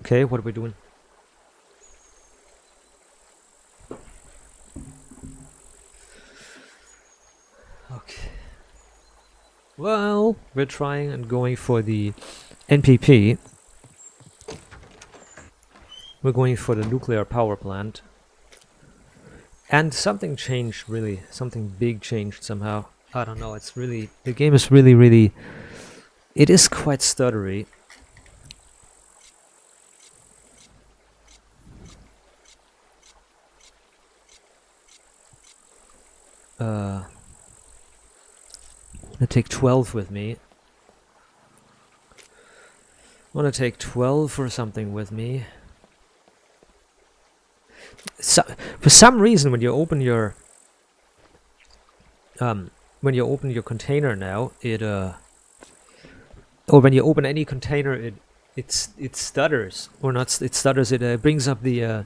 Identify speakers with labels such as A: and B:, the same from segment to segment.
A: Okay, what are we doing? Okay. Well, we're trying and going for the NPP. We're going for the nuclear power plant. And something changed, really. Something big changed somehow. I don't know, it's really... The game is really... It is quite stuttery. I'm gonna take 12 with me. I'm gonna take 12 or something with me. So, for some reason, when you open your container now, it or when you open any container, it stutters, or not? It stutters. It brings up the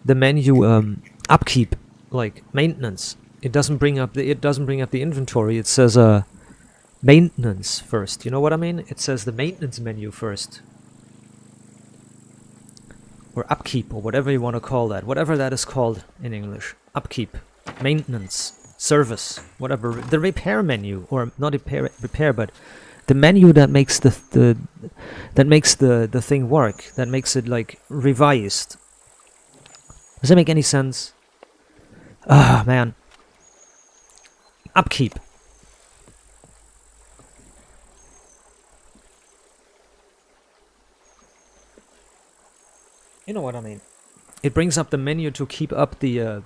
A: menu upkeep, like maintenance. It doesn't bring up the inventory. It says maintenance first. You know what I mean? It says the maintenance menu first. Or upkeep, or whatever you want to call that. Whatever that is called in English. Upkeep. Maintenance. Service. Whatever. The repair menu. Or not repair, but the menu that makes the thing work. That makes it, like, revised. Does that make any sense? Ah, man. Upkeep. You know what I mean. It brings up the menu to keep up the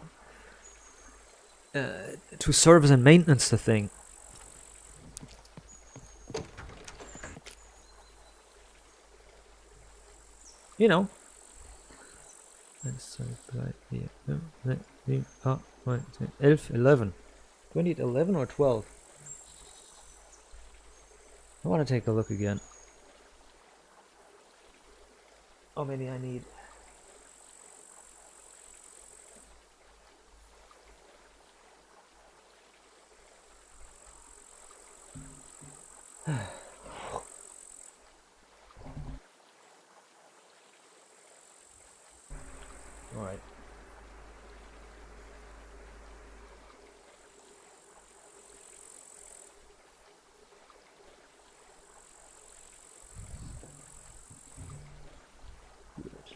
A: to service and maintenance the thing. You know. 11. Do I need 11 or 12? I want to take a look again. How many I need? All right.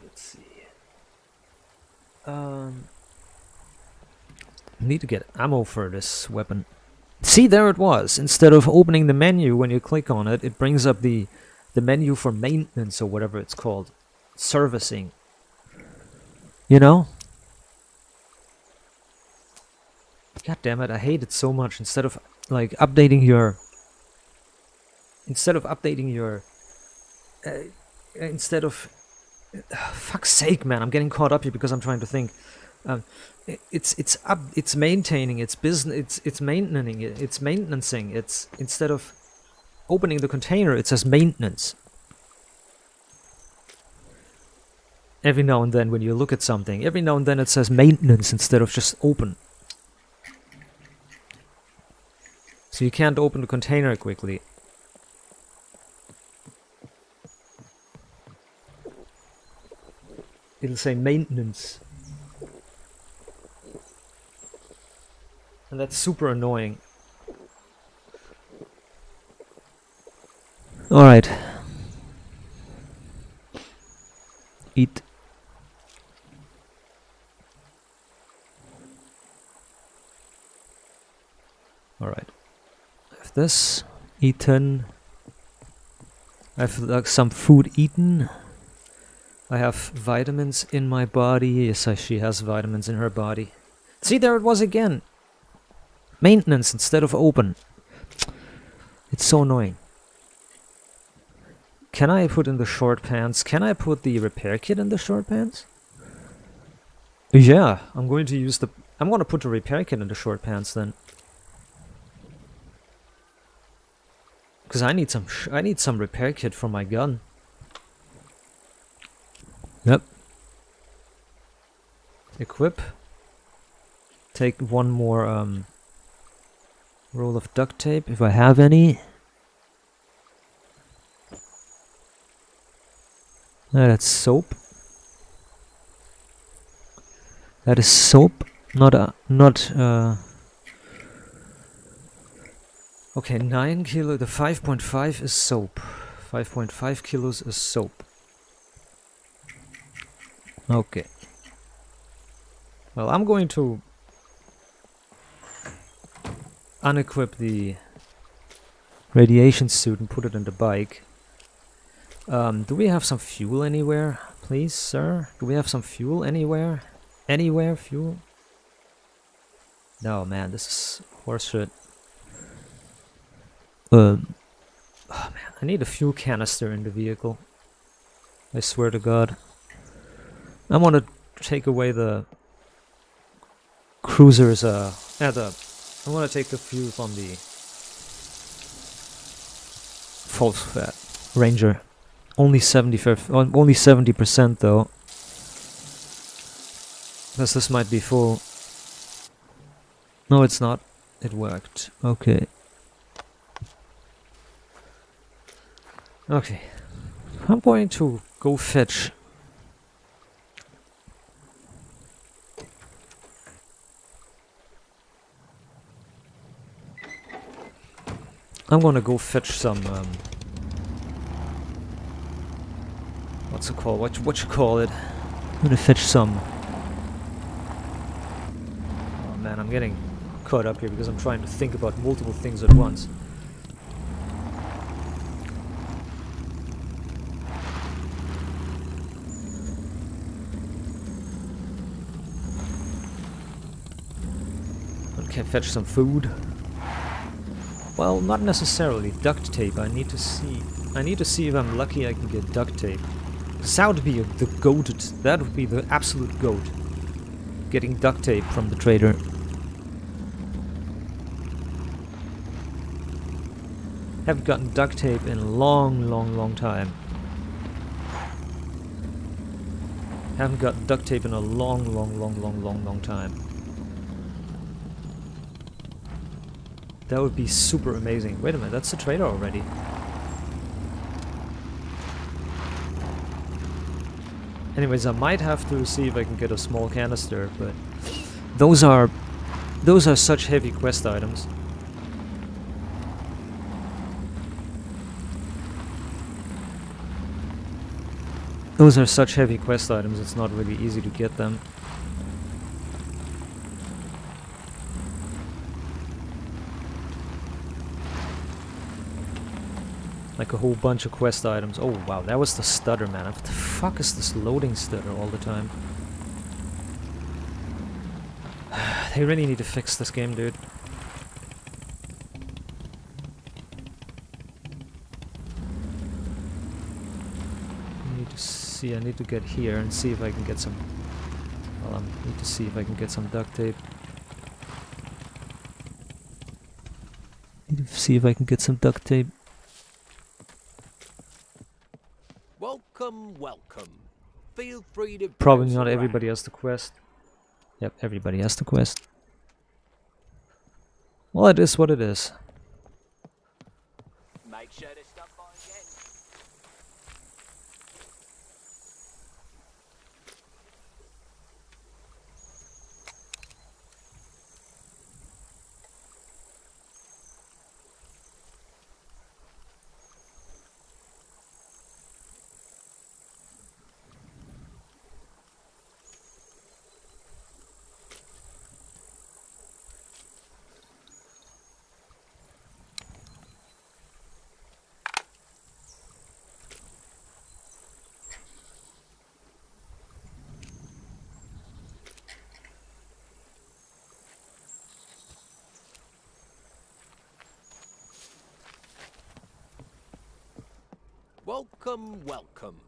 A: Let's see. Need to get ammo for this weapon. See, there it was. Instead of opening the menu when you click on it, it brings up the menu for maintenance or whatever it's called. Servicing. You know? God damn it, I hate it so much. Instead of, like, updating your... Instead of updating your... instead of... fuck's sake, man, I'm getting caught up here because I'm trying to think. It's maintaining, it's business, it's maintaining, it's maintenancing. It's, instead of opening the container, it says maintenance. Every now and then when you look at something, every now and then it says maintenance instead of just open. So you can't open the container quickly. It'll say maintenance. And that's super annoying. Alright. Eat. Alright. I have this. Eaten. I have, like, some food eaten. I have vitamins in my body. Yes, she has vitamins in her body. See, there it was again. Maintenance instead of open. It's so annoying. Can I put in the short pants? Can I put the repair kit in the short pants? Yeah, I'm going to use the... I'm going to put the repair kit in the short pants then. Because I need some repair kit for my gun. Yep. Equip. Take one more roll of duct tape if I have any. That's soap. That is soap, not. Okay, 9 kilo. The 5.5 is soap. 5.5 kilos is soap. Okay. Well, I'm going to unequip the radiation suit and put it in the bike. Do we have some fuel anywhere, please, sir? Do we have some fuel anywhere? Anywhere, fuel? No, man, this is horseshit. Oh man, I need a fuel canister in the vehicle. I swear to God. I want to take away the cruiser's, I want to take the fuel from the Ranger. Only 70% though. Because this might be full. No, it's not. It worked. Okay. Okay. I'm going to go fetch. I'm gonna go fetch some, what's it called? What you call it? I'm gonna fetch some. Oh man, I'm getting caught up here because I'm trying to think about multiple things at once. Okay, fetch some food. Well, not necessarily. Duct tape. I need to see if I'm lucky I can get duct tape. Because that would be the goated. That would be the absolute goat. Getting duct tape from the trader. Haven't gotten duct tape in a long time. Haven't gotten duct tape in a long time. That would be super amazing. Wait a minute, that's the trader already. Anyways, I might have to see if I can get a small canister, but those are such heavy quest items. Those are such heavy quest items, it's not really easy to get them. Like a whole bunch of quest items. Oh wow, that was the stutter, man. What the fuck is this loading stutter all the time? They really need to fix this game, dude. I need to get here and see if I can get some. Well, I need to see if I can get some duct tape. Need to see if I can get some duct tape.
B: Welcome. Feel free to.
A: Probably not everybody has the quest. Yep, everybody has the quest. Well, it is what it is.
B: Make sure to stop by again. Welcome.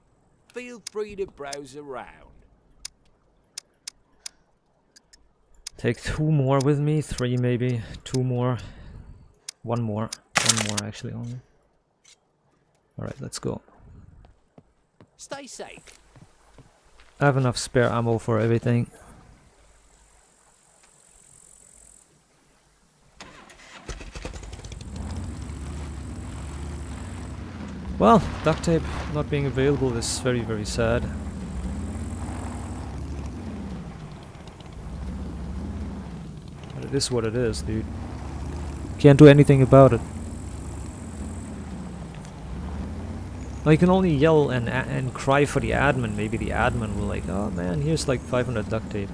B: Feel free to browse around.
A: Take 2 more with me, 3 maybe, 2 more, 1 more, 1 more actually only. Alright, let's go.
B: Stay safe.
A: I have enough spare ammo for everything. Well, duct tape not being available is very, very sad. But it is what it is, dude. Can't do anything about it. Well, you can only yell and cry for the admin. Maybe the admin will like, oh man, here's like 500 duct tape.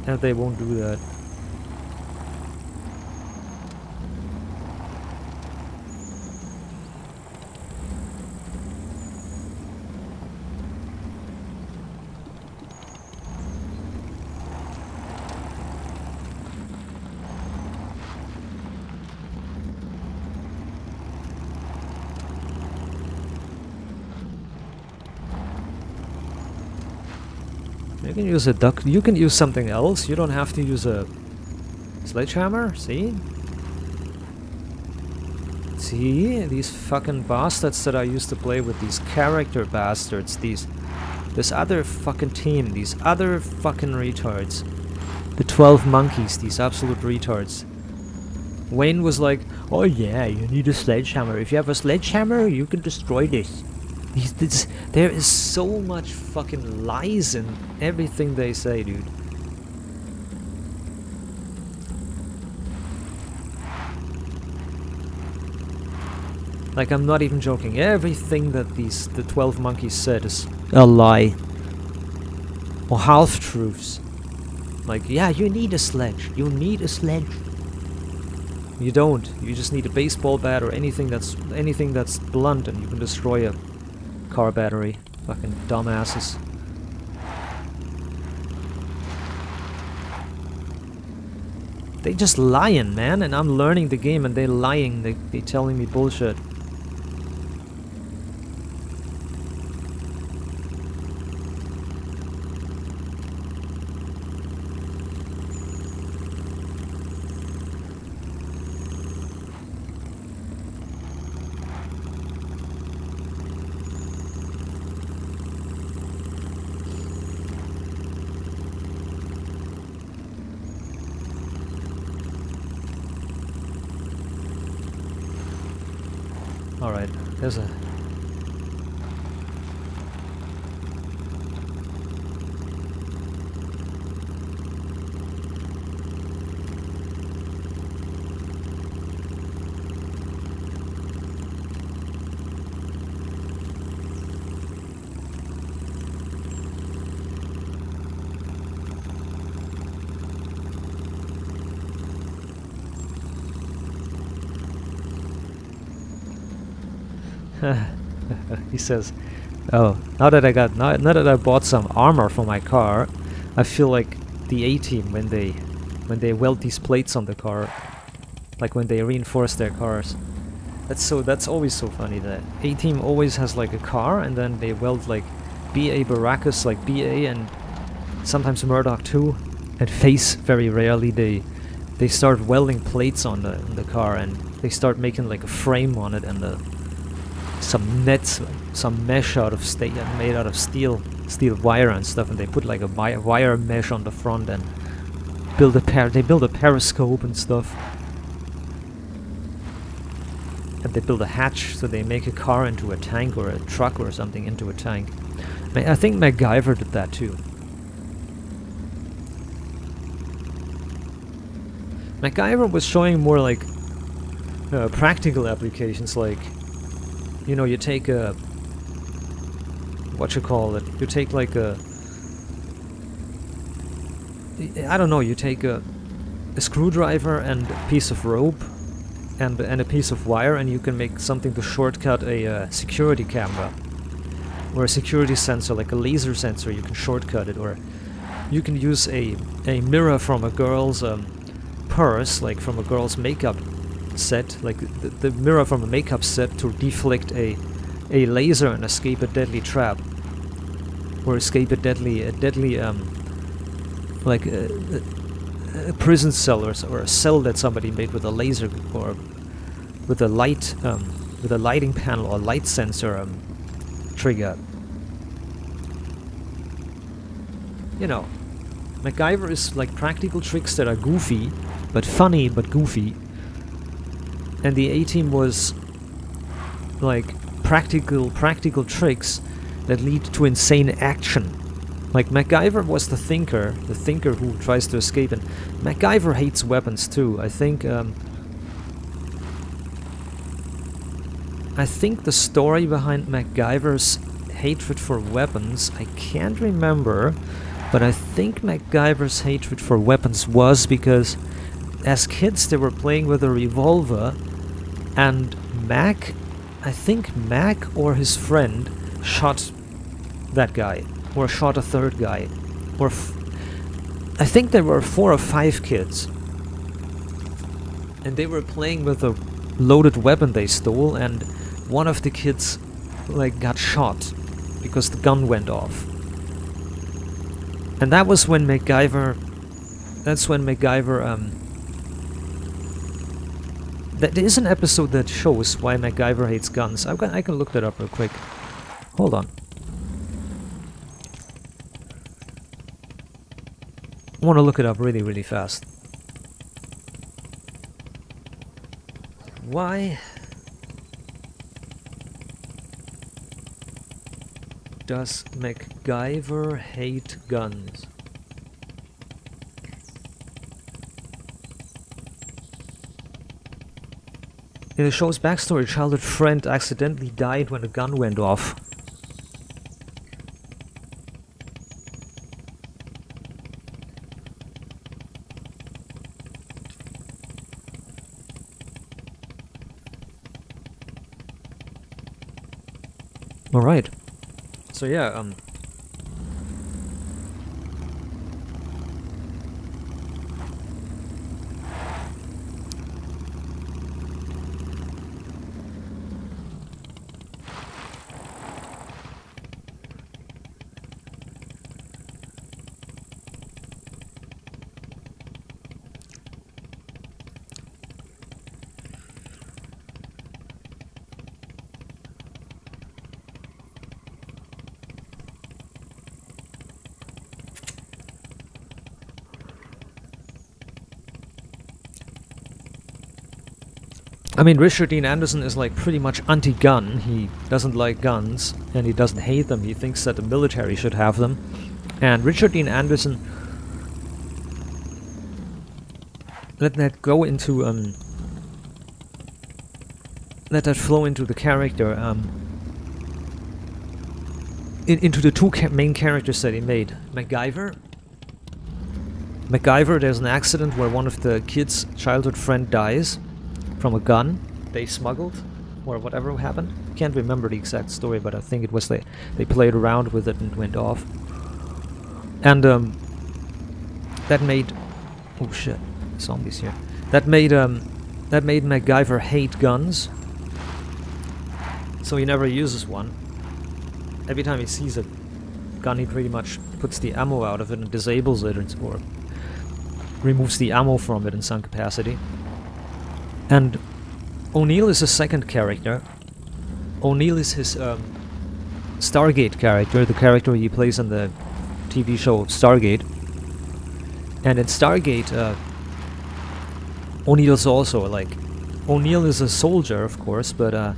A: And they won't do that. You can use a duct. You can use something else. You don't have to use a sledgehammer. See? See? These fucking bastards that I used to play with. These character bastards. This other fucking team. These other fucking retards. The 12 monkeys. These absolute retards. Wayne was like, oh yeah, you need a sledgehammer. If you have a sledgehammer, you can destroy this. There is so much fucking lies in everything they say, dude. Like, I'm not even joking. Everything that the 12 monkeys said is a lie. Or half-truths. Like, yeah, you need a sledge. You need a sledge. You don't. You just need a baseball bat or anything that's blunt and you can destroy a car battery. Fucking dumbasses. They just lying, man, and I'm learning the game and they lying. They telling me bullshit. Alright, there's a... he says, "Oh, now that I bought some armor for my car, I feel like the A-team when they weld these plates on the car, like when they reinforce their cars. That's always so funny. That A-team always has like a car, and then they weld like BA Baracus, like BA, and sometimes Murdoch too, and Face very rarely. They start welding plates on the car, and they start making like a frame on it and some nets, some mesh out of made out of steel wire and stuff, and they put like a wire mesh on the front and they build a periscope and stuff, and they build a hatch, so they make a car into a tank or a truck or something into a tank. I think MacGyver did that too. MacGyver was showing more like practical applications, like, you know, you take a, you take like a, I don't know, you take a screwdriver and a piece of rope and a piece of wire, and you can make something to shortcut a security camera or a security sensor, like a laser sensor. You can shortcut it, or you can use a mirror from a girl's purse, like from a girl's makeup set, like the mirror from a makeup set, to deflect a laser and escape a deadly trap, or escape a deadly like a prison cell, or a cell that somebody made with a laser or with a lighting panel or light sensor trigger. You know, MacGyver is like practical tricks that are goofy, but funny, but goofy. And the A-Team was like practical tricks that lead to insane action. Like MacGyver was the thinker who tries to escape, and MacGyver hates weapons too. I think the story behind MacGyver's hatred for weapons, I can't remember, but I think MacGyver's hatred for weapons was because as kids they were playing with a revolver, and I think Mac or his friend shot that guy, or shot a third guy, or I think there were 4 or 5 kids, and they were playing with a loaded weapon they stole, and one of the kids like got shot because the gun went off. And that was when MacGyver there is an episode that shows why MacGyver hates guns. I can look that up real quick. Hold on. I want to look it up really, really fast. Why does MacGyver hate guns? In the show's backstory, a childhood friend accidentally died when a gun went off. Alright. So yeah, I mean, Richard Dean Anderson is like pretty much anti-gun. He doesn't like guns, and he doesn't hate them. He thinks that the military should have them. And Richard Dean Anderson let that go into let that flow into the character, into the two main characters that he made. MacGyver, there's an accident where one of the kids' childhood friend dies from a gun they smuggled, or whatever happened. Can't remember the exact story, but I think it was they played around with it and it went off. And that made, oh shit, zombies here. That made MacGyver hate guns, so he never uses one. Every time he sees a gun, he pretty much puts the ammo out of it and disables it, or removes the ammo from it in some capacity. And O'Neill is a second character. O'Neill is his Stargate character, the character he plays in the TV show Stargate. And in Stargate, O'Neill's also like... O'Neill is a soldier, of course, but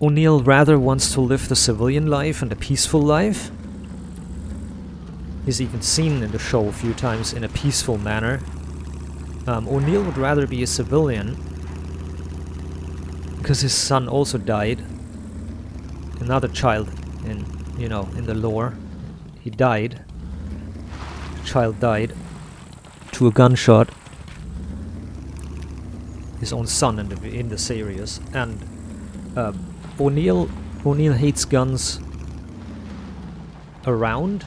A: O'Neill rather wants to live the civilian life and a peaceful life. He's even seen in the show a few times in a peaceful manner. O'Neill would rather be a civilian because his son also died. Another child in, you know, in the lore. He died. The child died to a gunshot. His own son in the series. And O'Neill hates guns around,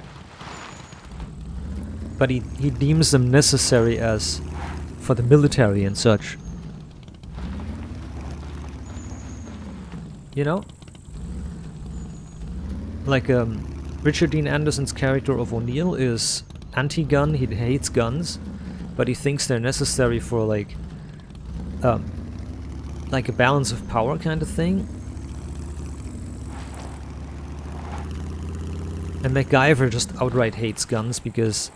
A: but he deems them necessary as for the military and such. You know? Like, Richard Dean Anderson's character of O'Neill is anti-gun, he hates guns, but he thinks they're necessary for, like a balance of power kind of thing. And MacGyver just outright hates guns because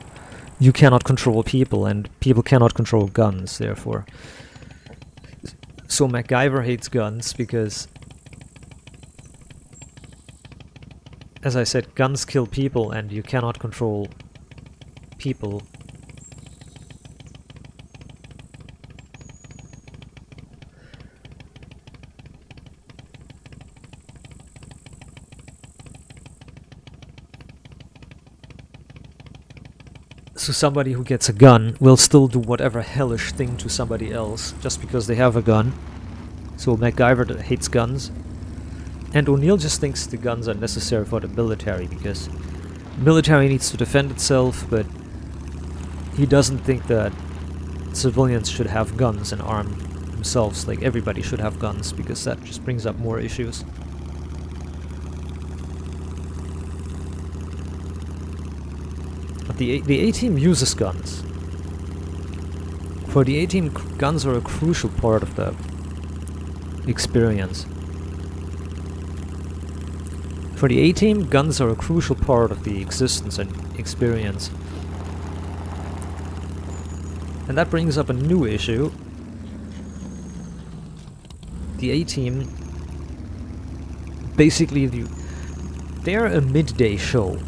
A: you cannot control people, and people cannot control guns, therefore. So MacGyver hates guns because, as I said, guns kill people and you cannot control people. So somebody who gets a gun will still do whatever hellish thing to somebody else just because they have a gun. So MacGyver hates guns. And O'Neill just thinks the guns are necessary for the military because military needs to defend itself, but he doesn't think that civilians should have guns and arm themselves like everybody should have guns, because that just brings up more issues. But the A-Team uses guns. For the A-Team, guns are a crucial part of the experience. For the A-Team, guns are a crucial part of the existence and experience. And that brings up a new issue. The A-Team, basically, they're a midday show.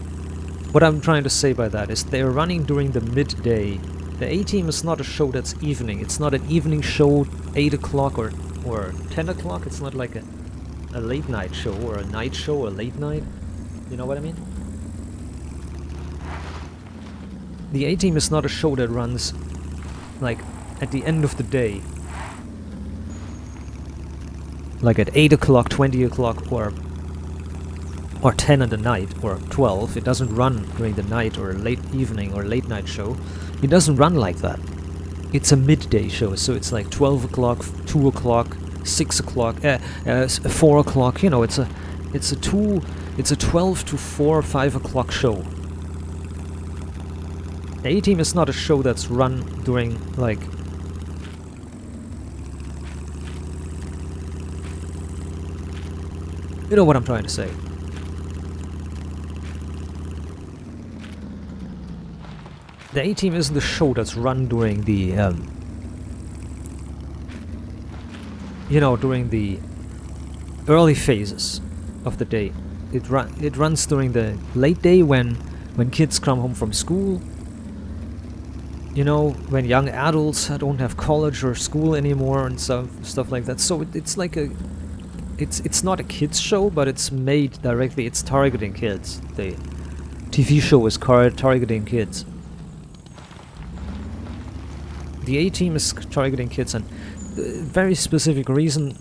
A: What I'm trying to say by that is they're running during the midday. The A-Team is not a show that's evening. It's not an evening show, 8 o'clock or 10 o'clock. It's not like a late night show or a night show or late night. You know what I mean? The A-Team is not a show that runs like at the end of the day. Like at 8 o'clock, 20 o'clock or 10 in the night or 12. It doesn't run during the night or a late evening or late night show. It doesn't run like that. It's a midday show, so it's like 12 o'clock, 2 o'clock, 6 o'clock, 4 o'clock. You know, it's a 12 to 4, 5 o'clock show. The A-Team is not a show that's run during like you know what I'm trying to say. The A-Team isn't the show that's run during the during the early phases of the day. It runs during the late day when kids come home from school. You know, when young adults don't have college or school anymore and stuff like that. So it's like it's not a kids show, but it's made directly. It's targeting kids. The TV show is targeting kids. The A-Team is targeting kids, and very specific reason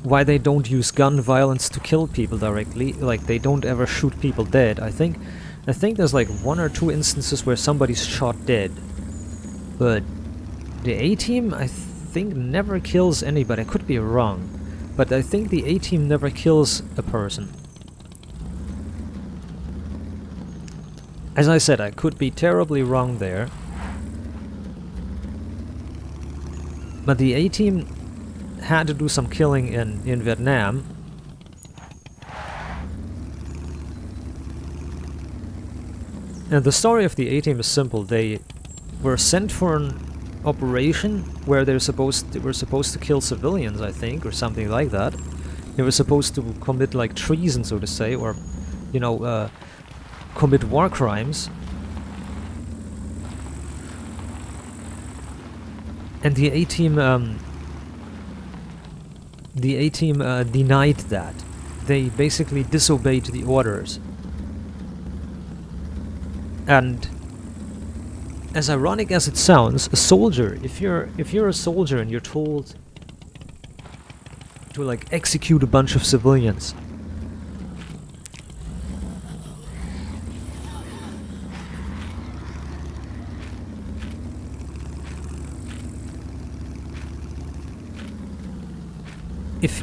A: why they don't use gun violence to kill people directly. Like, they don't ever shoot people dead. I think there's like 1 or 2 instances where somebody's shot dead. But the A-Team, I think, never kills anybody. I could be wrong. But I think the A-Team never kills a person. As I said, I could be terribly wrong there. But the A-Team had to do some killing in Vietnam. And the story of the A-Team is simple. They were sent for an operation where they were supposed to kill civilians, I think, or something like that. They were supposed to commit like treason, so to say, or commit war crimes. And the A-Team denied that. They basically disobeyed the orders. And as ironic as it sounds, a soldier, if you're a soldier and you're told to like execute a bunch of civilians,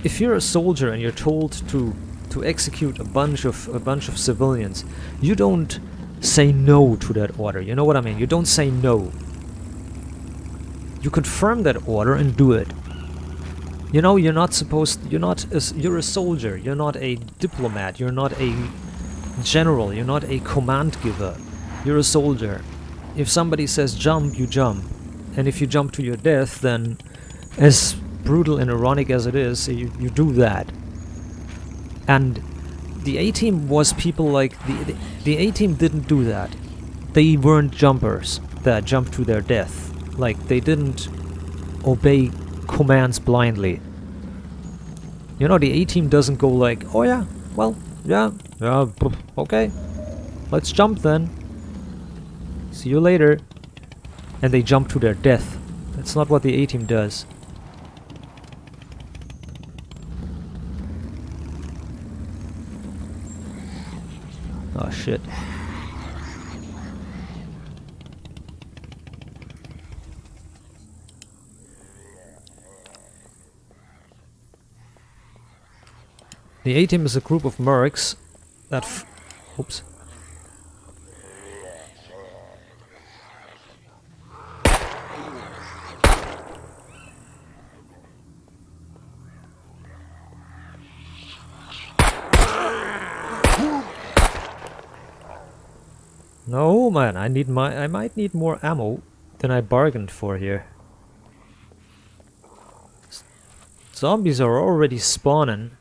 A: if you're a soldier and you're told to execute a bunch of civilians, you don't say no to that order. You know what I mean? You don't say no. You confirm that order and do it. You know, you're a soldier. You're not a diplomat. You're not a general. You're not a command giver. You're a soldier. If somebody says jump, you jump. And if you jump to your death, then as brutal and ironic as it is, you do that. And the A-Team was people like... The A-Team didn't do that. They weren't jumpers that jumped to their death. Like, they didn't obey commands blindly. You know, the A-Team doesn't go like, oh yeah, well, yeah, okay, let's jump then. See you later. And they jump to their death. That's not what the A-Team does. Oh shit. The A-Team is a group of mercs that oops. No man, I might need more ammo than I bargained for here. Zombies are already spawning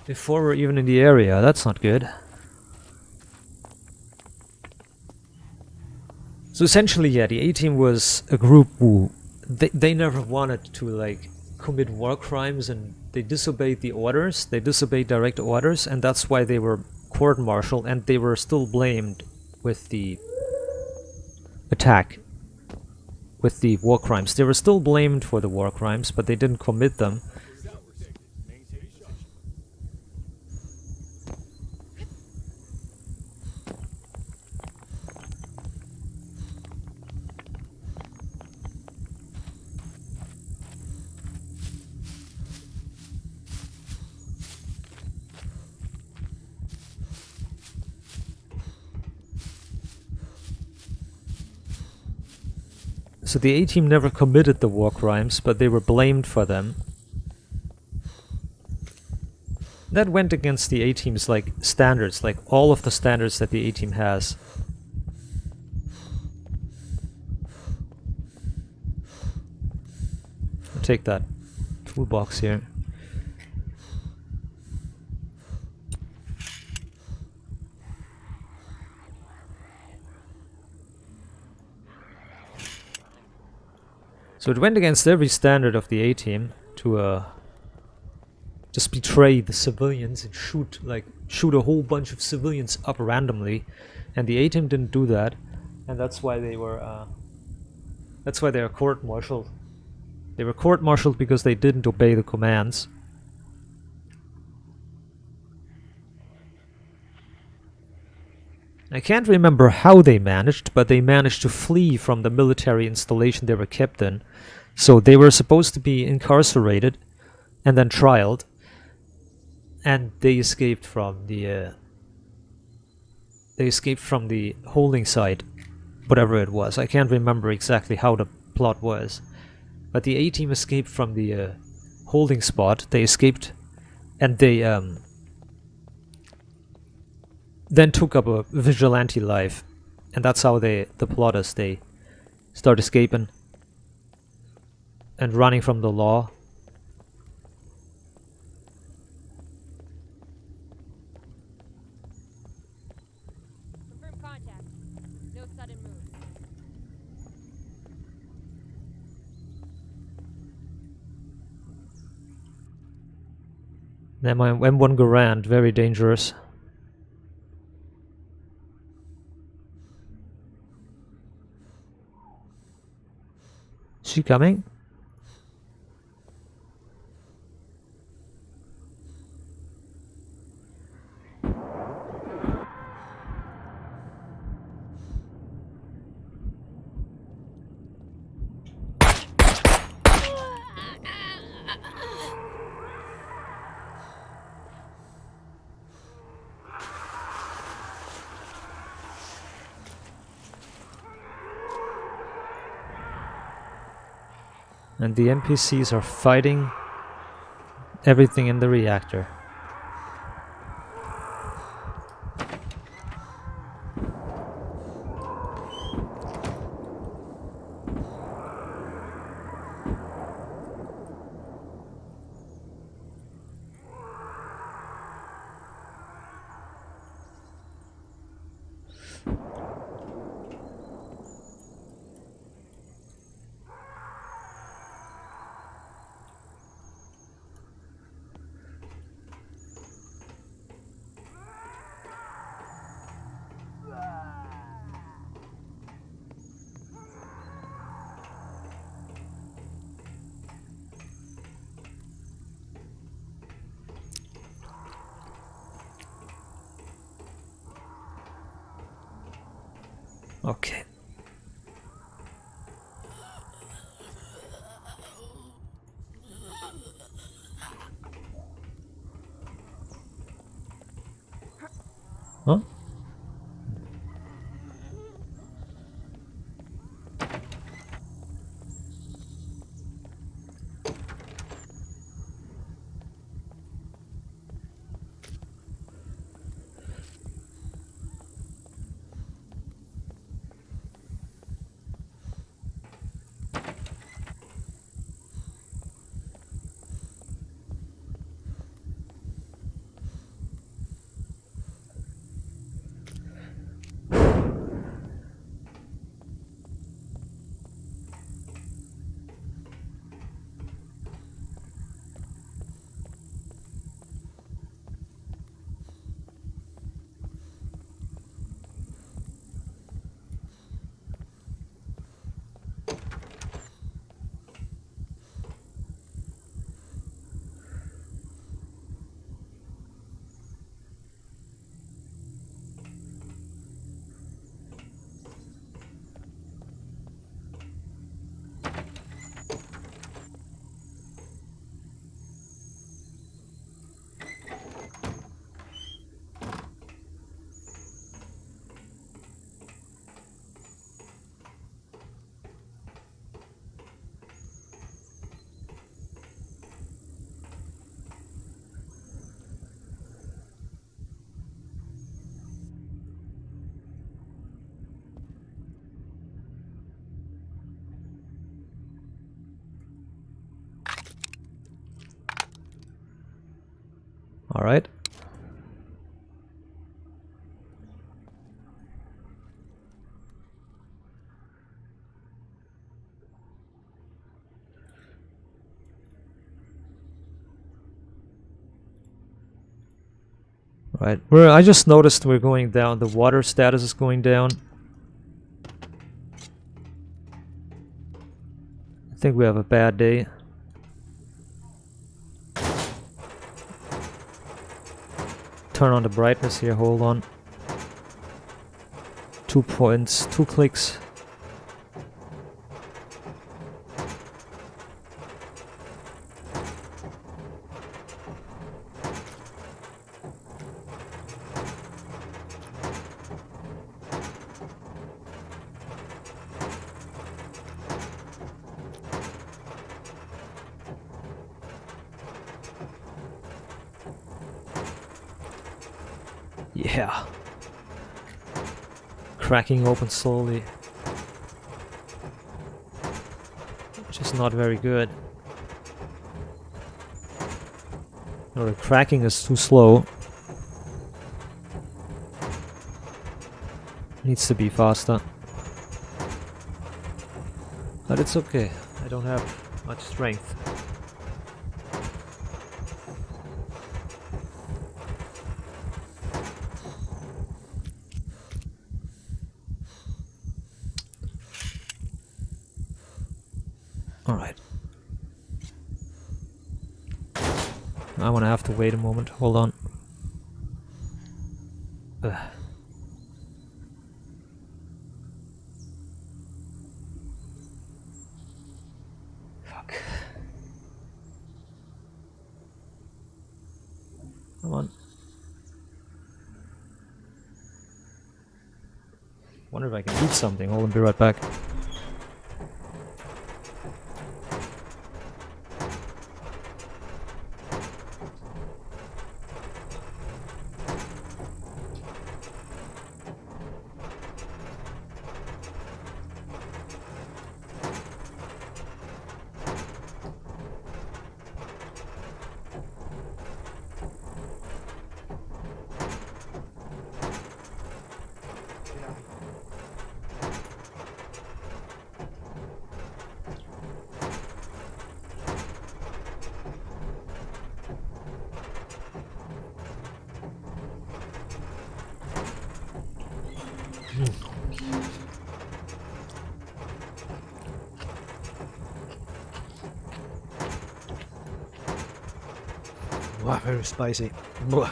A: before we're even in the area. That's not good. So essentially, yeah, the A-Team was a group who they never wanted to like commit war crimes, and they disobeyed the orders. They disobeyed direct orders, and that's why they were court-martialed, and they were still blamed with the attack, with the war crimes. They were still blamed for the war crimes, but they didn't commit them. So the A-Team never committed the war crimes, but they were blamed for them. That went against the A-Team's like standards, like all of the standards that the A-Team has. I'll take that toolbox here. So it went against every standard of the A-Team to just betray the civilians and shoot a whole bunch of civilians up randomly, and the A-Team didn't do that, and that's why they were court-martialed. They were court-martialed because they didn't obey the commands. I can't remember how they managed, but they managed to flee from the military installation they were kept in. So they were supposed to be incarcerated and then trialed, and they escaped from the holding site, whatever it was. I can't remember exactly how the plot was, but the A-Team escaped from the holding spot. They escaped, and they then took up a vigilante life, and that's how the plotters, they start escaping and running from the law.
C: Confirm contact. No sudden moves.
A: Then my M1 Garand, very dangerous. Is she coming? And the NPCs are fighting everything in the reactor. Okay. Huh? All right. Right. I just noticed we're going down. The water status is going down. I think we have a bad day. Turn on the brightness here. Hold on. 2 points. 2 clicks. Yeah. Cracking open slowly. Which is not very good. No, the cracking is too slow. Needs to be faster. But it's okay. I don't have much strength. Alright. I'm gonna have to wait a moment. Hold on. Ugh. Fuck. Come on. Wonder if I can eat something. Hold on, be right back. Wow, very spicy. Blah.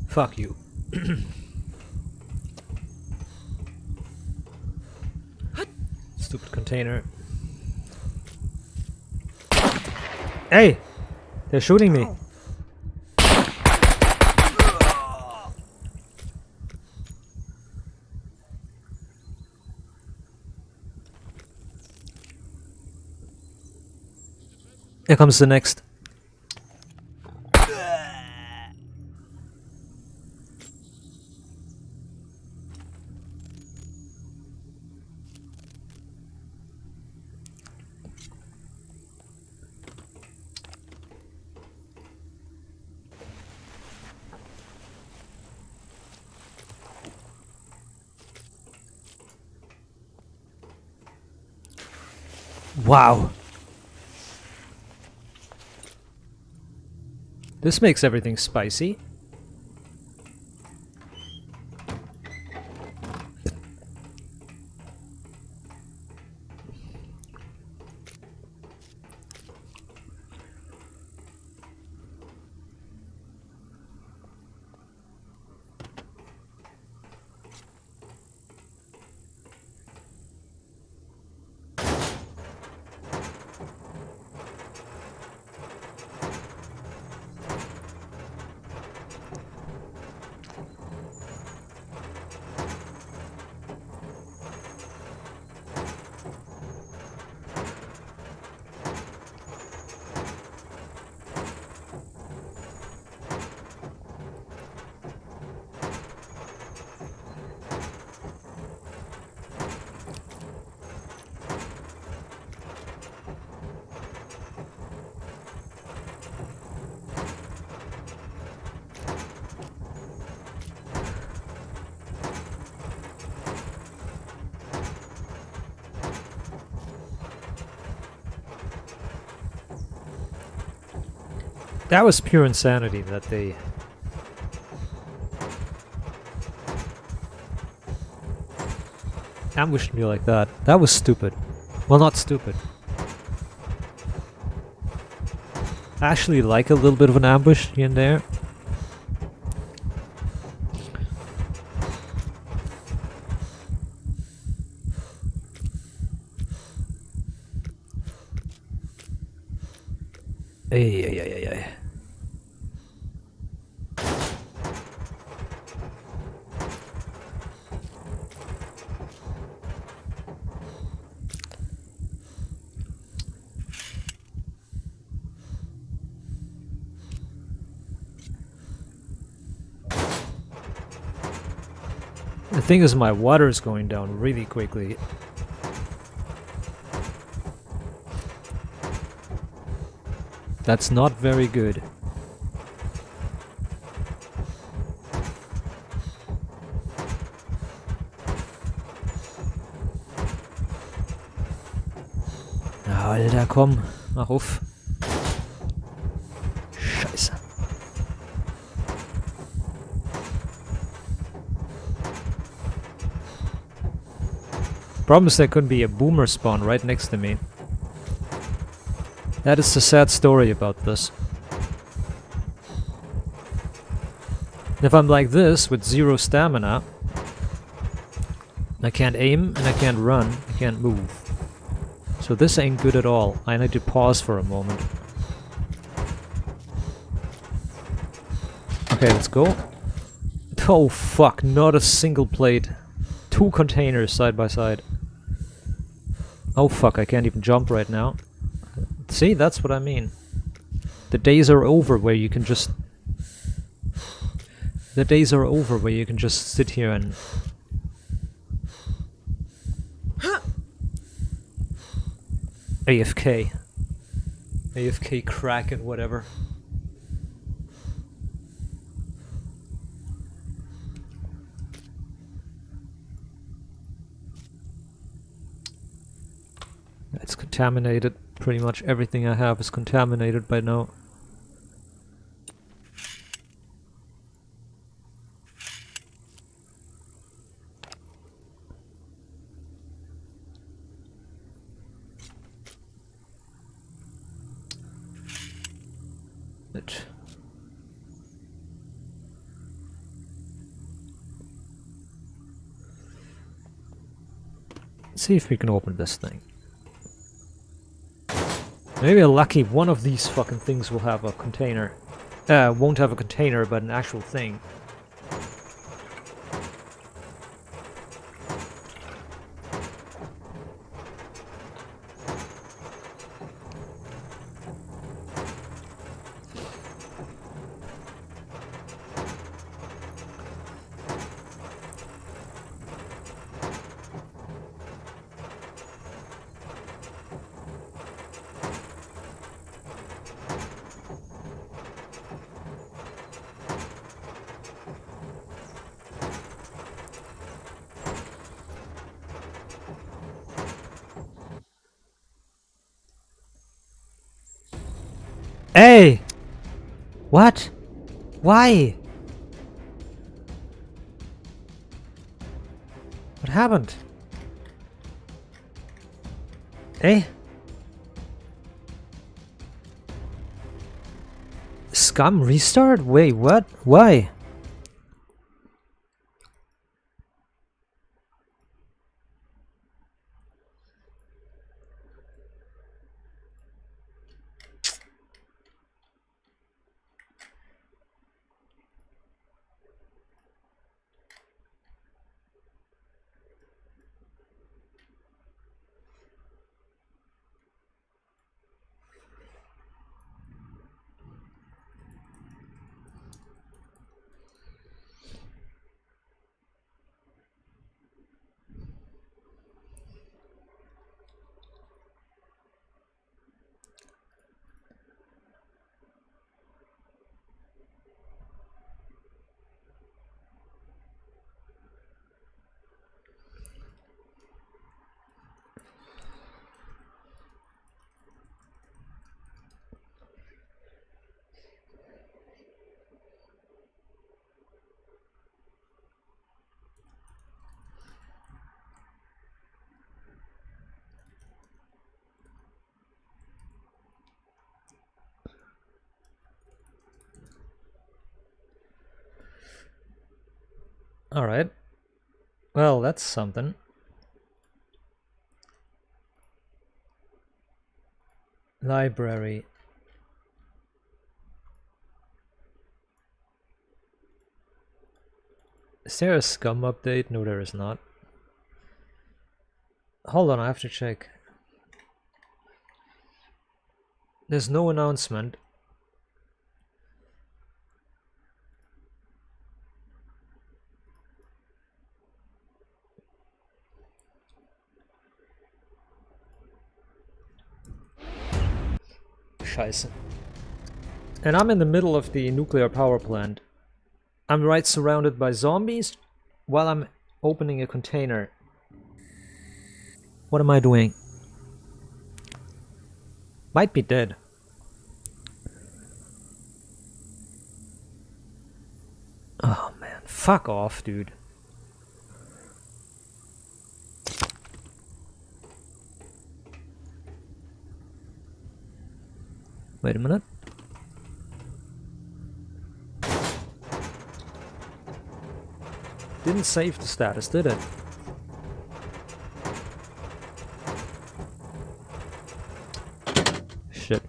A: Fuck you. Stupid container. Hey! They're shooting me. Here comes the next. Wow. This makes everything spicy. That was pure insanity that they... ambushed me like that. That was stupid. Well, not stupid. I actually like a little bit of an ambush here and there. Ay, ay, ay, ay, ay. The thing is, my water is going down really quickly. That's not very good. Na, Alter, komm, mach auf. Scheiße. Problem is there could be a boomer spawn right next to me. That is the sad story about this. If I'm like this, with 0 stamina, I can't aim, and I can't run, I can't move. So this ain't good at all. I need to pause for a moment. Okay, let's go. Oh fuck, not a single plate. 2 containers side by side. Oh fuck, I can't even jump right now. See, that's what I mean. The days are over where you can just... The days are over where you can just sit here and... AFK. AFK crack and whatever. It's contaminated. Pretty much everything I have is contaminated by now. Let's see if we can open this thing. Maybe a lucky one of these fucking things will have a container. Won't have a container, but an actual thing. Hey! What? Why? What happened? Eh? Scum restart? Wait, what? Why? Alright. Well, that's something. Library. Is there a Scum update? No, there is not. Hold on, I have to check. There's no announcement. Scheiße. And I'm in the middle of the nuclear power plant. I'm right surrounded by zombies while I'm opening a container. What am I doing? Might be dead. Oh man, fuck off, dude. Wait a minute. Didn't save the status, did it? Shit.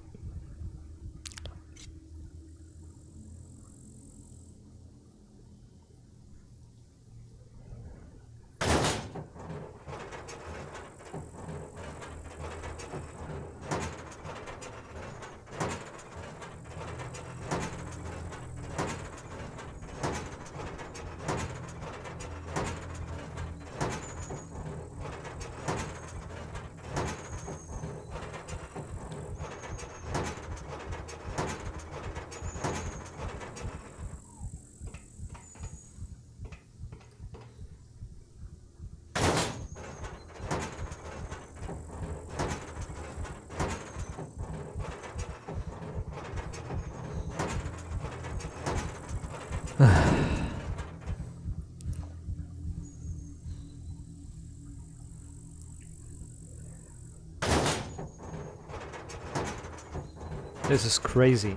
A: This is crazy.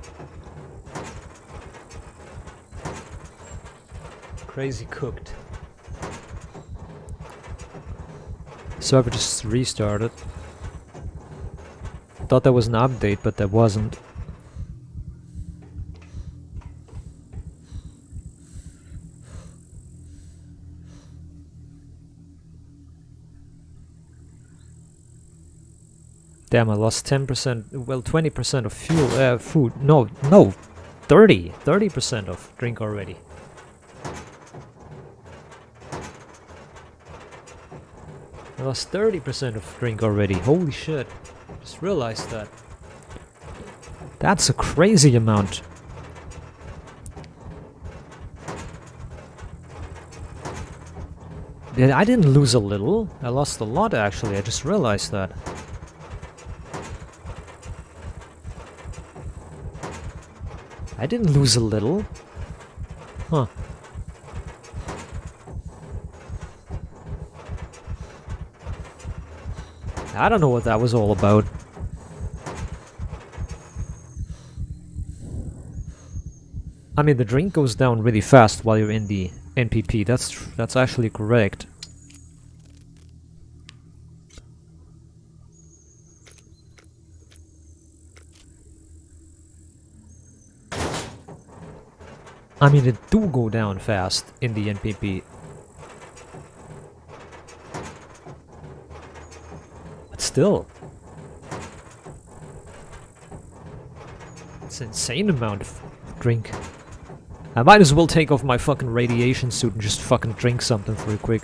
A: Crazy cooked. Server just restarted. Thought that was an update, but that wasn't. Damn, I lost 10%, well 20% of fuel, food. No, 30% of drink already. I lost 30% of drink already. Holy shit. Just realized that. That's a crazy amount. I didn't lose a little. I lost a lot actually. I just realized that. I didn't lose a little. Huh. I don't know what that was all about. I mean, the drink goes down really fast while you're in the NPP. That's actually correct. I mean, it do go down fast in the NPP. But still. It's an insane amount of drink. I might as well take off my fucking radiation suit and just fucking drink something real quick.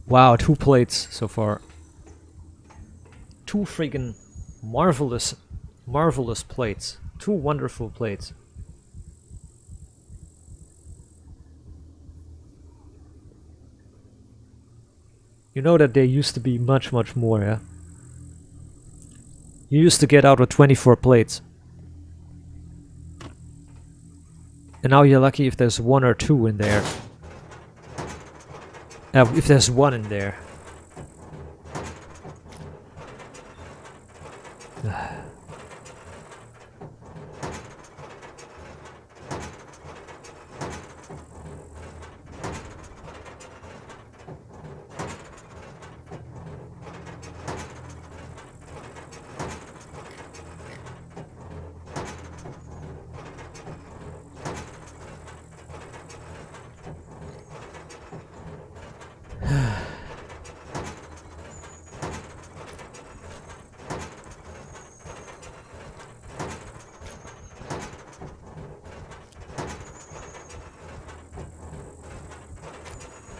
A: Wow, 2 plates so far. 2 freaking marvelous plates. 2 wonderful plates. You know that there used to be much more, yeah? You used to get out with 24 plates. And now you're lucky if there's 1 or 2 in there. If there's 1 in there.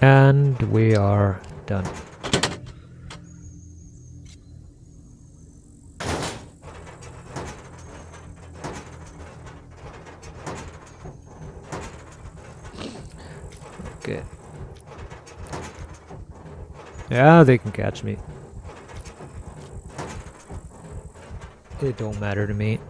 A: And we are done. Okay. Yeah, they can catch me. It don't matter to me.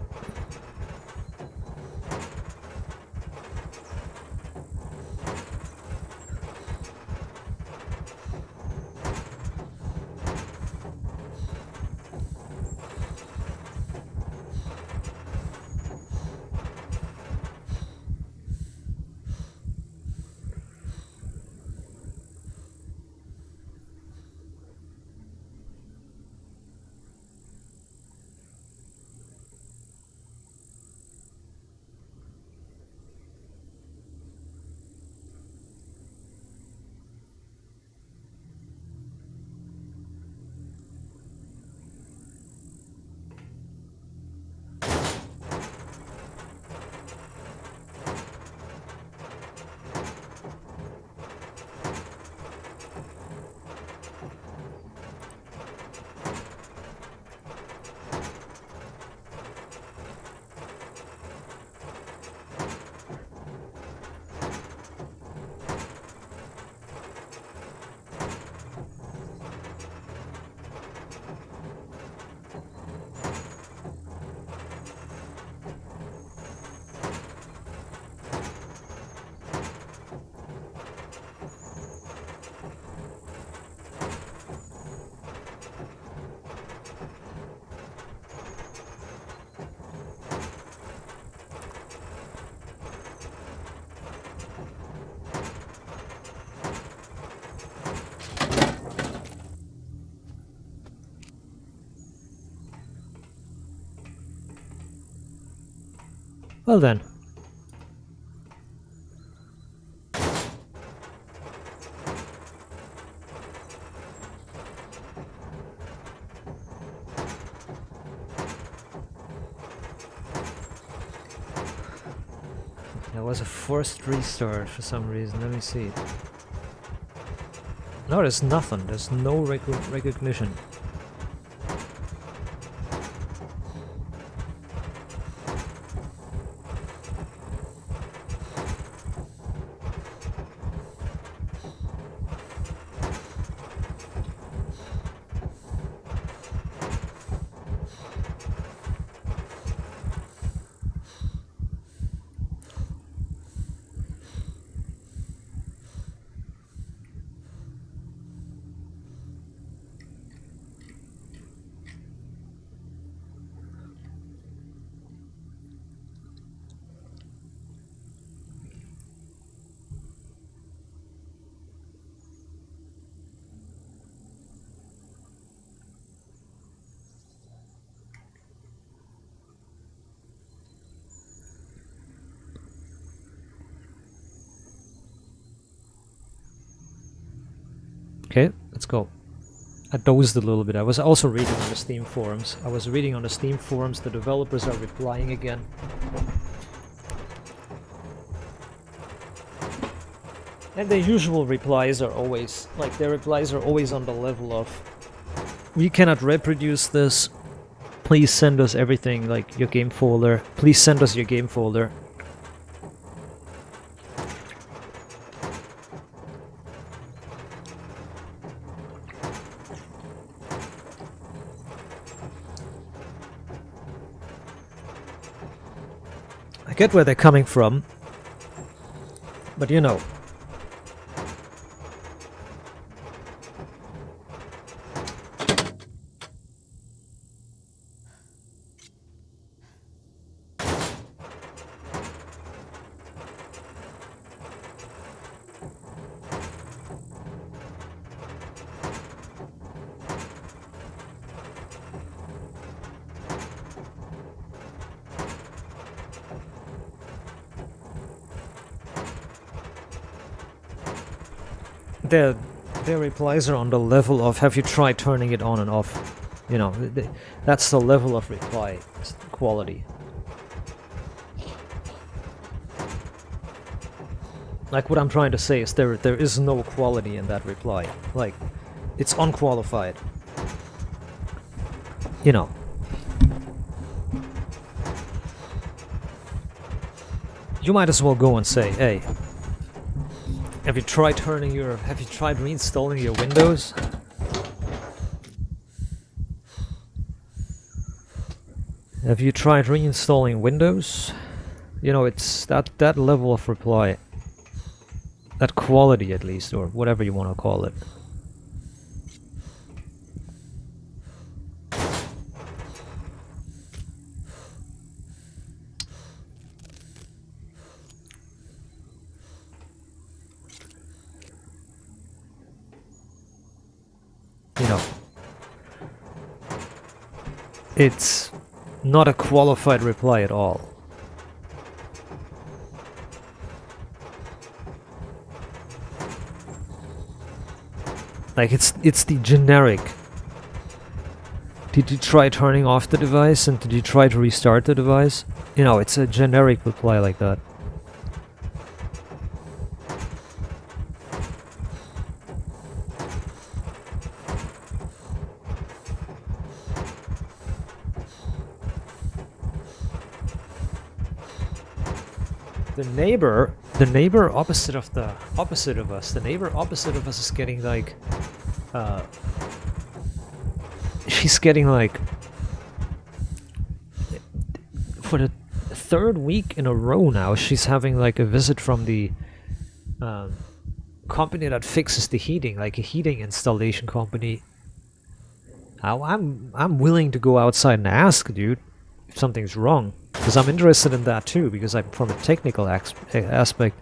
A: Well then. There was a forced restart for some reason. Let me see. No, there's nothing. There's no recognition. Okay, let's go. I dozed a little bit. I was also reading on the Steam forums. The developers are replying again. And the usual replies are always, like, their replies are always on the level of, we cannot reproduce this. Please send us everything, like your game folder. Please send us your game folder. I get where they're coming from, but you know. Their replies are on the level of, have you tried turning it on and off? You know, that's the level of reply quality. Like, what I'm trying to say is there is no quality in that reply. Like, it's unqualified. You know. You might as well go and say, hey, have you tried reinstalling your Windows? Have you tried reinstalling Windows? You know, it's that level of reply. That quality, at least, or whatever you want to call it. You know, it's not a qualified reply at all. Like, it's the generic. Did you try turning off the device, and did you try to restart the device? You know, it's a generic reply like that. The neighbor opposite of us. The neighbor opposite of us is getting like, she's getting like, for the third week in a row now, she's having like a visit from the company that fixes the heating, like a heating installation company. I'm willing to go outside and ask, dude, if something's wrong. Because I'm interested in that too, because I'm from a technical aspect.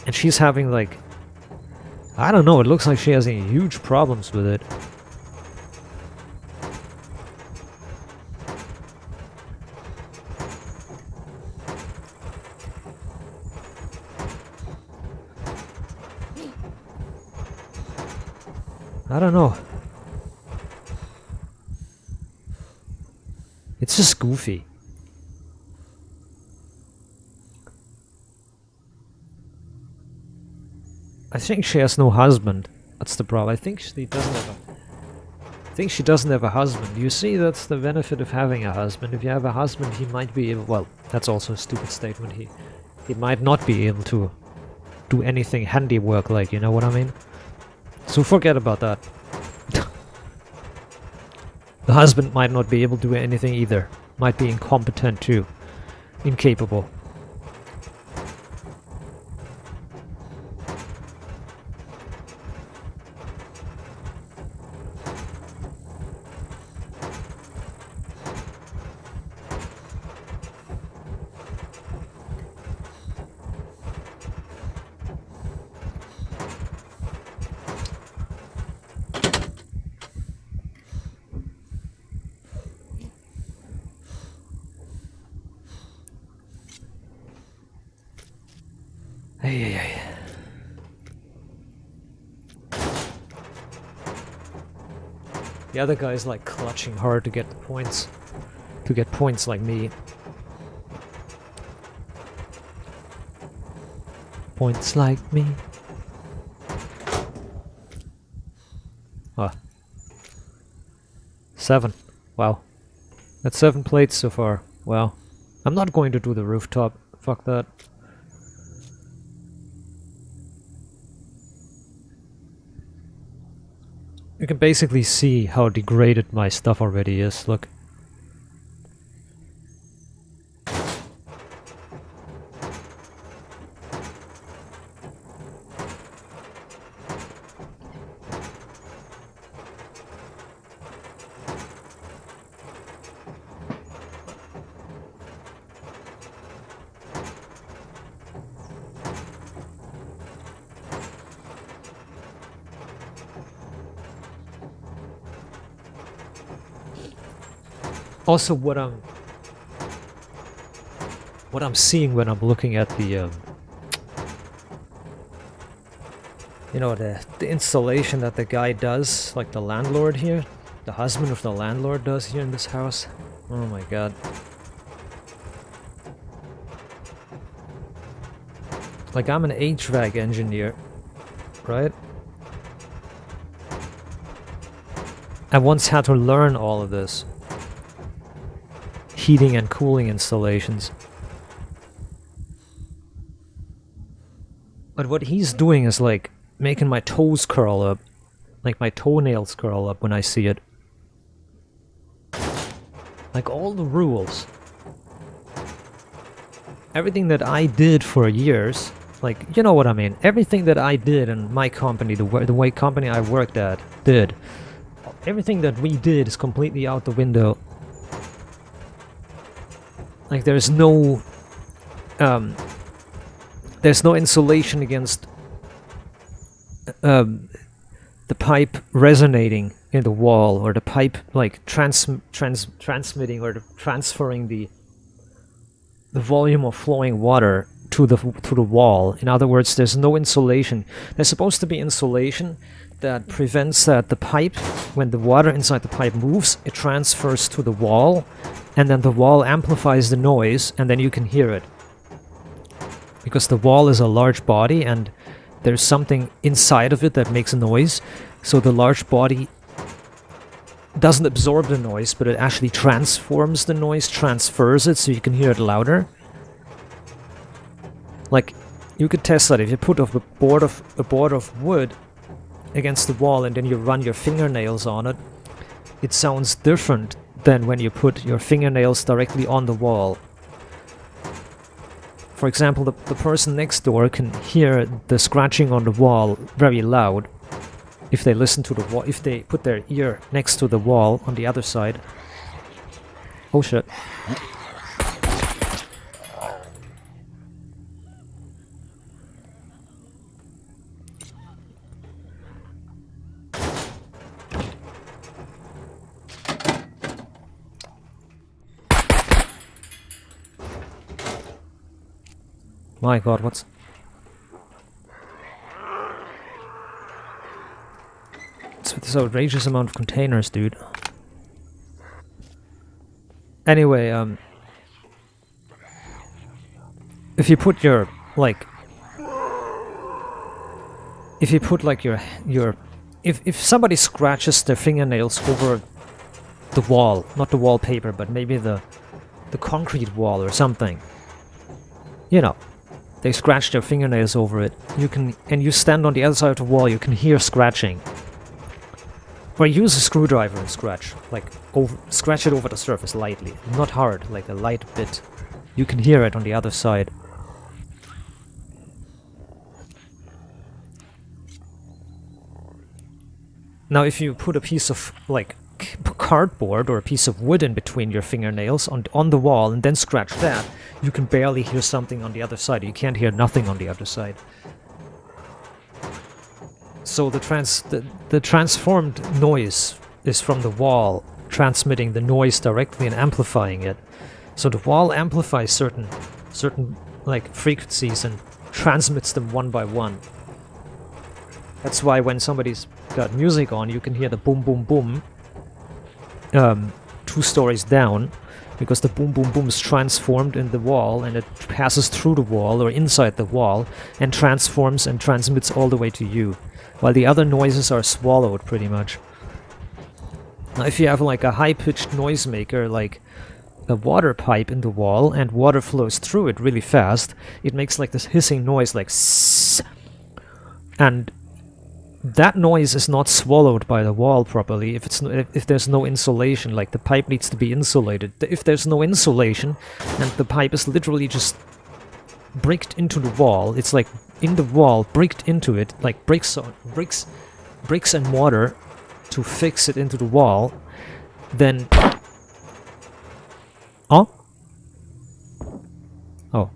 A: And she's having like, I don't know, it looks like she has huge problems with it. I don't know. It's just goofy. I think she has no husband. That's the problem. I think she doesn't have a husband. You see, that's the benefit of having a husband. If you have a husband, he might be able... Well, that's also a stupid statement. He might not be able to do anything handiwork, like, you know what I mean? So forget about that. The husband might not be able to do anything either. Might be incompetent too. Incapable. Hey. The other guy's like clutching hard to get the points. To get points like me. Points like me. Ah. 7. Wow. That's 7 plates so far. Wow. I'm not going to do the rooftop. Fuck that. You can basically see how degraded my stuff already is, look. Also, what I'm seeing when I'm looking at the you know, the installation that the guy does, like the landlord here, the husband of the landlord does here in this house. Oh my god. Like, I'm an HVAC engineer, right? I once had to learn all of this. Heating and cooling installations. But what he's doing is like making my toes curl up. Like my toenails curl up when I see it. Like all the rules. Everything that I did for years, like, you know what I mean, everything that I did in my company, the way company I worked at did, everything that we did is completely out the window. Like, there's no insulation against the pipe resonating in the wall, or the pipe like transmitting or transferring the volume of flowing water to the wall. In other words, there's no insulation. There's supposed to be insulation that prevents that the pipe, when the water inside the pipe moves, it transfers to the wall, and then the wall amplifies the noise, and then you can hear it. Because the wall is a large body, and there's something inside of it that makes a noise, so the large body doesn't absorb the noise, but it actually transforms the noise, transfers it, so you can hear it louder. Like, you could test that if you put a board of wood against the wall and then you run your fingernails on it, it sounds different than when you put your fingernails directly on the wall. For example, the person next door can hear the scratching on the wall very loud if they listen to the wall, if they put their ear next to the wall on the other side. Oh shit. My god, what's... So this outrageous amount of containers, dude. Anyway, if you put your like, if somebody scratches their fingernails over the wall, not the wallpaper, but maybe the concrete wall or something, you know, they scratch their fingernails over it. And you stand on the other side of the wall, you can hear scratching. Or use a screwdriver and scratch, like scratch it over the surface lightly, not hard, like a light bit. You can hear it on the other side. Now if you put a piece of like cardboard or a piece of wood in between your fingernails on the wall and then scratch that, you can barely hear something on the other side. You can't hear nothing on the other side. So the transformed noise is from the wall transmitting the noise directly and amplifying it. So the wall amplifies certain like frequencies and transmits them one by one. That's why when somebody's got music on, you can hear the boom boom boom 2 stories down, because the boom boom boom is transformed in the wall and it passes through the wall or inside the wall and transforms and transmits all the way to you, while the other noises are swallowed pretty much. Now if you have like a high-pitched noisemaker like a water pipe in the wall and water flows through it really fast, it makes like this hissing noise like sss, and that noise is not swallowed by the wall properly if there's no insulation. Like the pipe needs to be insulated. If there's no insulation and the pipe is literally just bricked into the wall, it's like in the wall, bricked into it, like bricks and mortar to fix it into the wall, then... Oh? Oh.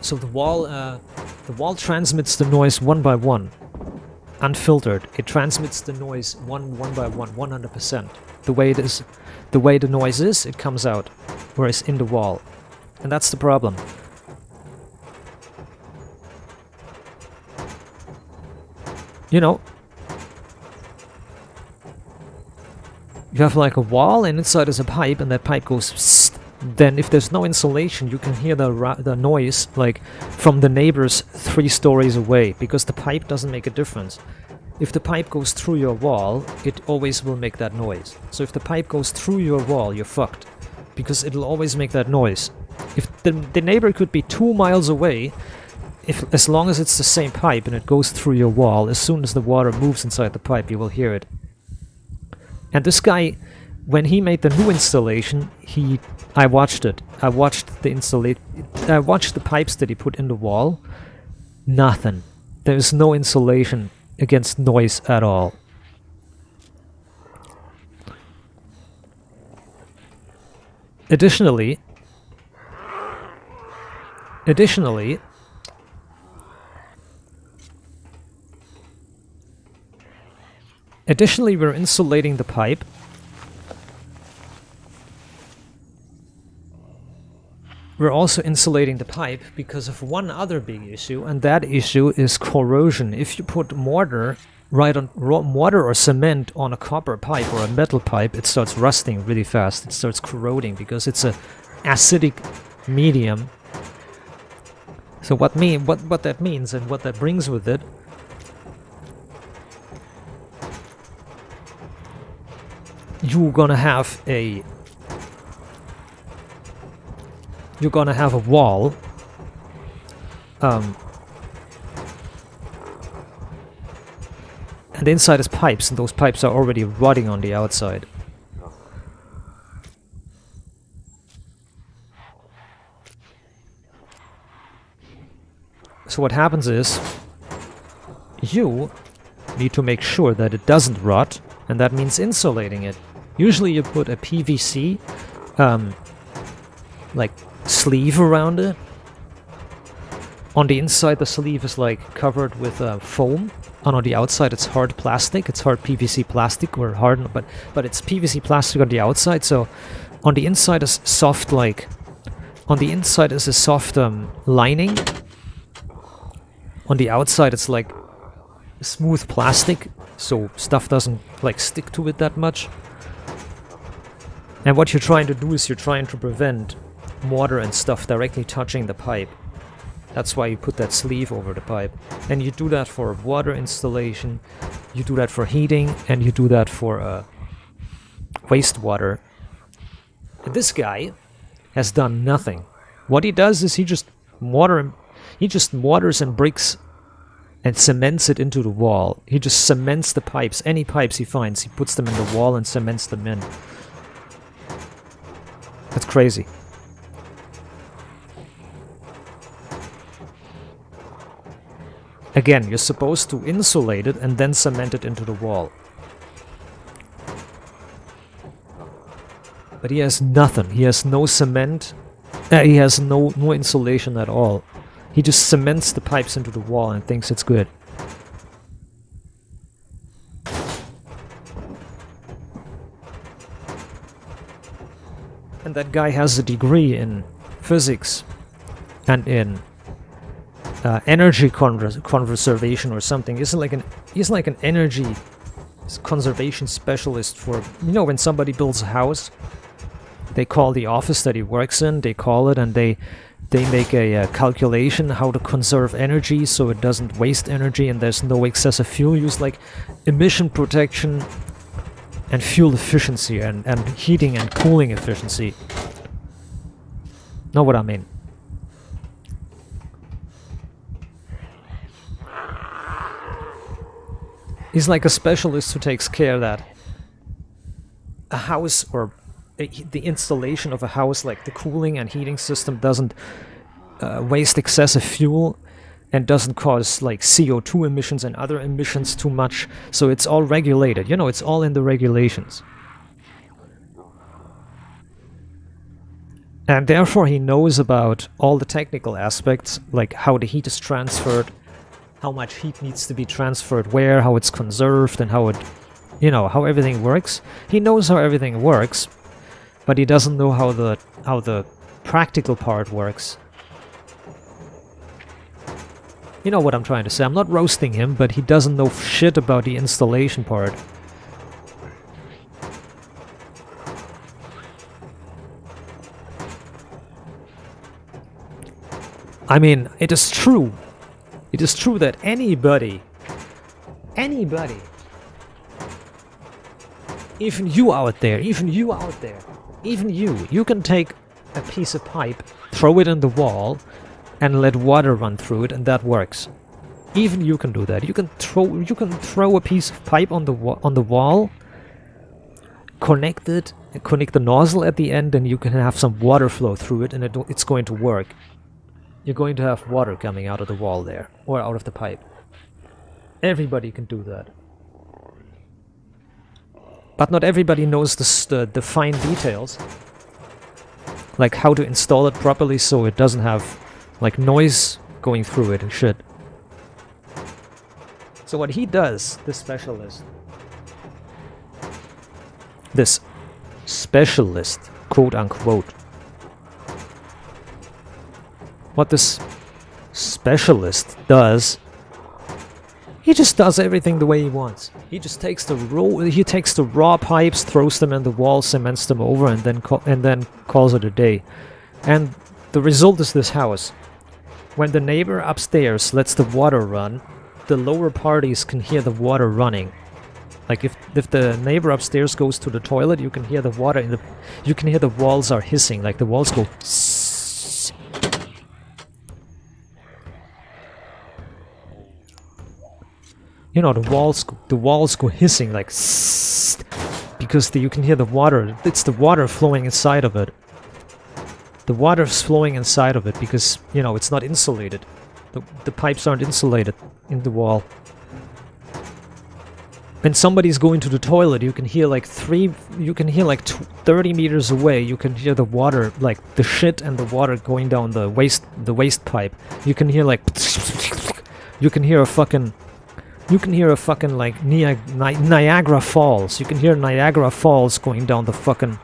A: So the wall transmits the noise one by one, unfiltered. It transmits the noise one by one, 100%. The way it is, the way the noise is, it comes out, whereas in the wall, and that's the problem. You know, you have like a wall, and inside is a pipe, and that pipe goes psst. Then if there's no insulation, you can hear the noise like from the neighbors 3 stories away, because the pipe doesn't make a difference. If the pipe goes through your wall, it always will make that noise. So if the pipe goes through your wall, you're fucked, because it'll always make that noise. If the neighbor could be 2 miles away, as long as it's the same pipe and it goes through your wall, as soon as the water moves inside the pipe, you will hear it. And this guy, when he made the new installation, I watched it. I watched the pipes that he put in the wall. Nothing. There is no insulation against noise at all. Additionally, we're insulating the pipe. We're also insulating the pipe because of one other big issue, and that issue is corrosion. If you put mortar or cement on a copper pipe or a metal pipe, it starts rusting really fast. It starts corroding because it's a acidic medium. So what that means and what that brings with it, you're gonna have a wall and inside is pipes, and those pipes are already rotting on the outside. So what happens is you need to make sure that it doesn't rot, and that means insulating it. Usually you put a PVC like sleeve around it. On the inside the sleeve is like covered with foam, and on the outside it's hard plastic. It's hard PVC plastic, or hard, but it's PVC plastic on the outside. So on the inside is soft, like on the inside is a soft lining, On the outside, it's like smooth plastic, so stuff doesn't like stick to it that much. And what you're trying to do is you're trying to prevent water and stuff directly touching the pipe. That's why you put that sleeve over the pipe. And you do that for water installation, you do that for heating, and you do that for wastewater. And this guy has done nothing. What he does is he just waters and bricks and cements it into the wall. He just cements the pipes. Any pipes he finds, he puts them in the wall and cements them in. That's crazy. Again, you're supposed to insulate it and then cement it into the wall. But he has nothing. He has no cement. He has no insulation at all. He just cements the pipes into the wall and thinks it's good. And that guy has a degree in physics and in energy conservation or something. He's like an energy conservation specialist for, you know, when somebody builds a house, they call the office that he works in, they call it, and they make a calculation how to conserve energy so it doesn't waste energy and there's no excessive fuel use, like emission protection and fuel efficiency and heating and cooling efficiency. Know what I mean? He's like a specialist who takes care that a house or the installation of a house, like the cooling and heating system, doesn't waste excessive fuel and doesn't cause like CO2 emissions and other emissions too much. So it's all regulated. You know, it's all in the regulations. And therefore he knows about all the technical aspects, like how the heat is transferred, how much heat needs to be transferred where, how it's conserved, and how it, you know, how everything works. He knows how everything works, but he doesn't know how the practical part works. You know what I'm trying to say. I'm not roasting him, but he doesn't know shit about the installation part. I mean, it is true. It is true that anybody, even you out there, you can take a piece of pipe, throw it in the wall, and let water run through it, and that works. Even you can do that. You can throw a piece of pipe on the wall, connect it, and connect the nozzle at the end, and you can have some water flow through it, and it's going to work. You're going to have water coming out of the wall there, or out of the pipe. Everybody can do that. But not everybody knows the fine details. Like how to install it properly so it doesn't have like noise going through it and shit. So what he does, this specialist, quote unquote, what this specialist does, he just does everything the way he wants. He just takes the raw pipes, throws them in the wall, cements them over, and then calls it a day. And the result is this house. When the neighbor upstairs lets the water run, the lower parties can hear the water running. Like if the neighbor upstairs goes to the toilet, you can hear the water you can hear the walls are hissing, like the walls go. You know, the walls go hissing like because you can hear the water. It's the water flowing inside of it. The water's flowing inside of it because, you know, it's not insulated. The pipes aren't insulated in the wall. When somebody's going to the toilet, you can hear like 30 meters away. You can hear the water, like the shit and the water going down the waste pipe. You can hear like you can hear a fucking like Niagara Falls. You can hear Niagara Falls going down the fucking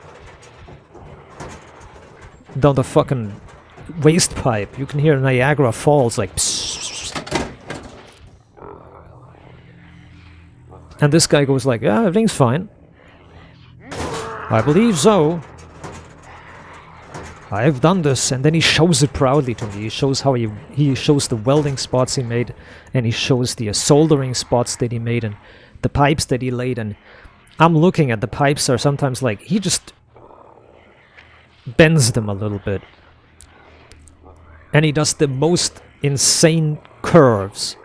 A: waste pipe. You can hear Niagara Falls like And this guy goes like, yeah, everything's fine. I believe so. I've done this. And then he shows it proudly to me. He shows how he shows the welding spots he made, and he shows the soldering spots that he made, and the pipes that he laid. And I'm looking at the pipes are sometimes like, he just bends them a little bit. And he does the most insane curves.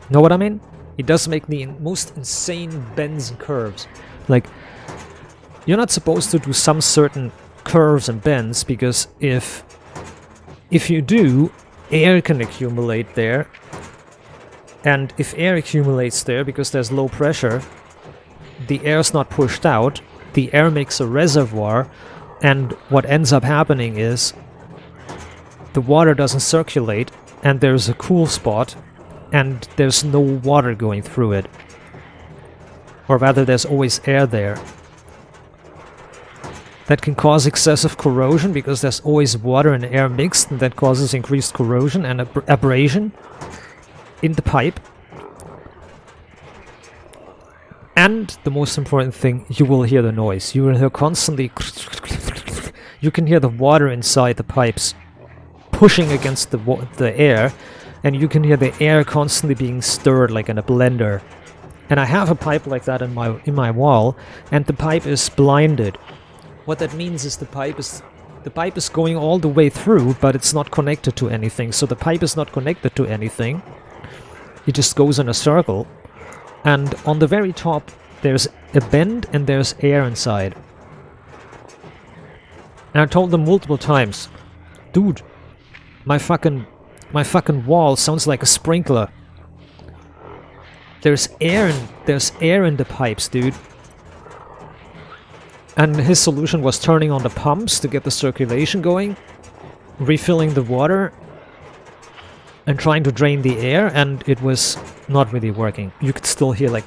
A: Know what I mean? He does make the most insane bends and curves. Like, you're not supposed to do some certain curves and bends, because if you do, air can accumulate there. And if air accumulates there because there's low pressure, the air's not pushed out, the air makes a reservoir, and what ends up happening is the water doesn't circulate, and there's a cool spot, and there's no water going through it. Or rather, there's always air there. That can cause excessive corrosion because there's always water and air mixed, and that causes increased corrosion and abrasion in the pipe. And the most important thing, you will hear the noise. You will hear constantly... You can hear the water inside the pipes pushing against the air, and you can hear the air constantly being stirred like in a blender. And I have a pipe like that in my wall, and the pipe is blinded. What that means is the pipe is going all the way through, but it's not connected to anything. So the pipe is not connected to anything. It just goes in a circle. And on the very top, there's a bend and there's air inside. And I told them multiple times, dude, my fucking wall sounds like a sprinkler. There's air in the pipes, dude. And his solution was turning on the pumps to get the circulation going, refilling the water, and trying to drain the air, and it was not really working. You could still hear like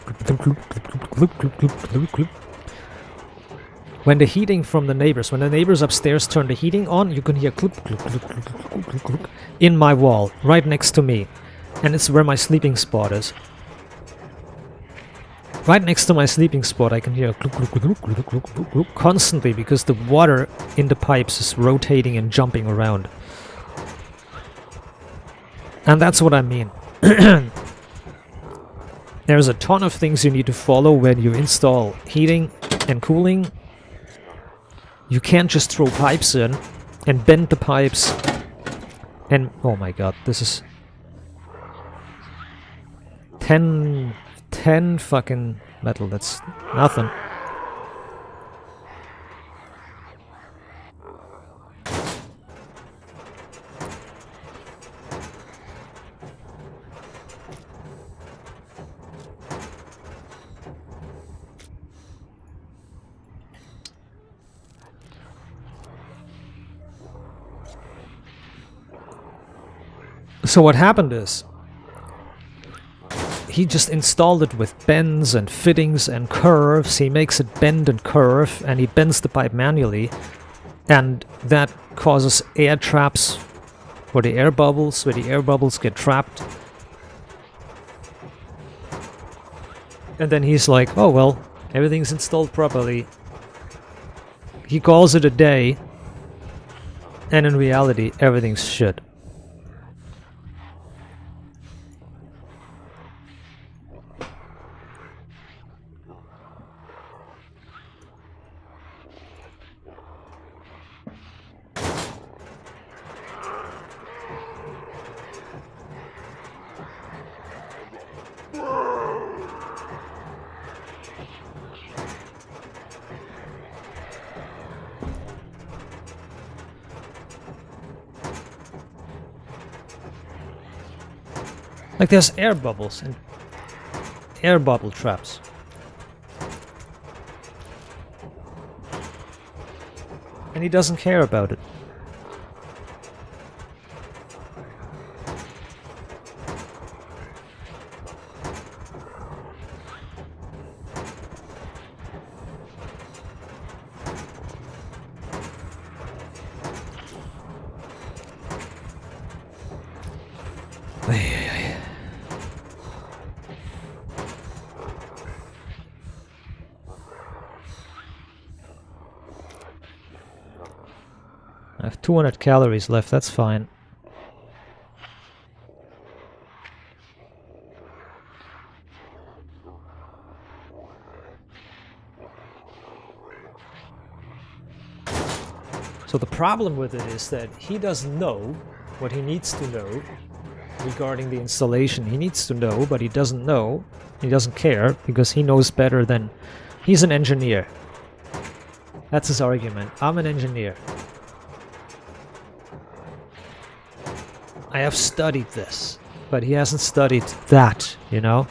A: when the heating from the neighbors, when the neighbors upstairs turn the heating on, you can hear in my wall, right next to me. And it's where my sleeping spot is. Right next to my sleeping spot, I can hear constantly because the water in the pipes is rotating and jumping around. And that's what I mean. There's a ton of things you need to follow when you install heating and cooling. You can't just throw pipes in and bend the pipes and... Oh my god, this is... 10 fucking metal, that's nothing. So what happened is, he just installed it with bends and fittings and curves. He makes it bend and curve, and he bends the pipe manually, and that causes air traps for the air bubbles, where the air bubbles get trapped. And then he's like, oh well, everything's installed properly. He calls it a day, and in reality, everything's shit. Like there's air bubbles and air bubble traps. And he doesn't care about it. I have 200 calories left, that's fine. So the problem with it is that he doesn't know what he needs to know regarding the installation. He needs to know, but he doesn't know. He doesn't care because he knows better than... He's an engineer. That's his argument. I'm an engineer. I have studied this, but he hasn't studied that, you know?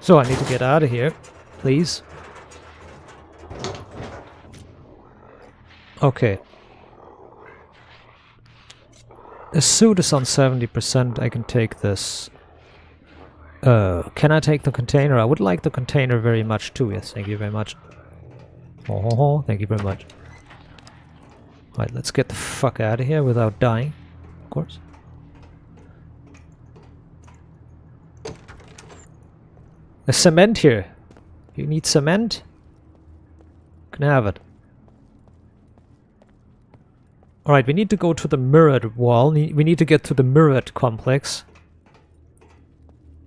A: So I need to get out of here, please. Okay. The suit is on 70%, I can take this. Can I take the container? I would like the container very much too, yes, thank you very much. Oh, thank you very much. Right, let's get the fuck out of here without dying, of course. There's cement here. You need cement? Can have it. Alright, we need to go to the mirrored wall. We need to get to the mirrored complex.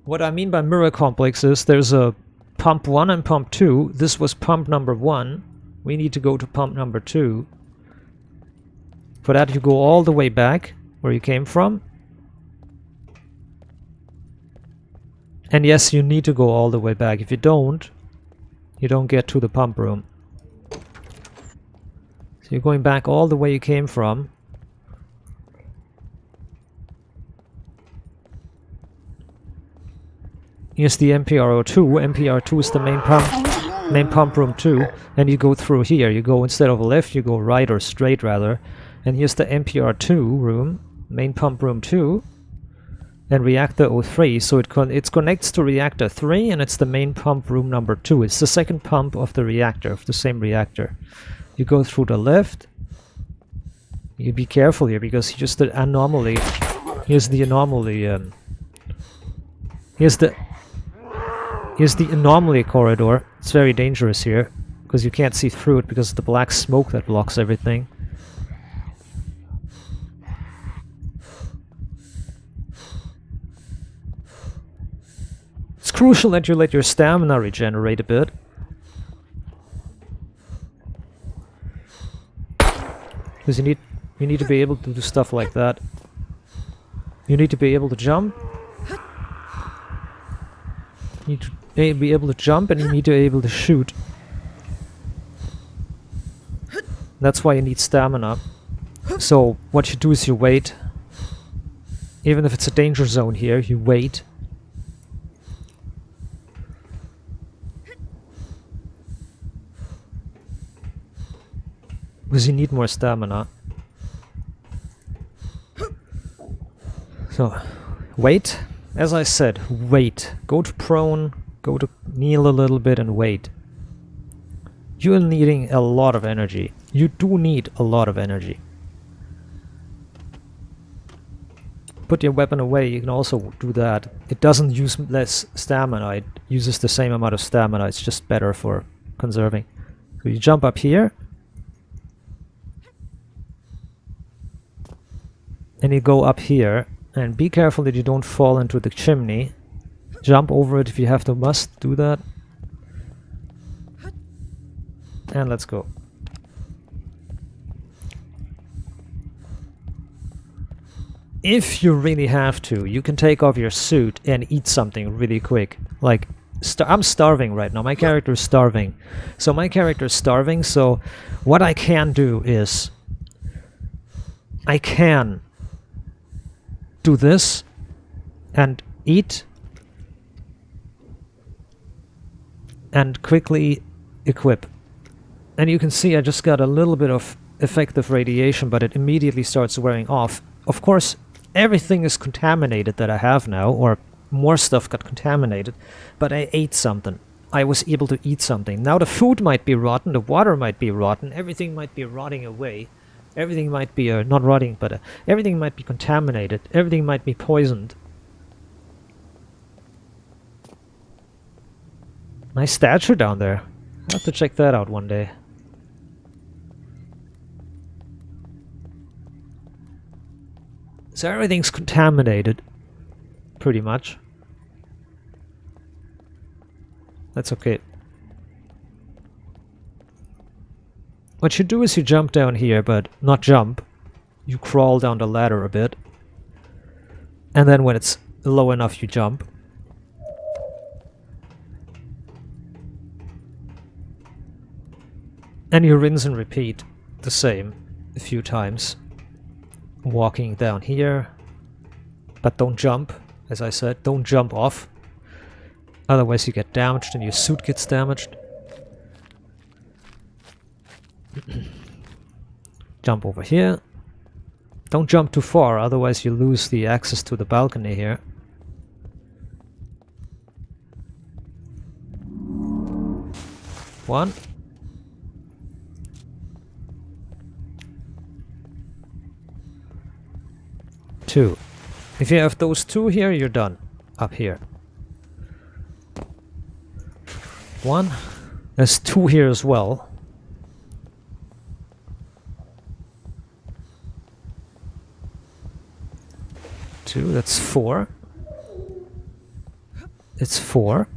A: What I mean by mirror complex is there's a pump 1 and pump 2. This was pump number 1. We need to go to pump number 2. For that you go all the way back where you came from. And yes, you need to go all the way back. If you don't get to the pump room. So you're going back all the way you came from. Here's the MPRO2. MPR2 is the main pump room 2. And you go through here. You go, instead of left, you go right, or straight rather. And here's the MPR2 room, main pump room 2. And reactor 03, so it connects to reactor 3, and it's the main pump room number 2. It's the second pump of the reactor, of the same reactor. You go through the left. You be careful here, because here's the anomaly. Here's the anomaly. Here's the anomaly corridor. It's very dangerous here, because you can't see through it because of the black smoke that blocks everything. It's crucial that you let your stamina regenerate a bit. Because you need to be able to do stuff like that. You need to be able to jump. You need to be able to jump, and you need to be able to shoot. That's why you need stamina. So what you do is you wait. Even if it's a danger zone here, you wait. Because you need more stamina. So, wait. As I said, wait. Go to prone, go to kneel a little bit and wait. You're needing a lot of energy. You do need a lot of energy. Put your weapon away, you can also do that. It doesn't use less stamina, it uses the same amount of stamina, it's just better for conserving. So you jump up here. And you go up here. And be careful that you don't fall into the chimney. Jump over it if you have to, must do that. And let's go. If you really have to, you can take off your suit and eat something really quick. Like, I'm starving right now. My character is starving. So what I can do is... I can do this and eat and quickly equip. And you can see I just got a little bit of effective radiation, but it immediately starts wearing off. Of course, everything is contaminated that I have now, or more stuff got contaminated, but I ate something. I was able to eat something. Now the food might be rotten, the water might be rotten, everything might be rotting away. Everything might be, not rotting, but everything might be contaminated. Everything might be poisoned. Nice statue down there. I'll have to check that out one day. So everything's contaminated. Pretty much. That's okay. What you do is you jump down here, but not jump. You crawl down the ladder a bit. And then when it's low enough, you jump. And you rinse and repeat the same a few times. Walking down here. But don't jump, as I said. Don't jump off. Otherwise you get damaged and your suit gets damaged. Jump over here. Don't jump too far, otherwise you lose the access to the balcony here. One. Two. If you have those two here, you're done. Up here. One. There's two here as well. Two, that's four. It's four.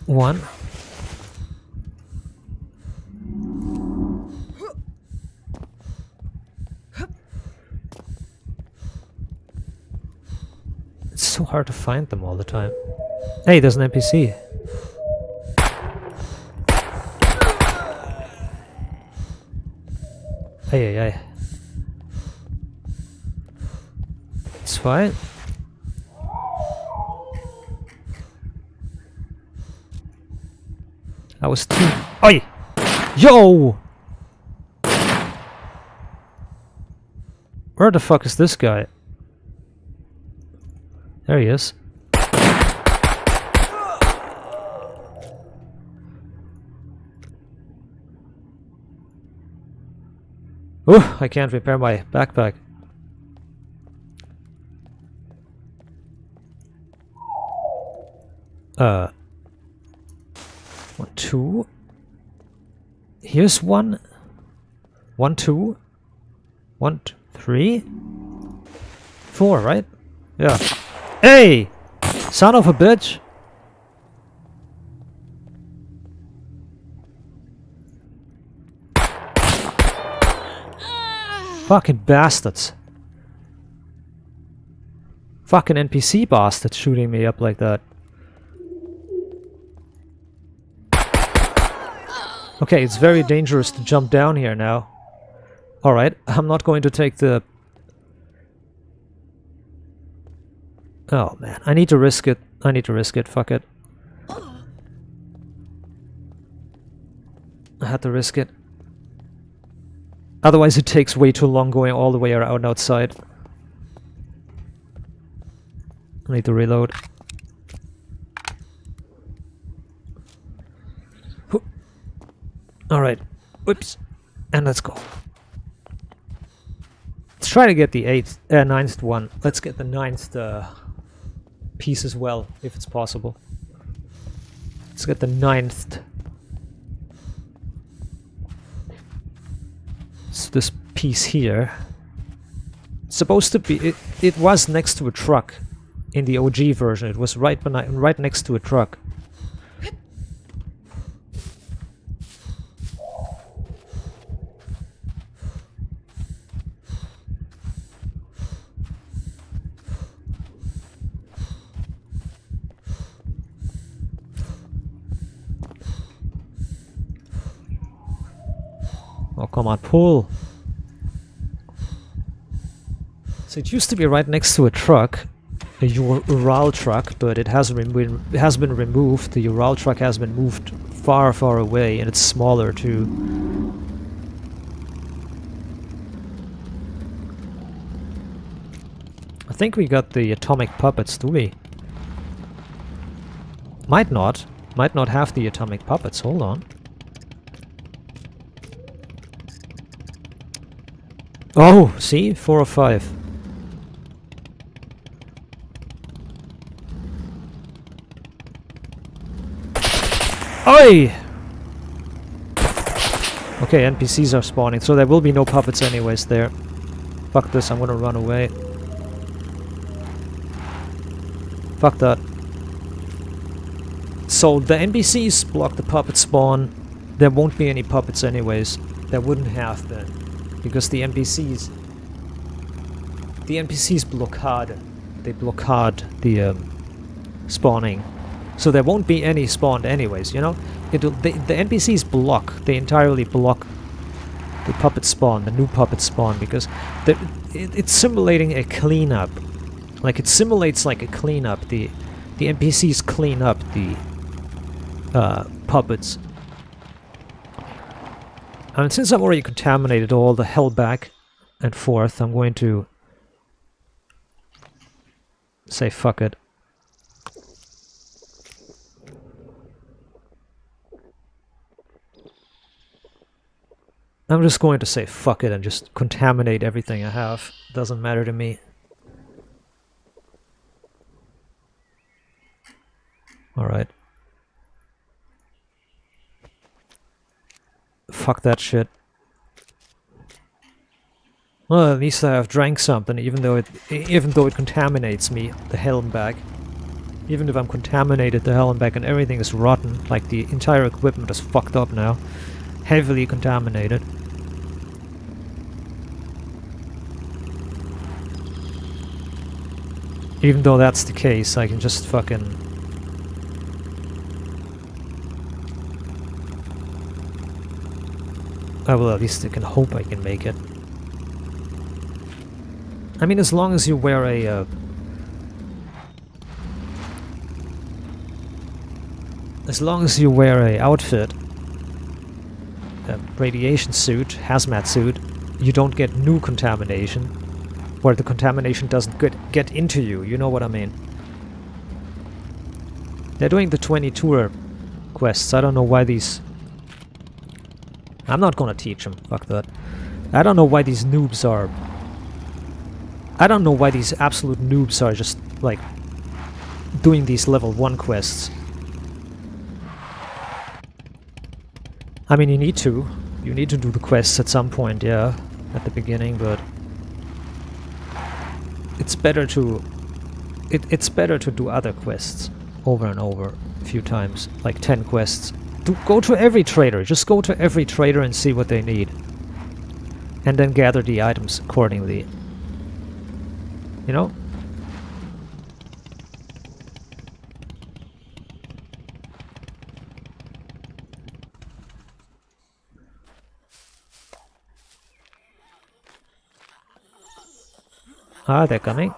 A: One. It's so hard to find them all the time. Hey, there's an NPC. Hey, hey, hey. It's fine. I was too. Oi! Yo! Where the fuck is this guy? There he is. Oh, I can't repair my backpack. One, two. Here's one. One, two. One, two, three. Four, right? Yeah. Hey! Son of a bitch! Fucking bastards. fucking NPC bastard shooting me up like that. Okay, it's very dangerous to jump down here now. Alright, I'm not going to take the... Oh man, I need to risk it. I need to risk it, fuck it. I had to risk it. Otherwise it takes way too long going all the way around outside. I need to reload. Alright, whoops, and let's go. Let's try to get the ninth one. Let's get the ninth piece as well, if it's possible. Let's get the ninth. So this piece here. It's supposed to be... It was next to a truck in the OG version. It was right next to a truck. Oh, come on, pull. So it used to be right next to a truck, a Ural truck, but it has been removed. The Ural truck has been moved far, far away, and it's smaller too. I think we got the atomic puppets, do we? Might not. Might not have the atomic puppets. Hold on. Oh, see? 4 or 5. Oi! Okay, NPCs are spawning, so there will be no puppets anyways there. Fuck this, I'm gonna run away. Fuck that. So the NPCs block the puppet spawn. There won't be any puppets anyways. There wouldn't have been. Because the NPCs blockade. They blockade the spawning. So there won't be any spawned anyways, you know? The NPCs block. They entirely block the puppet spawn, the new puppet spawn, because it's simulating a cleanup. Like, it simulates like a cleanup. The NPCs clean up the puppets. And since I've already contaminated all the hell back and forth, I'm going to say fuck it. I'm just going to say fuck it and just contaminate everything I have. Doesn't matter to me. Alright. Fuck that shit. Well, at least I have drank something, even though it contaminates me, the hell and back. Even if I'm contaminated the hell and back and everything is rotten, like the entire equipment is fucked up now. Heavily contaminated. Even though that's the case, I can just fucking... well, at least I can hope I can make it. I mean, as long as you wear a... as long as you wear a outfit, a radiation suit, hazmat suit, you don't get new contamination, where the contamination doesn't get into you, you know what I mean. They're doing the 20 tour quests. I don't know why these... I'm not gonna teach them, fuck that. I don't know why these noobs are... I don't know why these absolute noobs are just, like, doing these level 1 quests. I mean, you need to. You need to do the quests at some point, yeah, at the beginning, but... It's better to... It's better to do other quests over and over a few times, like 10 quests. Go to every trader, just go to every trader and see what they need. And then gather the items accordingly. You know? Ah, they're coming.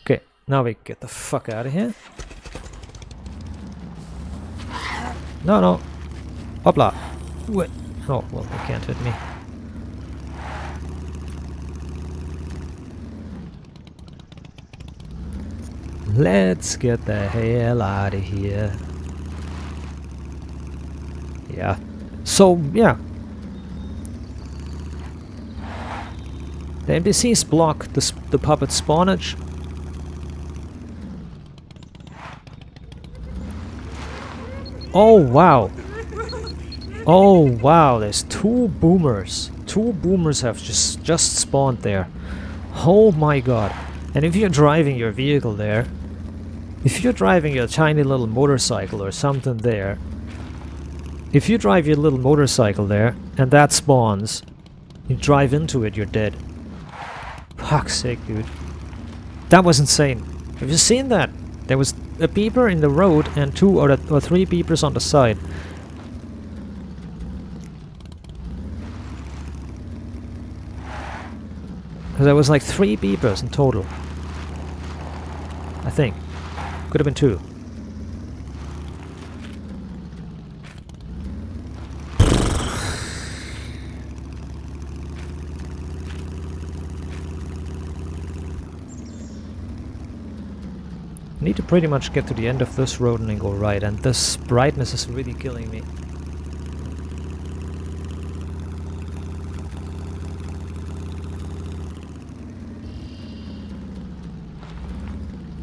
A: Okay, now we get the fuck out of here. No, no. Hopla. What? Oh, well, they can't hit me. Let's get the hell out of here. Yeah. So, yeah. The NPCs block the puppet spawnage. Oh, wow. Oh, wow. There's two boomers. Two boomers have just spawned there. Oh my god. And if you're driving your vehicle there, if you're driving your tiny little motorcycle or something there, if you drive your little motorcycle there and that spawns, you drive into it, you're dead. Fuck's sake, dude. That was insane. Have you seen that? There was a beeper in the road and two or three beepers on the side. There was like 3 beepers in total. I think. Could have been 2. I need to pretty much get to the end of this road and then go right, and this brightness is really killing me.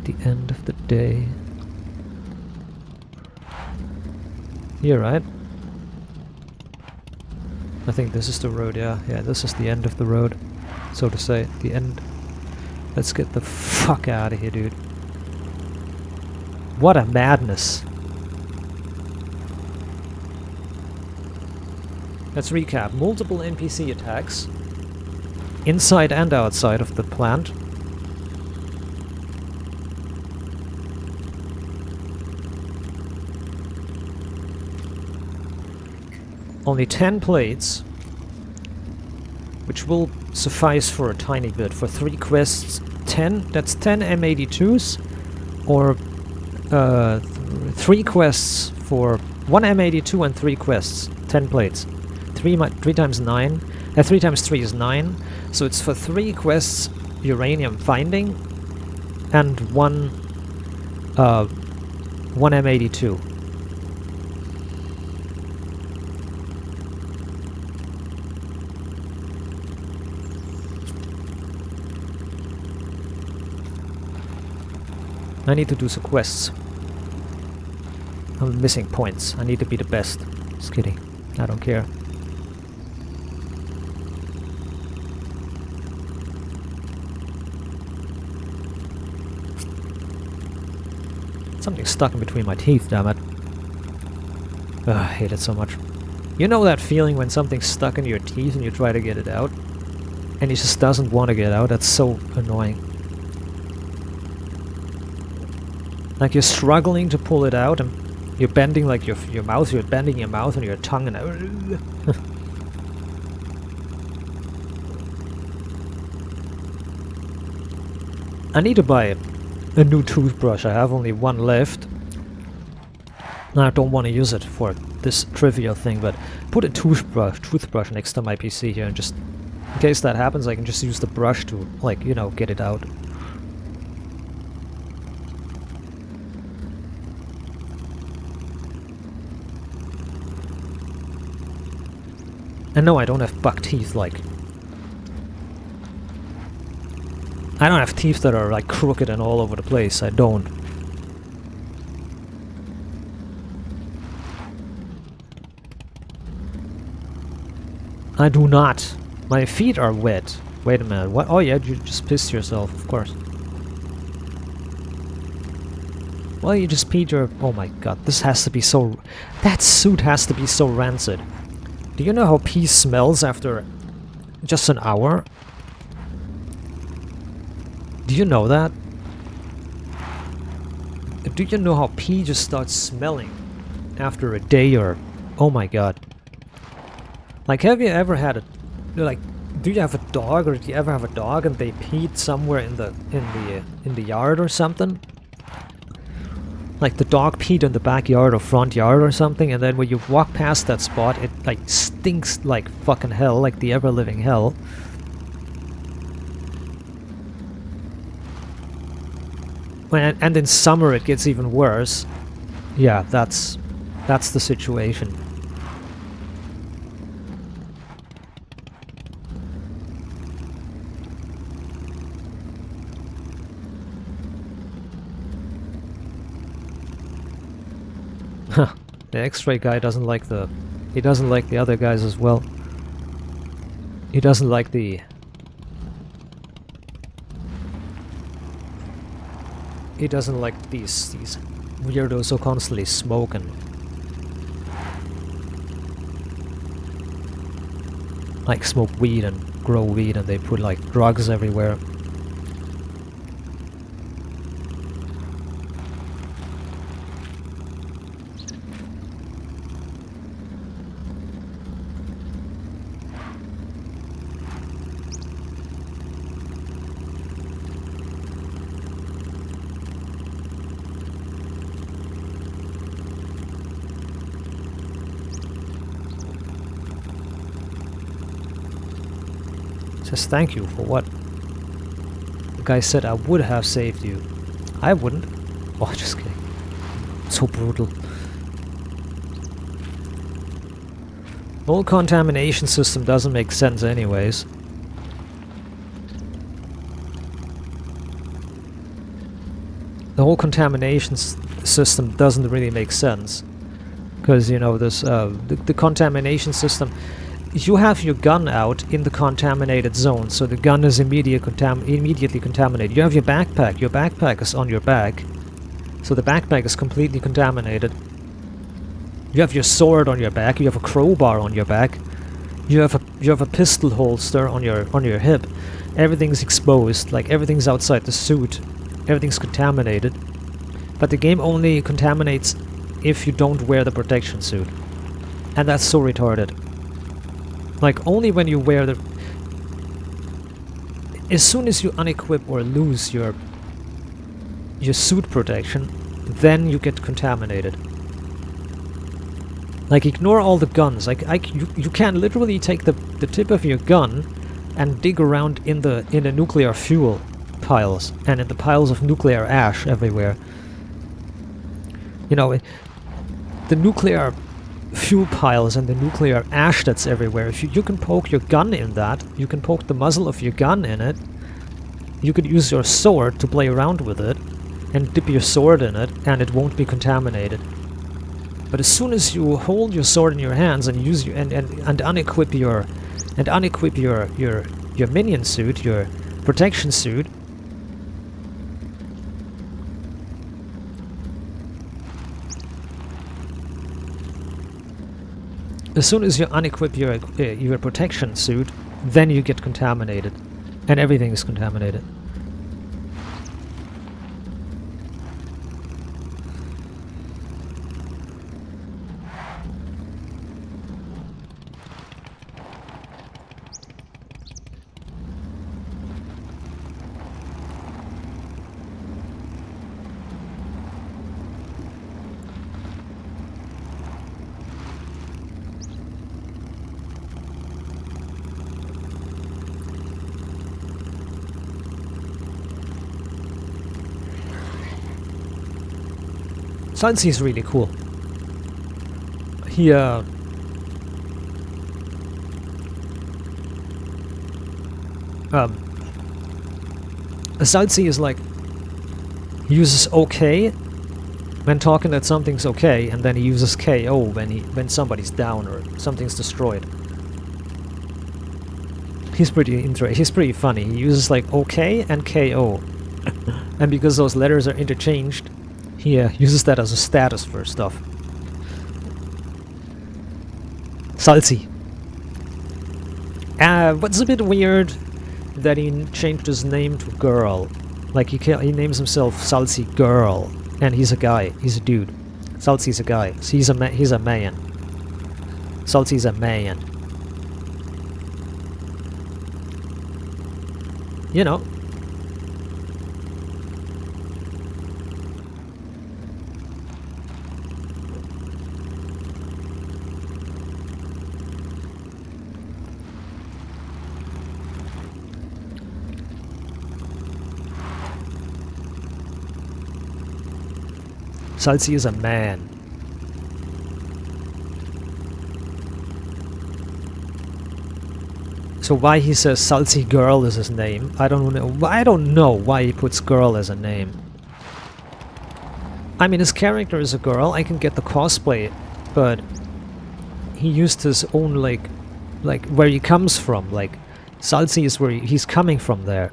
A: The end of the day. Here, right? I think this is the road, yeah. Yeah, this is the end of the road, so to say. The end. Let's get the fuck out of here, dude. What a madness. Let's recap. Multiple NPC attacks. Inside and outside of the plant. Only 10 plates, which will suffice for a tiny bit. For 3 quests, 10, that's 10 M82s, or 3 quests for 1 M82 and 3 quests, 10 plates. 3 times 9, 3 times 3 is 9, so it's for 3 quests uranium finding and 1 M82. I need to do some quests. I'm missing points. I need to be the best. Just kidding. I don't care. Something's stuck in between my teeth, damn it. Ugh, I hate it so much. You know that feeling when something's stuck in your teeth and you try to get it out? And it just doesn't want to get out? That's so annoying. Like you're struggling to pull it out and you're bending like your mouth, you're bending your mouth and your tongue and I need to buy a new toothbrush. I have only one left. I don't want to use it for this trivial thing, but put a toothbrush next to my PC here, and just in case that happens I can just use the brush to, like, you know, get it out. And no, I don't have buck teeth, like... I don't have teeth that are, like, crooked and all over the place. I don't. I do not. My feet are wet. Wait a minute, what? Oh yeah, you just pissed yourself, of course. Well, you just peed your... Oh my god, this has to be so... That suit has to be so rancid. Do you know how pee smells after just an hour? Do you know that? Do you know how pee just starts smelling after a day or... Oh my god. Like, have you ever had a... Like, do you have a dog, or do you ever have a dog and they peed somewhere in the yard or something? Like the dog peed in the backyard or front yard or something, and then when you walk past that spot, it like stinks like fucking hell, like the ever-living hell. And in summer it gets even worse. Yeah, that's the situation. The X-ray guy doesn't like the... He doesn't like the other guys as well. He doesn't like the... He doesn't like these weirdos who constantly smoke and... Like smoke weed and grow weed, and they put like drugs everywhere. Says thank you for what? The guy said I would have saved you. I wouldn't. Oh, just kidding. So brutal. The whole contamination system doesn't make sense anyways. The whole contamination system doesn't really make sense. Because, you know, this the contamination system... You have your gun out in the contaminated zone, so the gun is immediately contaminated. You have your backpack is on your back, so the backpack is completely contaminated. You have your sword on your back, you have a crowbar on your back, you have a pistol holster on your hip. Everything's exposed, like everything's outside the suit. Everything's contaminated. But the game only contaminates if you don't wear the protection suit. And that's so retarded. Like, only when you wear the... As soon as you unequip or lose your suit protection, then you get contaminated. Like, ignore all the guns. Like, you can literally take the tip of your gun and dig around in the nuclear fuel piles and in the piles of nuclear ash everywhere. You know, the nuclear fuel piles and the nuclear ash that's everywhere. If you can poke your gun in that, you can poke the muzzle of your gun in it. You could use your sword to play around with it and dip your sword in it, and it won't be contaminated. But as soon as you hold your sword in your hands and use and unequip your minion suit, your protection suit, as soon as you unequip your protection suit, then you get contaminated. And everything is contaminated. Sansi is really cool. He Sansi is like, he uses OK when talking that something's okay, and then he uses KO when somebody's down or something's destroyed. He's pretty funny. He uses like OK and KO. And because those letters are interchanged, he uses that as a status for stuff. Salsi. What's a bit weird that he changed his name to Girl. Like he names himself Salsi Girl, and he's a guy, he's a dude. Salty's a guy. He's a he's a man. Salty's a man. You know. Salty is a man. So why he says Salty Girl is his name, I don't know. I don't know why he puts girl as a name. I mean, his character is a girl, I can get the cosplay, but he used his own, like where he comes from. Like, Salty is where he's coming from there.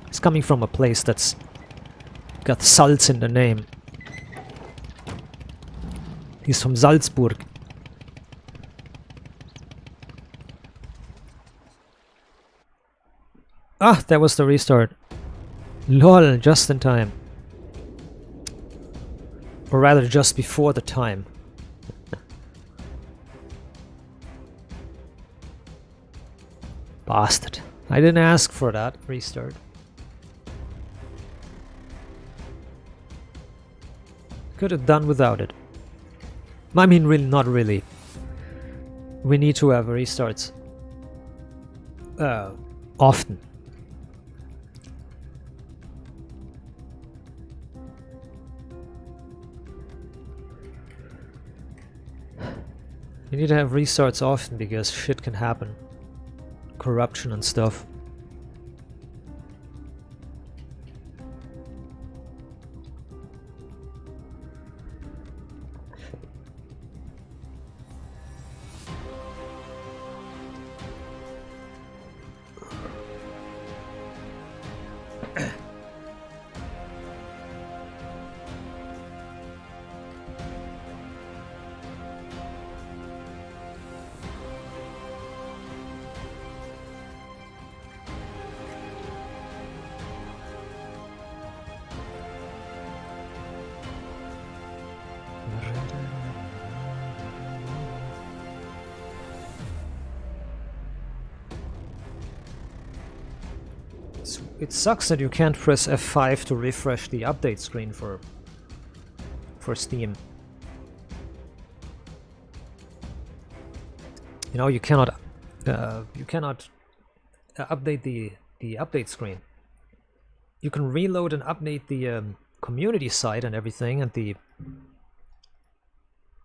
A: He's coming from a place that's got Salz in the name. He's from Salzburg. Ah, that was the restart. Lol, just in time. Or rather, just before the time. Bastard. I didn't ask for that restart. Could have done without it. I mean, really, not really. We need to have restarts. Often. You need to have restarts often because shit can happen. Corruption and stuff. It sucks that you can't press F5 to refresh the update screen for Steam. You know, you cannot update the update screen. You can reload and update the community site and everything, and the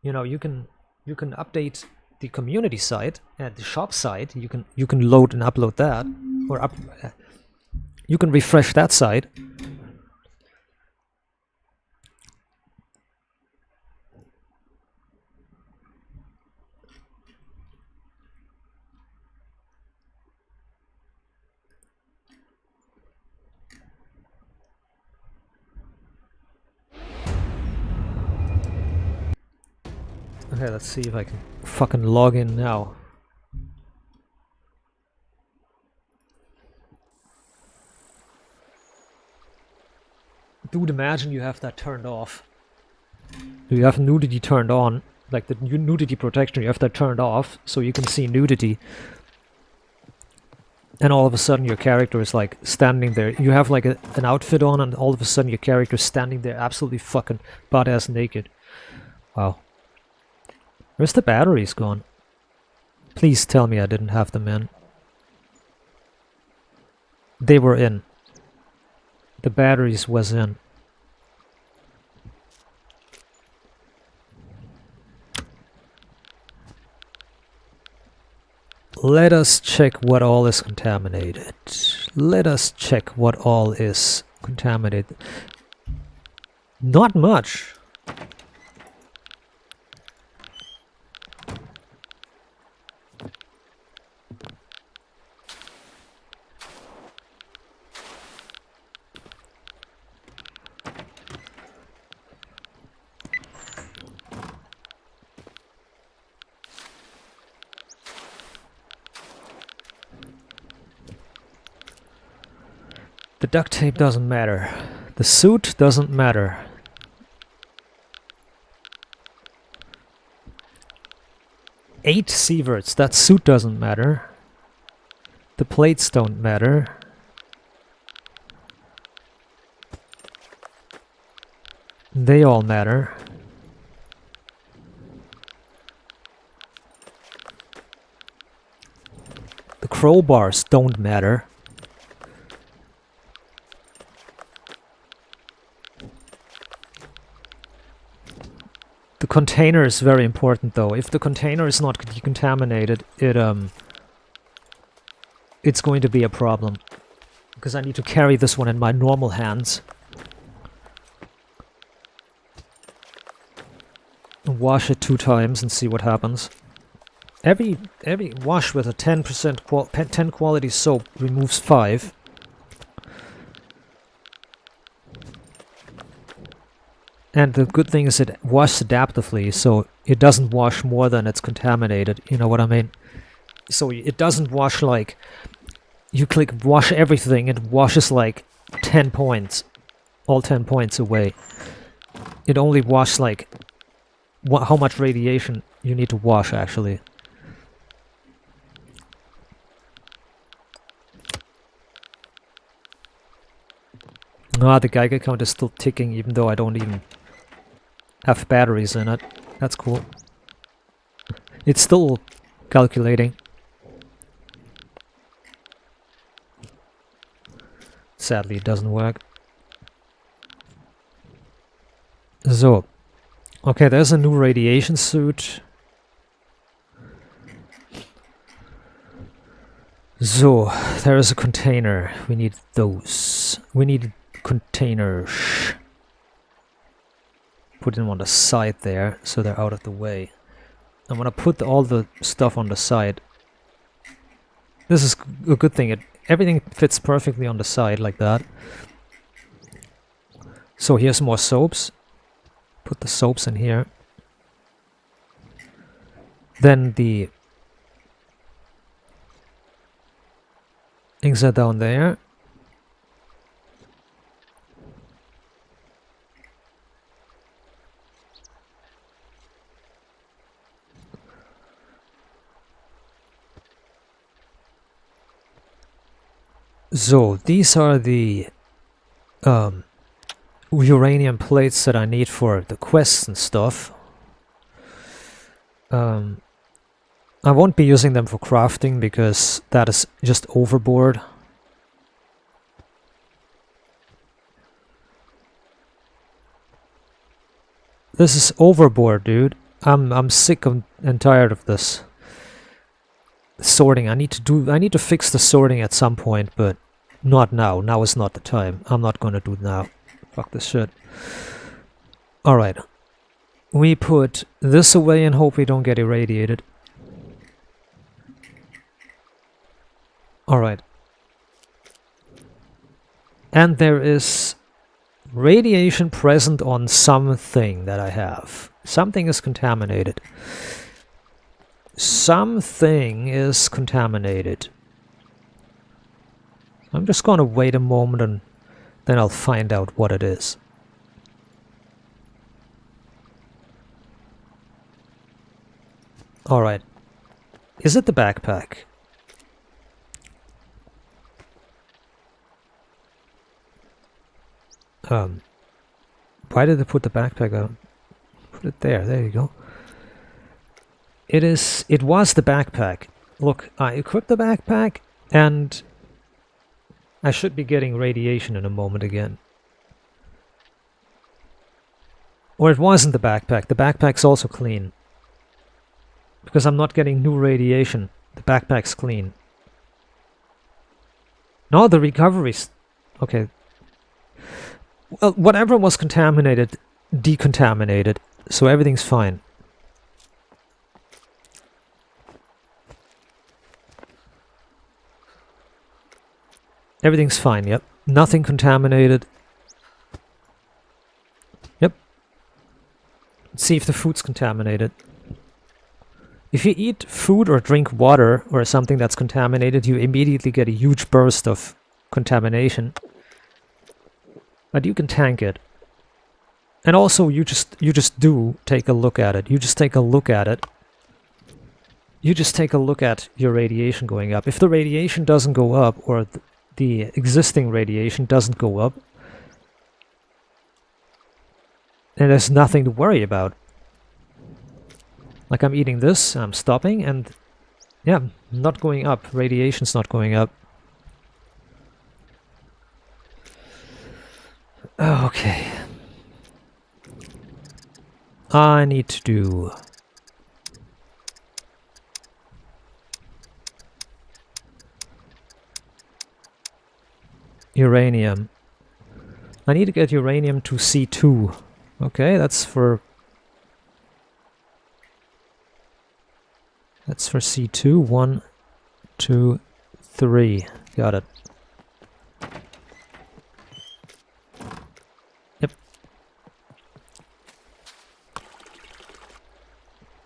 A: you can update the community site and the shop site. You can load and upload that, or you can refresh that site. Okay, let's see if I can fucking log in now. Dude, imagine you have that turned off. You have nudity turned on, like the nudity protection, you have that turned off so you can see nudity. And all of a sudden your character is like standing there. You have like an outfit on, and all of a sudden your character is standing there absolutely fucking butt-ass naked. Wow. Where's the batteries gone? Please tell me I didn't have them in. They were in. The batteries was in. Let us check what all is contaminated. Let us check what all is contaminated. Not much. The duct tape doesn't matter. The suit doesn't matter. 8 sieverts. That suit doesn't matter. The plates don't matter. They all matter. The crowbars don't matter. The container is very important though. If the container is not decontaminated, it's going to be a problem. Because I need to carry this one in my normal hands. And wash it 2 times and see what happens. Every wash with a 10 quality soap removes 5. And the good thing is it washes adaptively, so it doesn't wash more than it's contaminated, you know what I mean? So it doesn't wash like, you click wash everything, it washes like 10 points, all 10 points away. It only washes like, how much radiation you need to wash actually. Ah, the Geiger count is still ticking even though I don't even have batteries in it. That's cool. It's still calculating. Sadly, it doesn't work. So, okay, there's a new radiation suit. So, there is a container. We need those. We need containers. Put them on the side there, so they're out of the way. I'm gonna put all the stuff on the side. This is a good thing. Everything fits perfectly on the side like that. So here's more soaps. Put the soaps in here. Then the things are down there. So these are the uranium plates that I need for the quests and stuff. I won't be using them for crafting because that is just overboard. This is overboard, dude. I'm sick and tired of this. Sorting. I need to fix the sorting at some point, but not now. Now is not the time. I'm not gonna do it now. Fuck this shit. Alright. We put this away and hope we don't get irradiated. Alright. And there is radiation present on something that I have. Something is contaminated. Something is contaminated. I'm just gonna wait a moment and then I'll find out what it is. Alright. Is it the backpack? Why did they put the backpack on? Put it there. There you go. It was the backpack. Look, I equipped the backpack and I should be getting radiation in a moment again. Or it wasn't the backpack. The backpack's also clean. Because I'm not getting new radiation. The backpack's clean. No, the recovery's... Okay. Well, whatever was contaminated, decontaminated. So everything's fine. Everything's fine, yep. Nothing contaminated. Yep. Let's see if the food's contaminated. If you eat food or drink water or something that's contaminated, you immediately get a huge burst of contamination. But you can tank it. And also you just do take a look at it. You just take a look at it. you just take a look at your radiation going up. If the radiation doesn't go up, or the existing radiation doesn't go up, then there's nothing to worry about. Like I'm eating this, I'm stopping, and yeah, not going up. Radiation's not going up. Okay. I need to do... uranium. I need to get uranium to C2. Okay, that's for... that's for C2. 1, 2, 3. Got it. Yep.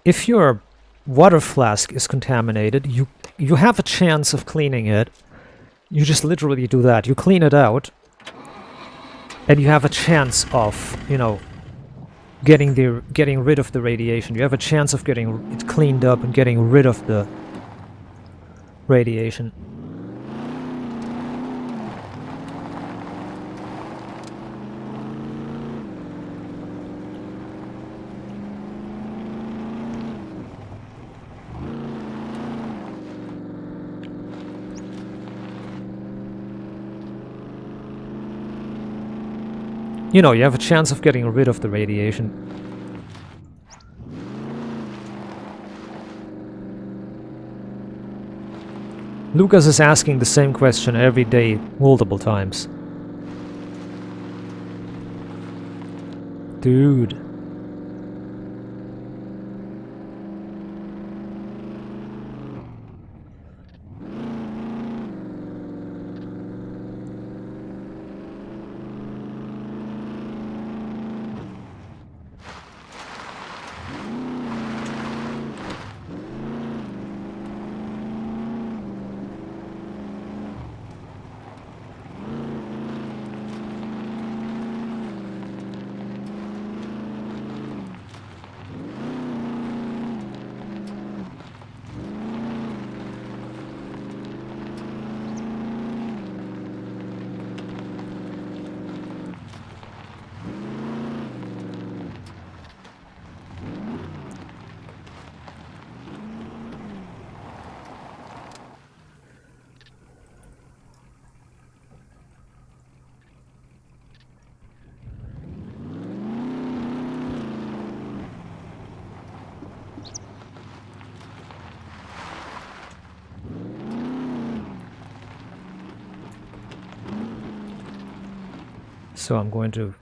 A: If your water flask is contaminated, you have a chance of cleaning it. You just literally do that. You clean it out, and you have a chance of, you know, getting rid of the radiation. You have a chance of getting it cleaned up and getting rid of the radiation. You know, you have a chance of getting rid of the radiation. Lucas is asking the same question every day, multiple times. Dude. So I'm going to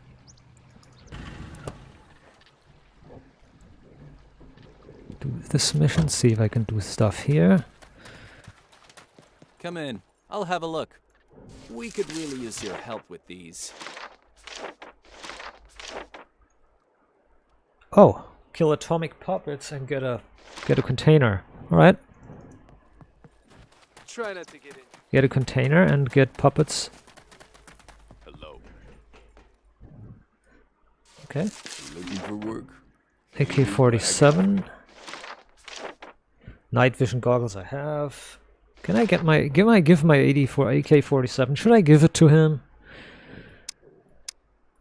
A: do this mission, see if I can do stuff here.
B: Come in. I'll have a look. We could really use your help with these.
A: Oh, kill atomic puppets and get a container. All right,
B: Try not to get in.
A: get a container and get puppets.
B: Hello.
A: Okay.
B: Looking for work?
A: AK-47. Night vision goggles I have. Can I get my give my AK-47? Should I give it to him?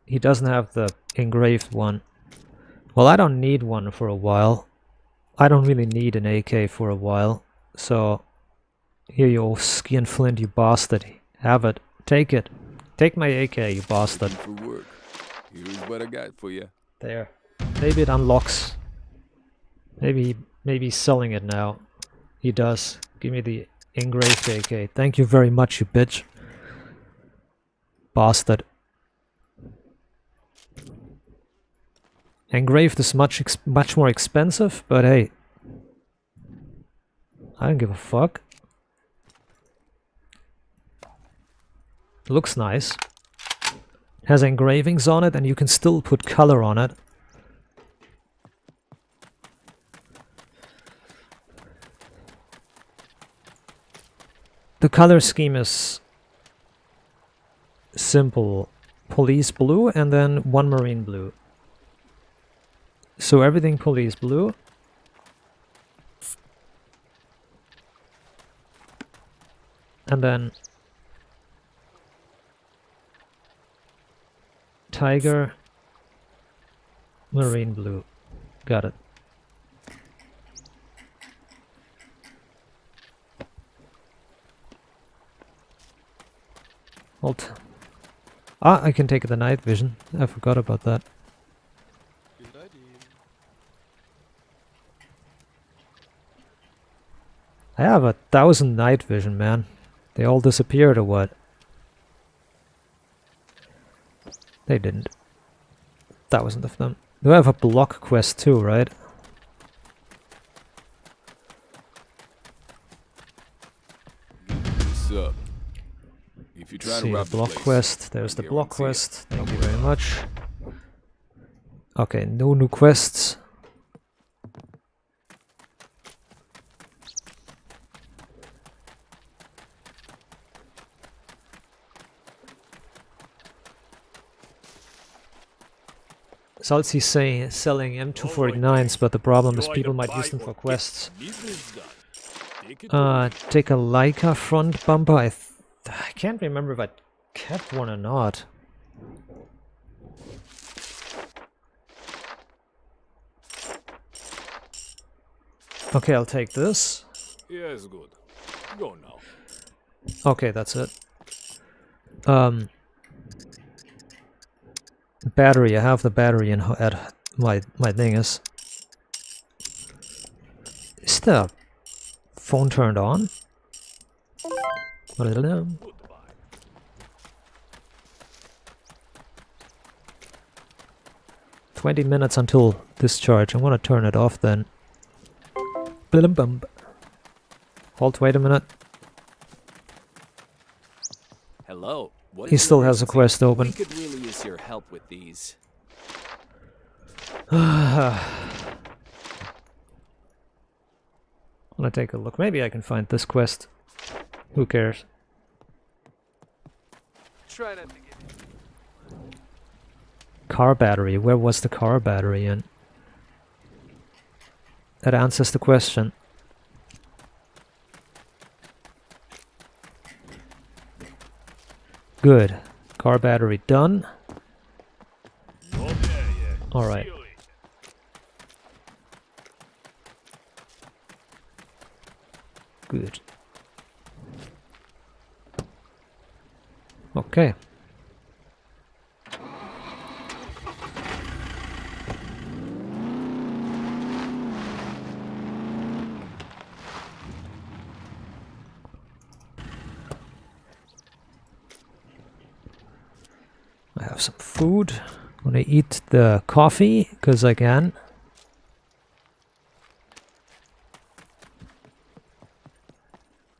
A: He doesn't have the engraved one. Well, I don't need one for a while. I don't really need an AK for a while. So here you old skin flint, you bastard. Have it. Take it. Take my AK, you bastard.
B: For work. Here's what I got for you.
A: There. Maybe it unlocks. Maybe he's selling it now. He does. Give me the engraved AK. Thank you very much, you bitch. Bastard. Engraved is much more expensive, but hey. I don't give a fuck. Looks nice. Has engravings on it and you can still put color on it. The color scheme is simple. Police blue and then one marine blue. So everything police blue. And then tiger, marine blue. Got it. Alt. Ah, I can take the night vision. I forgot about that.
D: Good idea.
A: I have 1,000 night vision, man. They all disappeared or what? They didn't. 1,000 of them. Do I have a block quest too, right?
B: What's up? If you try
A: See
B: to
A: the
B: rob the
A: block
B: place,
A: quest. There's the
B: I
A: block
B: guarantee it.
A: quest. Thank you very much. Okay, no new quests. Saltsy's saying selling M249s, but the problem is people might use them for quests. Take a Leica front bumper. I can't remember if I kept one or not. Okay, I'll take this.
B: Yeah, it's good. Go now.
A: Okay, that's it. Battery. I have the battery in at my thing is. Is the phone turned on? I don't know. 20 minutes until discharge. I'm gonna turn it off then. Blim bum. Halt, wait a minute.
B: Hello. What
A: He
B: is
A: still
B: your
A: has a
B: emergency?
A: quest open.
B: We could really use your help with these.
A: I'm gonna take a look. Maybe I can find this quest. Who cares?
D: Try not to get
A: Car battery. Where was the car battery in? That answers the question. Good. Car battery done. Alright. Good. Okay. I have some food. I'm gonna eat the coffee because I can.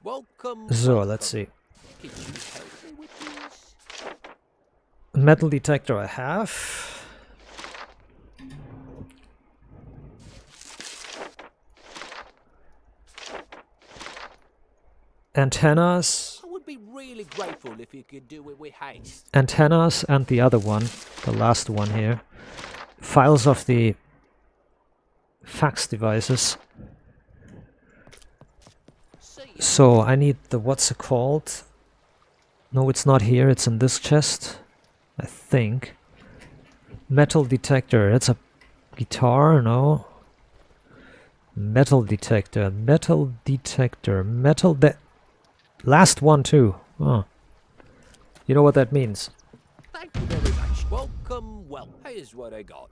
B: Welcome.
A: So let's see.
B: Could you help me with these?
A: Metal detector I have. Antennas.
B: I would be really grateful if you could do it with haste.
A: Antennas and the other one, the last one here. Files of the fax devices.
B: See ya.
A: So I need the, what's it called? No, it's not here, it's in this chest. I think. Metal detector, that's a guitar, no? Metal detector, metal detector, last one too. Oh. You know what that means?
B: Thank you very much. Welcome. Well, here's what I got.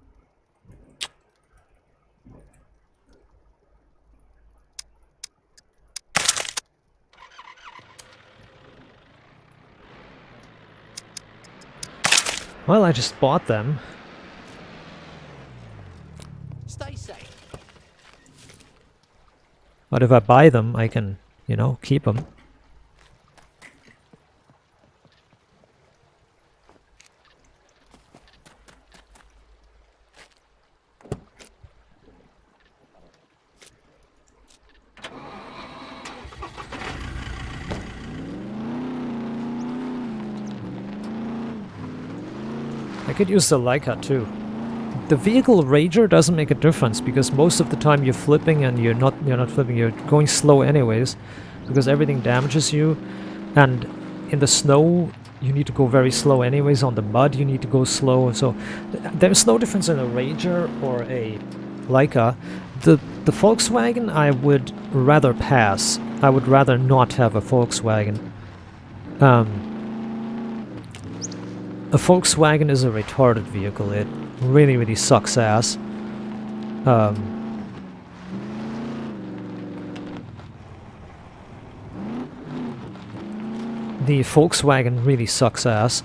A: Well, I just bought them.
B: Stay safe.
A: But if I buy them, I can, you know, keep them. I could use the Leica too. The vehicle rager doesn't make a difference because most of the time you're flipping and you're not flipping, you're going slow anyways because everything damages you. And in the snow, you need to go very slow anyways. On the mud, you need to go slow. So there's no difference in a Ranger or a Leica. The Volkswagen, I would rather pass. I would rather not have a Volkswagen. A Volkswagen is a retarded vehicle. It really, really sucks ass. The Volkswagen really sucks ass.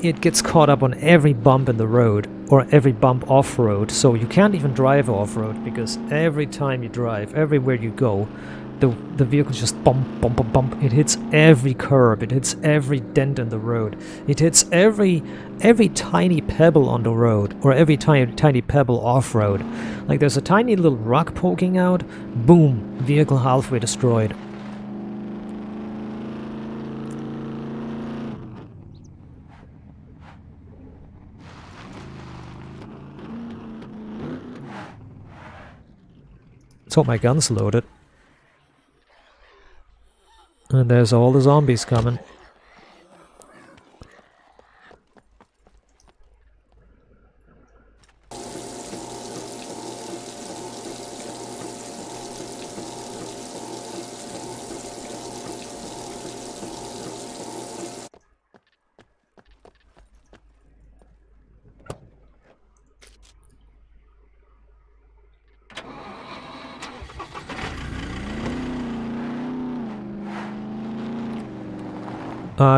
A: It gets caught up on every bump in the road, or every bump off-road, so you can't even drive off-road, because every time you drive, everywhere you go, the vehicle just bump, bump, bump, bump. It hits every curb, it hits every dent in the road, it hits every tiny pebble on the road, or every tiny pebble off-road. Like there's a tiny little rock poking out, boom, vehicle halfway destroyed. Let's hope my gun's loaded. And there's all the zombies coming.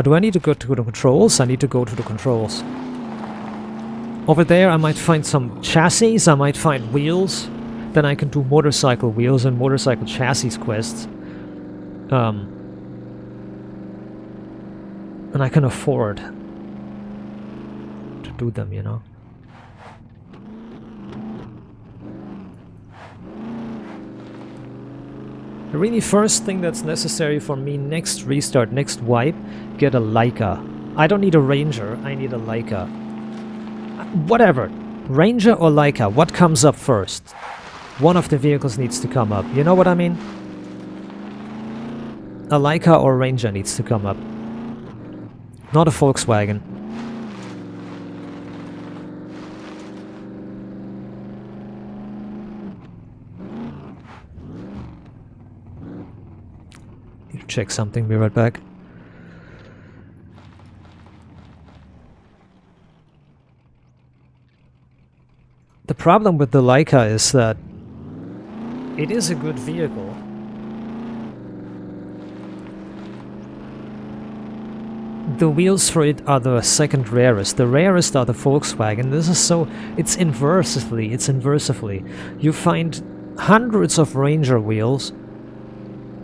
A: Do I need to go to the controls? I need to go to the controls. Over there I might find some chassis, I might find wheels. Then I can do motorcycle wheels and motorcycle chassis quests. And I can afford to do them, you know. The really first thing that's necessary for me next restart, next wipe, get a Leica. I don't need a Ranger, I need a Leica. Whatever. Ranger or Leica, what comes up first? One of the vehicles needs to come up. You know what I mean? A Leica or Ranger needs to come up. Not a Volkswagen. Need to check something, be right back. The problem with the Leica is that it is a good vehicle. The wheels for it are the second rarest. The rarest are the Volkswagen. This is so... It's inversely. You find hundreds of Ranger wheels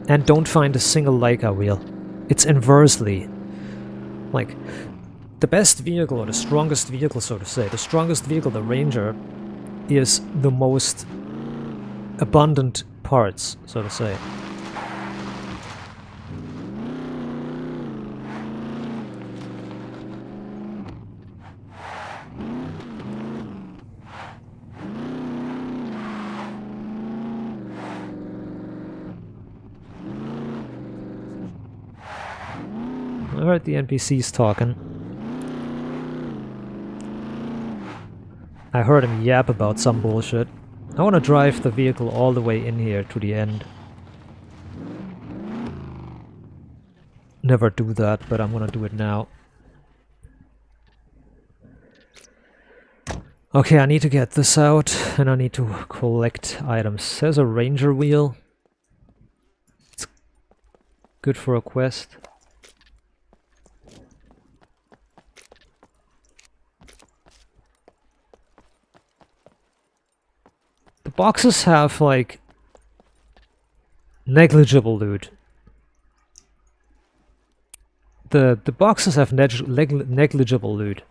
A: and don't find a single Leica wheel. It's inversely. Like, the best vehicle, or the strongest vehicle, so to say, the strongest vehicle, the Ranger, is the most abundant parts, so to say. I heard the NPCs talking. I heard him yap about some bullshit. I want to drive the vehicle all the way in here to the end. Never do that, but I'm gonna do it now. Okay, I need to get this out, and I need to collect items. There's a Ranger wheel. It's good for a quest. The boxes have, like, negligible loot. The boxes have negligible loot.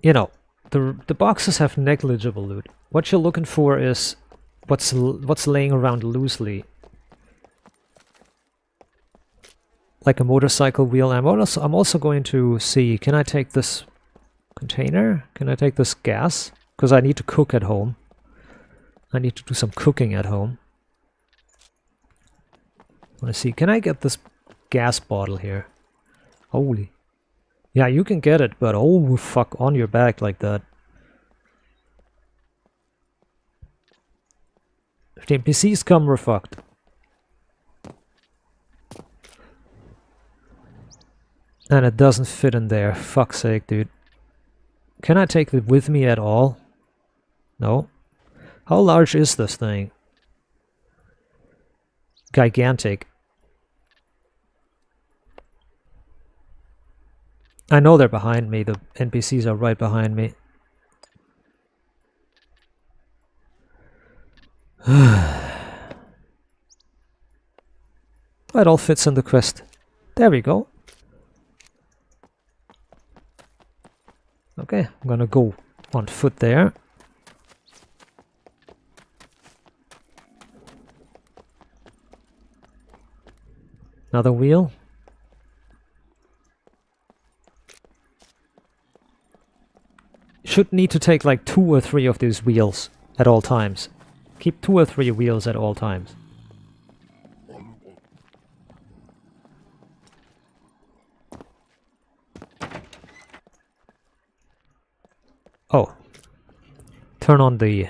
A: You know, the boxes have negligible loot. What you're looking for is what's laying around loosely. like a motorcycle wheel. I'm also going to see, can I take this container? Can I take this gas? Because I need to cook at home. I need to do some cooking at home. I want to see, can I get this gas bottle here? Holy. Yeah, you can get it, but oh fuck, on your back like that. If the NPCs come, we're fucked. And it doesn't fit in there. Fuck's sake, dude. Can I take it with me at all? No. How large is this thing? Gigantic. I know they're behind me. The NPCs are right behind me. It all fits in the quest. There we go. Okay, I'm gonna go on foot there. Another wheel. Should need to take like 2 or 3 of these wheels at all times. Keep 2 or 3 wheels at all times. Oh. Turn on the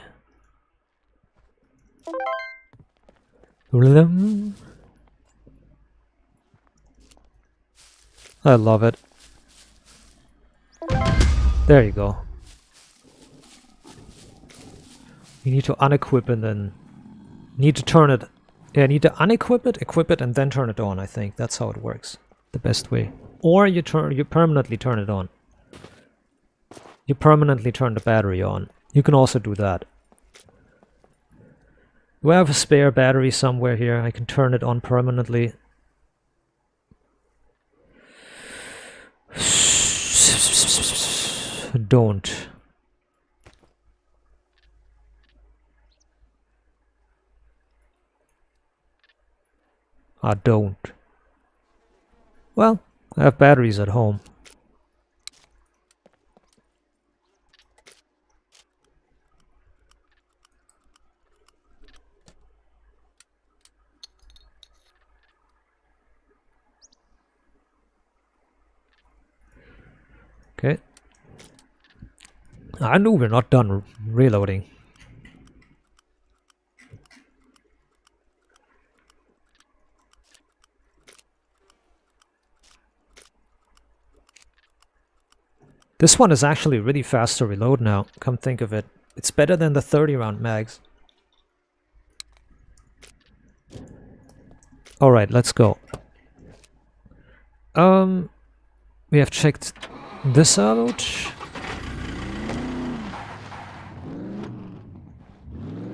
A: rhythm. I love it. There you go. You need to unequip and then need to turn it. Yeah, need to unequip it, equip it, and then turn it on. I think that's how it works. The best way. Or you permanently turn it on. You permanently turn the battery on. You can also do that. Do I have a spare battery somewhere here? I can turn it on permanently. Don't. I don't. Well, I have batteries at home. Okay. I knew we're not done reloading. This one is actually really fast to reload now, come think of it. It's better than the 30-round mags. Alright, let's go. We have checked this out.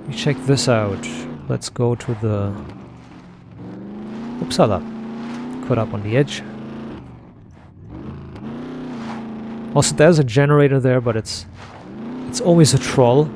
A: We check this out. Let's go to the... Upsala. Caught up on the edge. Also, there's a generator there, but it's always a troll.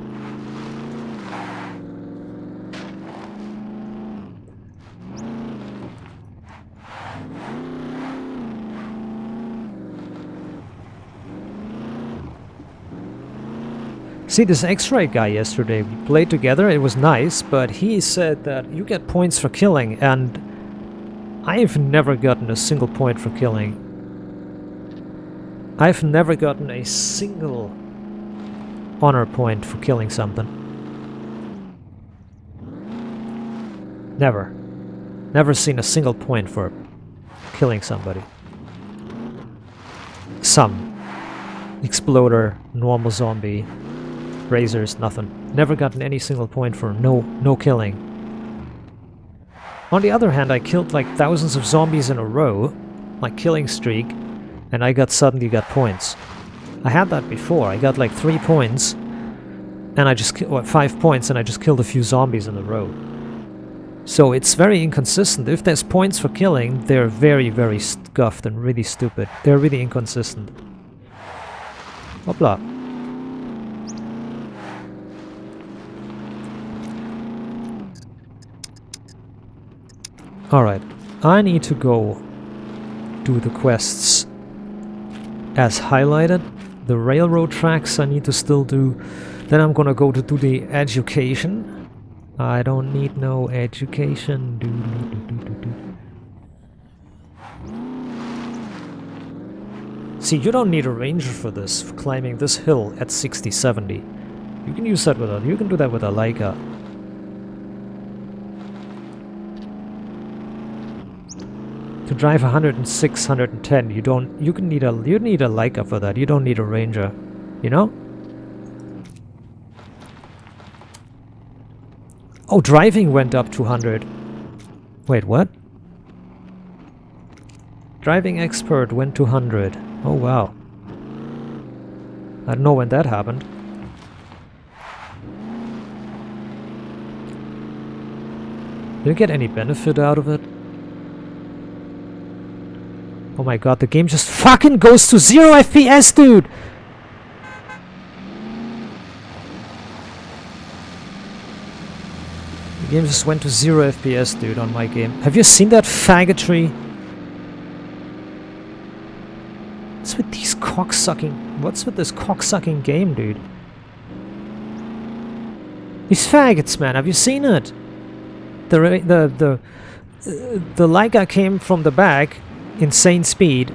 A: See, this X-ray guy yesterday, we played together, it was nice, but he said that you get points for killing, and I've never gotten a single point for killing. I've never gotten a single honor point for killing something. Never. Never seen a single point for killing somebody. Some. Exploder, normal zombie, razors, nothing. Never gotten any single point for no killing. On the other hand, I killed like thousands of zombies in a row, like killing streak, and I suddenly got points. I had that before. I got like 3 points, and I just 5 points, and I just killed a few zombies in a row. So it's very inconsistent. If there's points for killing, they're very, very scuffed and really stupid. They're really inconsistent. Hopla. Alright, I need to go do the quests as highlighted. The railroad tracks I need to still do. Then I'm gonna go to do the education. I don't need no education. See, you don't need a ranger for this, for climbing this hill at 60, 70. You can use that with a, you can do that with a Leica. To drive 106, 110, you need a Leica for that. You don't need a ranger, you know? Oh, driving went up to 100. Wait, what? Driving expert went to 100. Oh, wow. I don't know when that happened. Did you get any benefit out of it? Oh my god, the game just fucking goes to 0 FPS, dude! The game just went to 0 FPS, dude, on my game. Have you seen that faggotry? What's with these cocksucking... What's with this cocksucking game, dude? These faggots, man, have you seen it? The Leica came from the back, insane speed,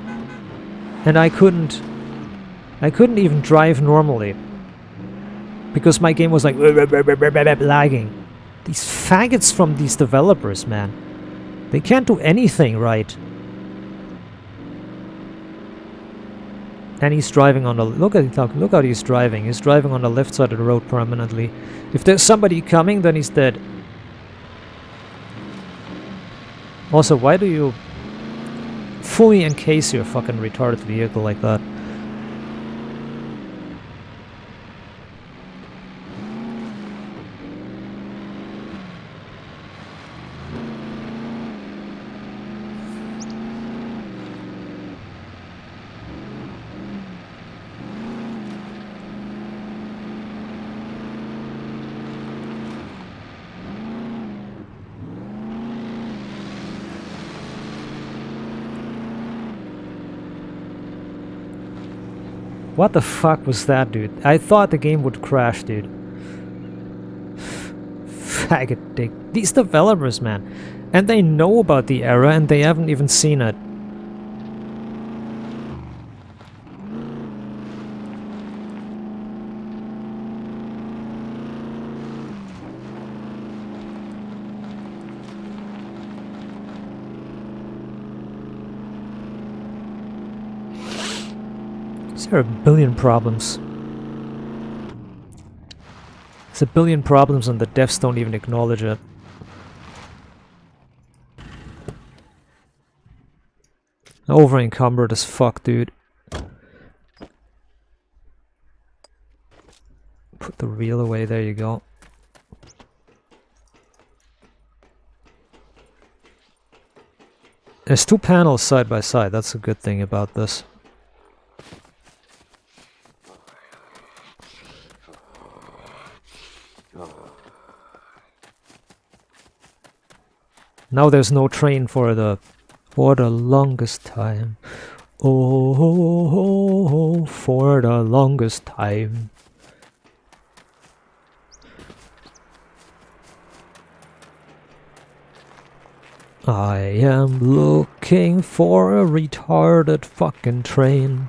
A: and I couldn't even drive normally because my game was like lagging. These faggots from these developers, man, they can't do anything right. And he's driving on the look how he's driving. He's driving on the left side of the road permanently. If there's somebody coming, then he's dead. Also, why do you fully encase your fucking retarded vehicle like that? What the fuck was that, dude? I thought the game would crash, dude. Faggot dick. These developers, man. And they know about the error and they haven't even seen it. There are a billion problems. There's a billion problems and the devs don't even acknowledge it. Over encumbered as fuck, dude. Put the reel away, there you go. There's two panels side by side, that's a good thing about this. Now there's no train for the longest time. Oh, for the longest time. I am looking for a retarded fucking train.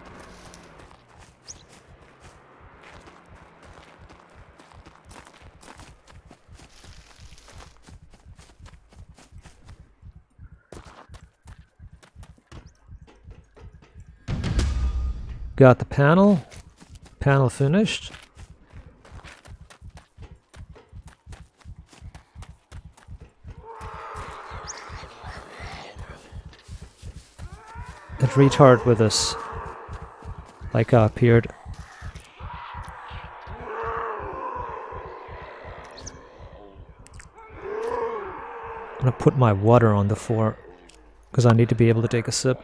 A: Got the panel. Panel finished. That retard with us. Like appeared. I'm gonna put my water on the floor because I need to be able to take a sip.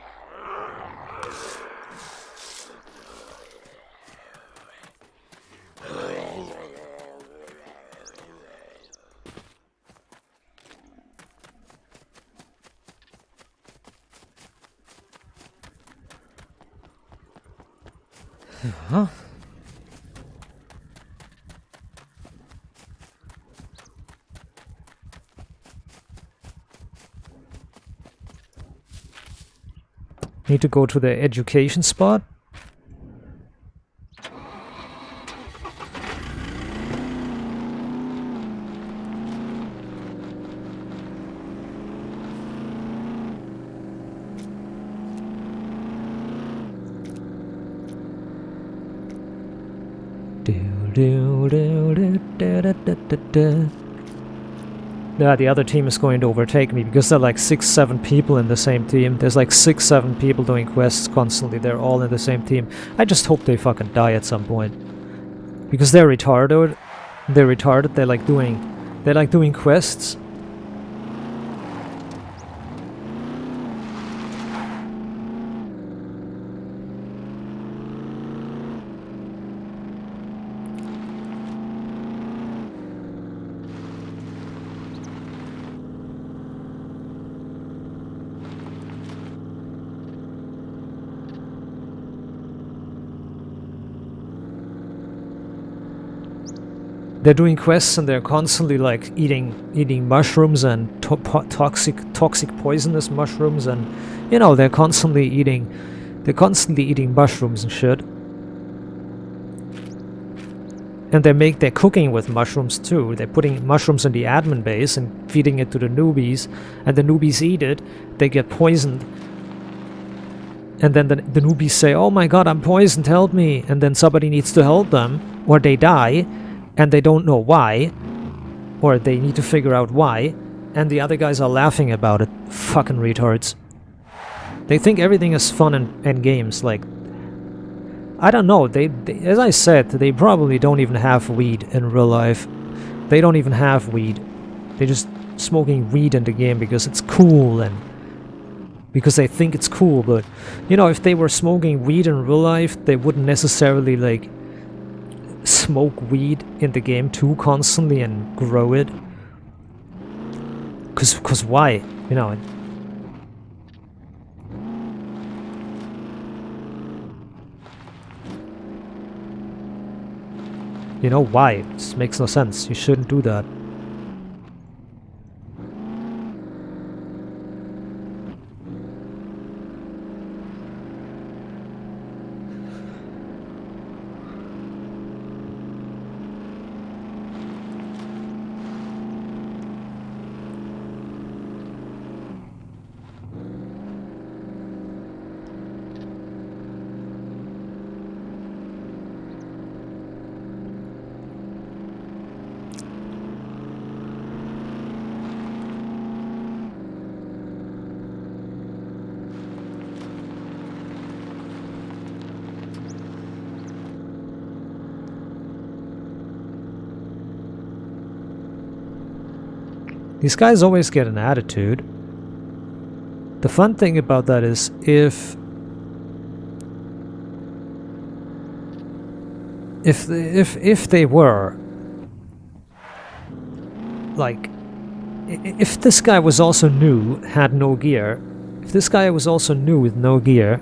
A: Huh? Need to go to the education spot. Yeah, the other team is going to overtake me because there are like 6-7 people in the same team. There's like 6-7 people doing quests constantly. They're all in the same team. I just hope they fucking die at some point. Because they're retarded. They're retarded. They like doing quests. They're doing quests and they're constantly like eating mushrooms and toxic poisonous mushrooms, and you know they're constantly eating mushrooms and shit. And they're cooking with mushrooms too. They're putting mushrooms in the admin base and feeding it to the newbies, and the newbies eat it. They get poisoned. And then the newbies say, "Oh my god, I'm poisoned, help me." And then somebody needs to help them, or they die. And they don't know why, or they need to figure out why, and the other guys are laughing about it. Fucking retards. They think everything is fun and games. Like, I don't know. They, as I said, they probably don't even have weed in real life. They don't even have weed. They're just smoking weed in the game because it's cool and because they think it's cool. But you know, if they were smoking weed in real life, they wouldn't necessarily like smoke weed in the game too constantly and grow it. Cause why? You know. You know why? It just makes no sense. You shouldn't do that. These guys always get an attitude. The fun thing about that is if they were like, if this guy was also new, had no gear, if this guy was also new with no gear,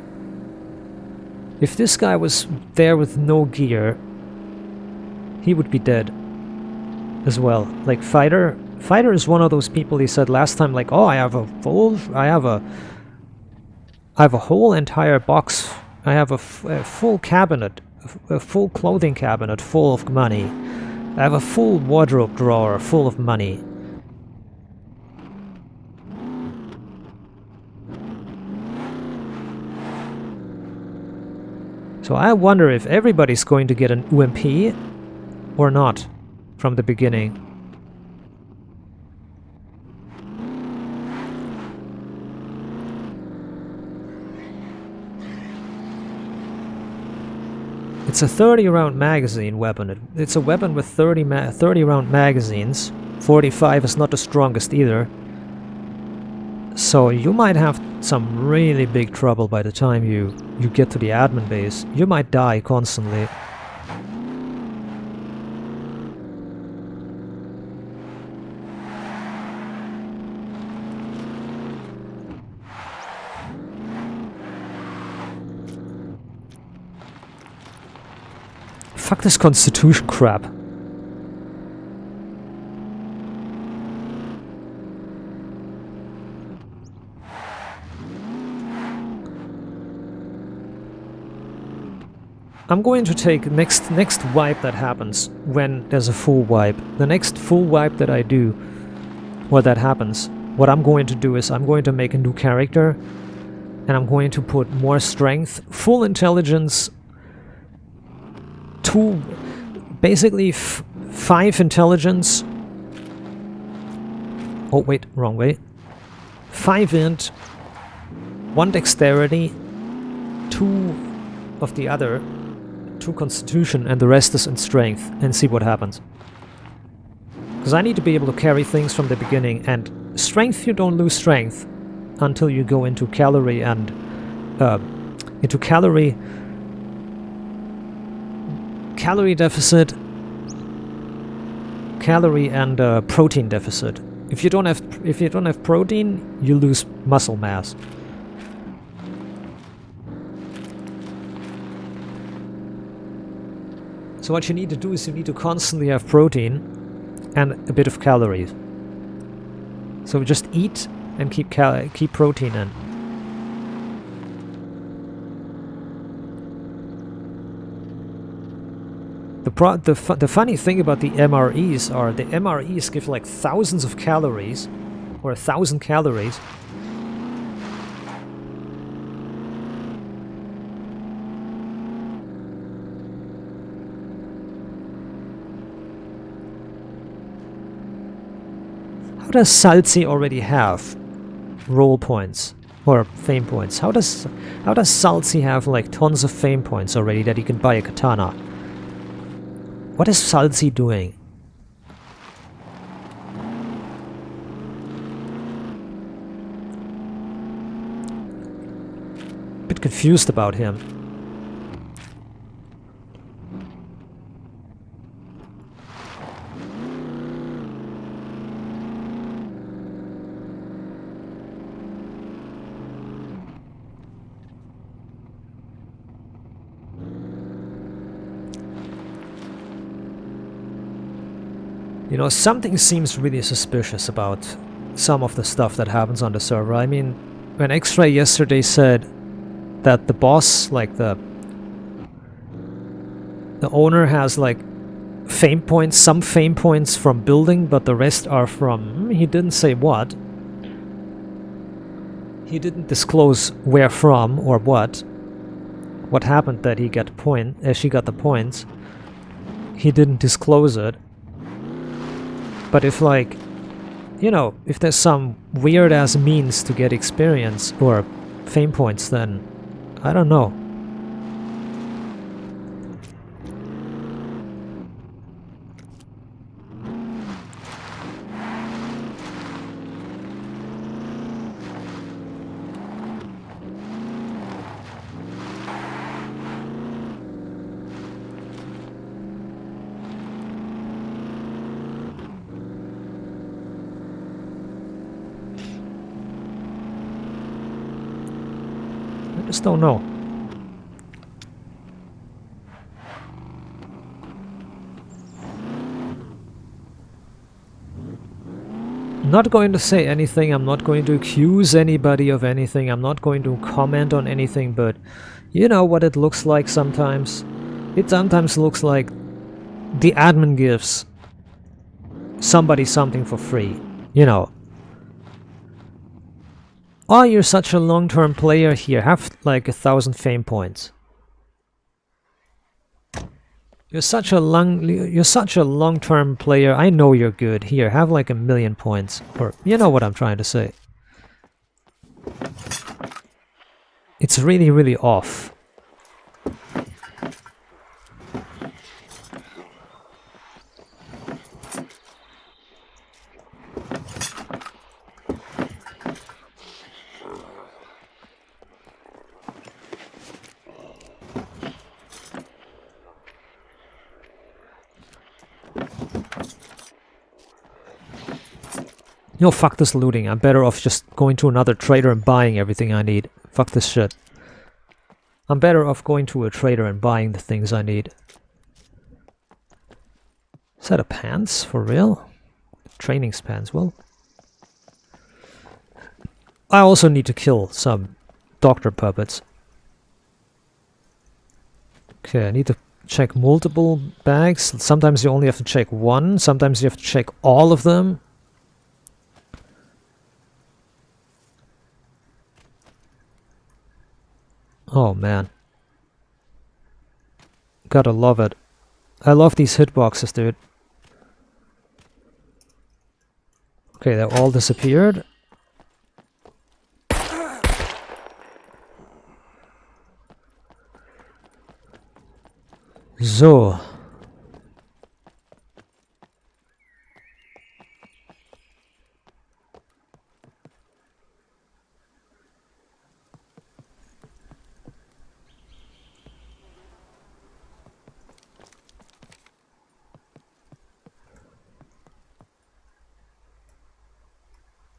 A: if this guy was there with no gear, he would be dead as well. Like Fighter is one of those people. He said last time, like, oh, I have a whole entire box. I have a full cabinet, a full clothing cabinet full of money. I have a full wardrobe drawer full of money. So I wonder if everybody's going to get an UMP or not from the beginning. It's a 30-round magazine weapon. It's a weapon with 30-round magazines. 45 is not the strongest either. So you might have some really big trouble by the time you get to the admin base. You might die constantly. Fuck this constitution crap. I'm going to take next wipe that happens when there's a full wipe. The next full wipe that I do, or that happens, what I'm going to do is I'm going to make a new character, and I'm going to put more strength, full intelligence, basically 5 intelligence. Oh wait, wrong way. 5 int, 1 dexterity, 2 of the other, 2 constitution, and the rest is in strength, and see what happens. Because I need to be able to carry things from the beginning, and strength, you don't lose strength until you go into calorie and calorie deficit, calorie and protein deficit. If you don't have protein, you lose muscle mass. So what you need to do is you need to constantly have protein and a bit of calories. So just eat and keep protein in. The funny thing about the MREs are the MREs give like thousands of calories, or 1,000 calories. How does Salzi already have role points or fame points? How does Salzi have like tons of fame points already that he can buy a katana? What is Salzi doing? Bit confused about him. You know, something seems really suspicious about some of the stuff that happens on the server. I mean, when X-Ray yesterday said that the boss, like the owner has like fame points, some fame points from building, but the rest are from, he didn't say what. He didn't disclose where from or what happened that he got she got the points. He didn't disclose it. But if, like, you know, if there's some weird-ass means to get experience or fame points, then I don't know. I just don't know. I'm not going to say anything, I'm not going to accuse anybody of anything, I'm not going to comment on anything, but you know what it looks like sometimes? It sometimes looks like the admin gives somebody something for free, you know. Oh, you're such a long-term player here, have like 1,000 fame points. You're such a long-term player, I know you're good. Here, have like 1,000,000 points. Or, you know what I'm trying to say. It's really, really off. You know, fuck this looting. I'm better off just going to another trader and buying everything I need. Fuck this shit. I'm better off going to a trader and buying the things I need. Set of pants for real? Training pants. Well, I also need to kill some doctor puppets. Okay, I need to check multiple bags. Sometimes you only have to check one. Sometimes you have to check all of them. Oh man. Gotta love it. I love these hitboxes, dude. Okay, they all disappeared. So.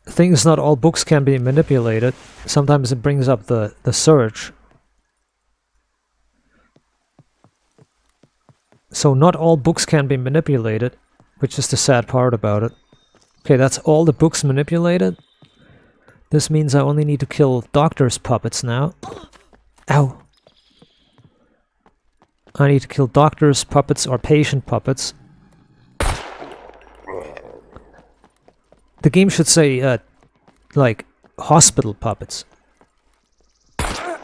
A: The thing is, not all books can be manipulated. Sometimes it brings up the search. So not all books can be manipulated, which is the sad part about it. Okay, that's all the books manipulated. This means I only need to kill doctor's puppets now. Ow! I need to kill doctor's puppets or patient puppets. The game should say, like, hospital puppets. That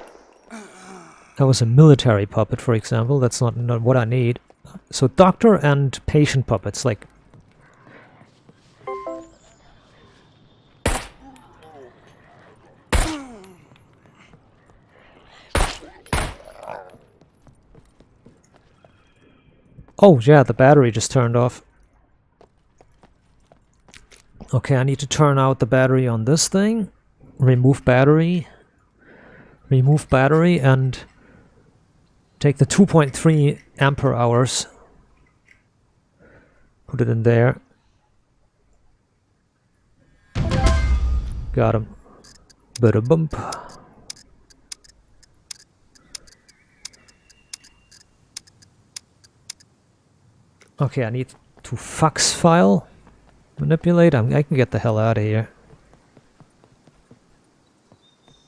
A: was a military puppet, for example. That's not what I need. So doctor and patient puppets, like... Oh, yeah, the battery just turned off. Okay, I need to turn out the battery on this thing. Remove battery. Remove battery and take the 2.3 ampere hours. Put it in there. Got him. Bada bump. Okay, I need to fax file. Manipulate. I can get the hell out of here.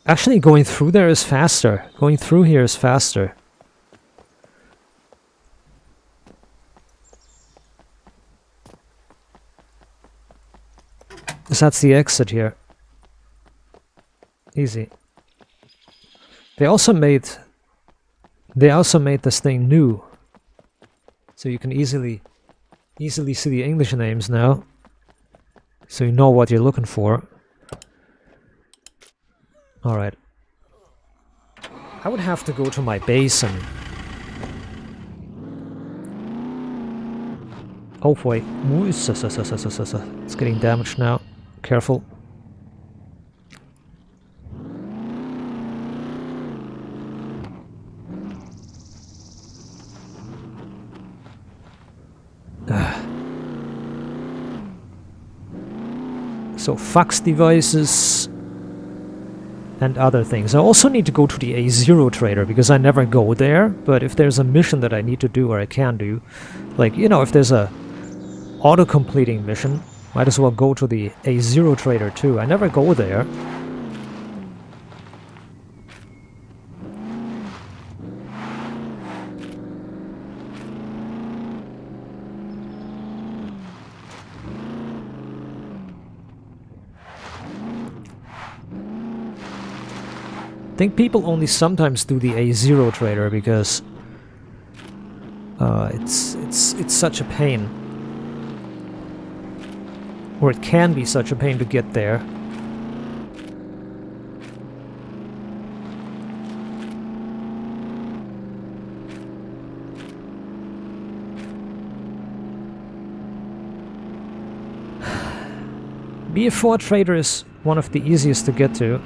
A: Actually, going through there is faster. Going through here is faster. Because that's the exit here. Easy. They also made this thing new. So you can easily see the English names now. So you know what you're looking for. Alright. I would have to go to my base and... Oh boy. Ooh, it's getting damaged now. Careful. So fax devices and other things. I also need to go to the A0 trader because I never go there, but if there's a mission that I need to do or I can do, like, you know, if there's a auto-completing mission, might as well go to the A0 trader too. I never go there. I think people only sometimes do the A0 trader because it's such a pain. Or it can be such a pain to get there. BF4 trader is one of the easiest to get to.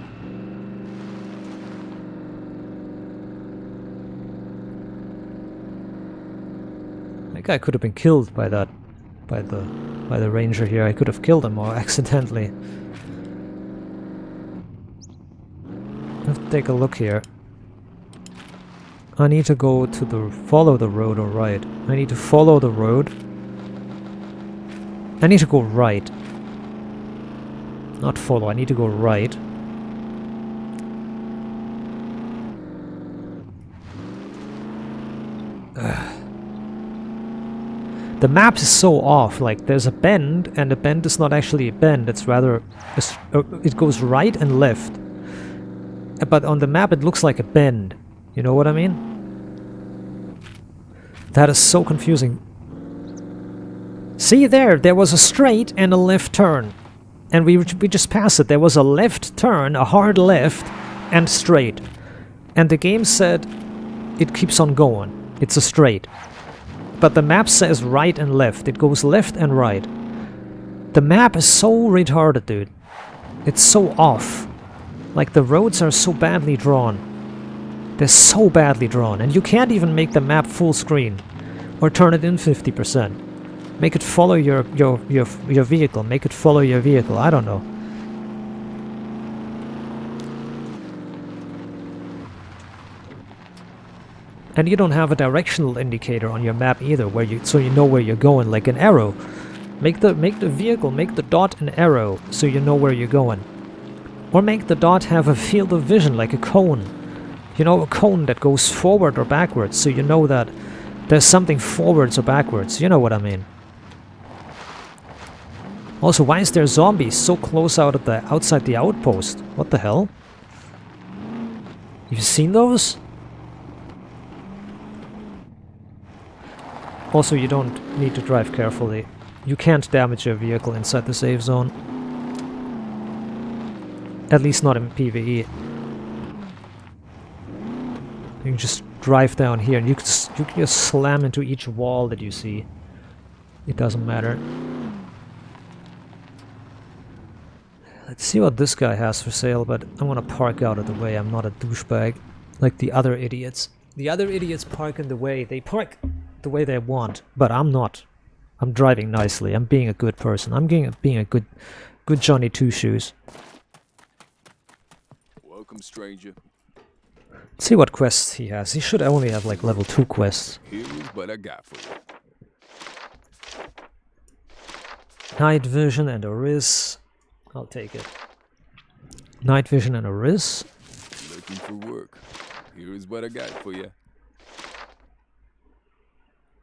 A: That guy could have been killed by that, by the ranger here. I could have killed him or accidentally. Let's take a look here. I need to go to follow the road or right. I need to follow the road I need to go right. Not follow, I need to go right. The map is so off, like there's a bend, and the bend is not actually a bend, it's rather... it goes right and left. But on the map it looks like a bend. You know what I mean? That is so confusing. See there was a straight and a left turn. And we just passed it. There was a left turn, a hard left, and straight. And the game said it keeps on going. It's a straight. But the map says right and left. It goes left and right. The map is so retarded, dude. It's so off. Like, the roads are so badly drawn. They're so badly drawn. And you can't even make the map full screen. Or turn it in 50%. Make it follow your vehicle. Make it follow your vehicle. I don't know. And you don't have a directional indicator on your map either, where so you know where you're going, like an arrow. Make the vehicle, make the dot an arrow, so you know where you're going. Or make the dot have a field of vision, like a cone. You know, a cone that goes forward or backwards, so you know that there's something forwards or backwards. You know what I mean. Also, why is there zombies so close outside the outpost? What the hell? You've seen those? Also, you don't need to drive carefully. You can't damage your vehicle inside the safe zone. At least not in PvE. You can just drive down here and you can just slam into each wall that you see. It doesn't matter. Let's see what this guy has for sale, but I want to park out of the way. I'm not a douchebag like the other idiots. The other idiots park in the way. They park the way they want, but I'm not. I'm driving nicely. I'm being a good person. I'm being a good Johnny Two-Shoes.
B: Welcome, stranger.
A: Let's see what quests he has. He should only have like level 2 quests.
B: Here's what I got for you.
A: Night vision and a riz. I'll take it. Night vision and a riz.
B: Looking for work. Here's what I got for you.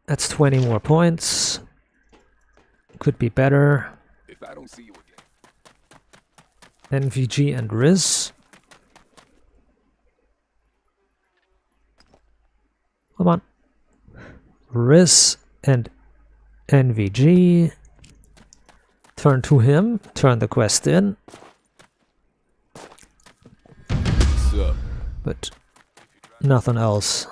A: That's 20 more points. Could be better.
B: If I don't see you again.
A: NVG and riz. Come on. Riz and NVG. Turn to him. Turn the quest in.
B: What's up?
A: But nothing else.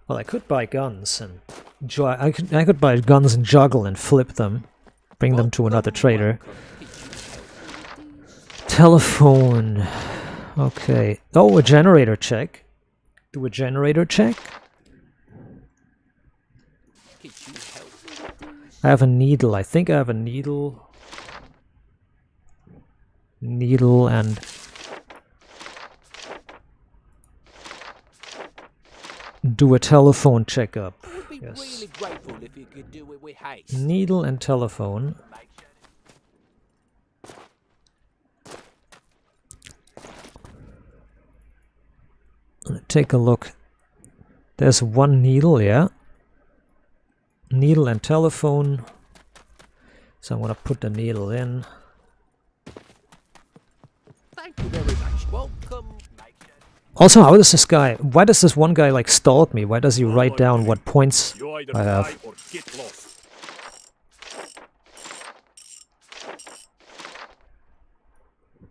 A: Well, I could buy guns and I could buy guns and juggle and flip them, bring them to another trader. Telephone. Okay. Oh, a generator check. Do a generator check. I have a needle. I think I have a needle. Needle and do a telephone checkup. Yes. Needle and telephone. Take a look. There's one needle, yeah. Needle and telephone. So I'm gonna put the needle in.
B: Thank you very much. Welcome.
A: Also, how does this guy... Why does this one guy, like, stalk me? Why does he write down what points I have?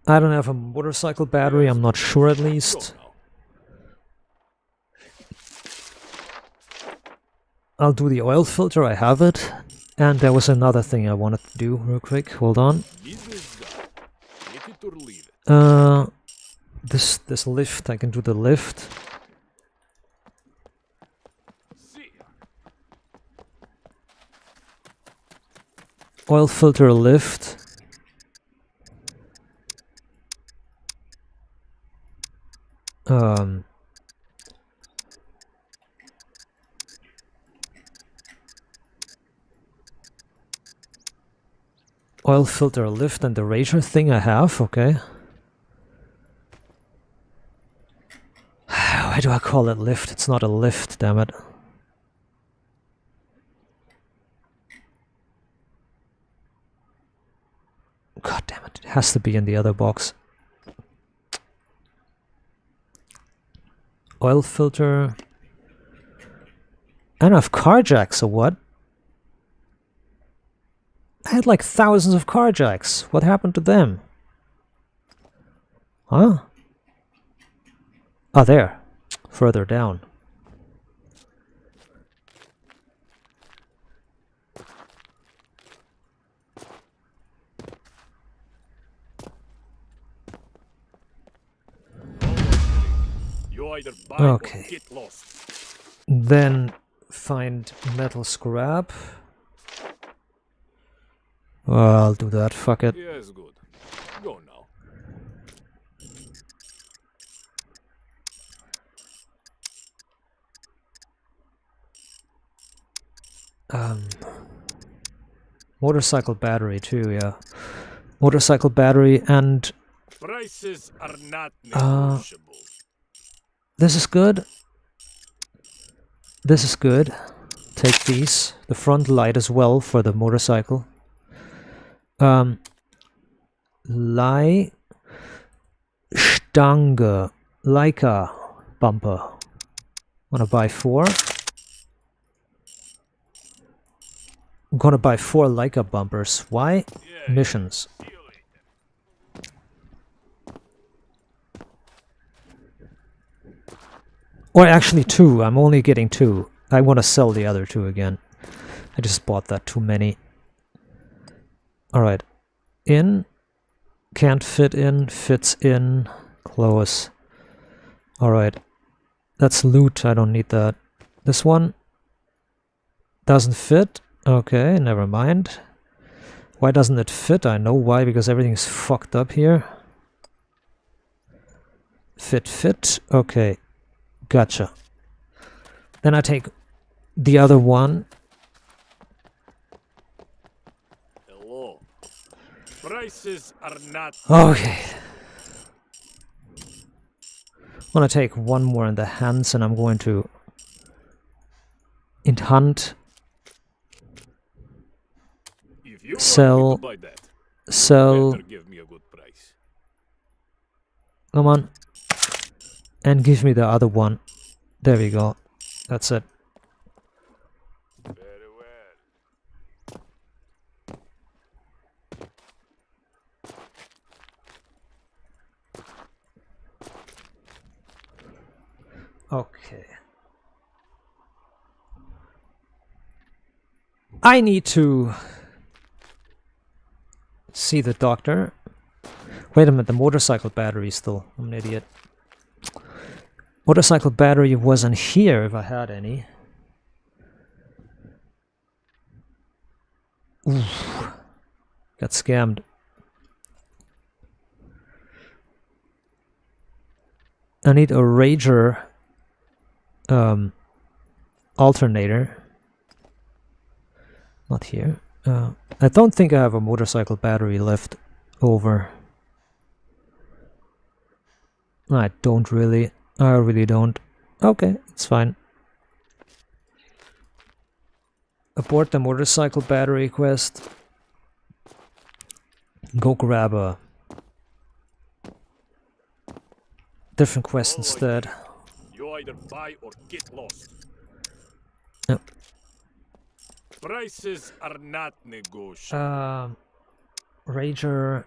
A: I don't have a motorcycle battery, I'm not sure at least. I'll do the oil filter, I have it. And there was another thing I wanted to do real quick, hold on. This lift, I can do the lift. Oil filter lift. Oil filter lift and the Rager thing I have, okay. Why do I call it lift? It's not a lift, damn it. God damn it, it has to be in the other box. Oil filter. I don't have car jacks, or what? I had like thousands of car jacks. What happened to them? Huh? Oh, there. Further down.
E: You either buy
A: Okay.
E: or get lost.
A: Then find metal scrap. I'll do that, fuck it.
E: Yes, good. Go now.
A: Motorcycle battery too, yeah. Motorcycle battery, and
E: Prices are not negotiable.
A: this is good. This is good. Take these. The front light as well for the motorcycle. Stange, Leica bumper. Wanna buy 4? I'm gonna buy 4 Leica bumpers. Why?
E: Yeah,
A: Missions.
E: see you later.
A: Or actually 2. I'm only getting 2. I want to sell the other 2 again. I just bought that too many. Alright. In. Can't fit in. Fits in. Close. Alright. That's loot. I don't need that. This one doesn't fit. Okay, never mind. Why doesn't it fit? I know why, because everything's fucked up here. Fit. Okay. Gotcha. Then I take the other one.
E: Hello. Prices are not.
A: Okay. I'm gonna take one more in the hands, and I'm going to hunt,
E: If you
A: sell,
E: want me to buy that,
A: sell.
E: better give me a good price.
A: Come on. And give me the other one. There we go. That's it.
E: Very well.
A: Okay. I need to see the doctor. Wait a minute, the motorcycle battery still. I'm an idiot. Motorcycle battery wasn't here if I had any. Oof. Got scammed. I need a Rager alternator. Not here. I don't think I have a motorcycle battery left over. I don't really. I really don't. Okay, it's fine. Abort the motorcycle battery quest. Go grab a different quest instead.
E: You either buy or get lost.
A: Yep.
E: Prices are not negotiable.
A: Rager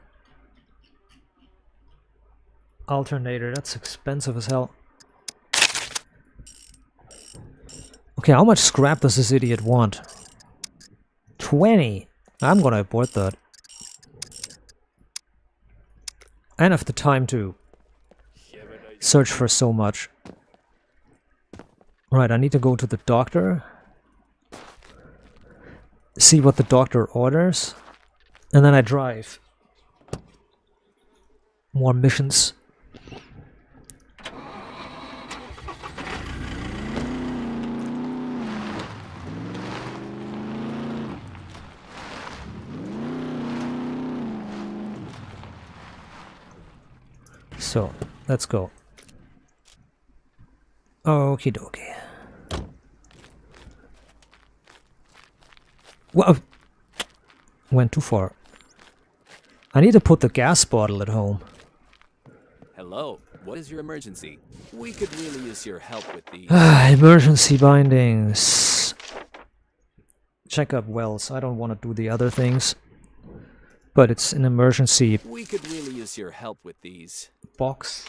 A: alternator, that's expensive as hell. Okay, how much scrap does this idiot want? 20! I'm gonna abort that. I don't have the time to search for so much. Right, I need to go to the doctor. See what the doctor orders. And then I drive. More missions. So, let's go. Okie dokie. Whoa! Went too far. I need to put the gas bottle at home.
B: Hello. What is your emergency? We could really use your help with these.
A: Emergency bindings. Check up wells. I don't want to do the other things. But it's an emergency
B: We could really use your help with these.
A: box.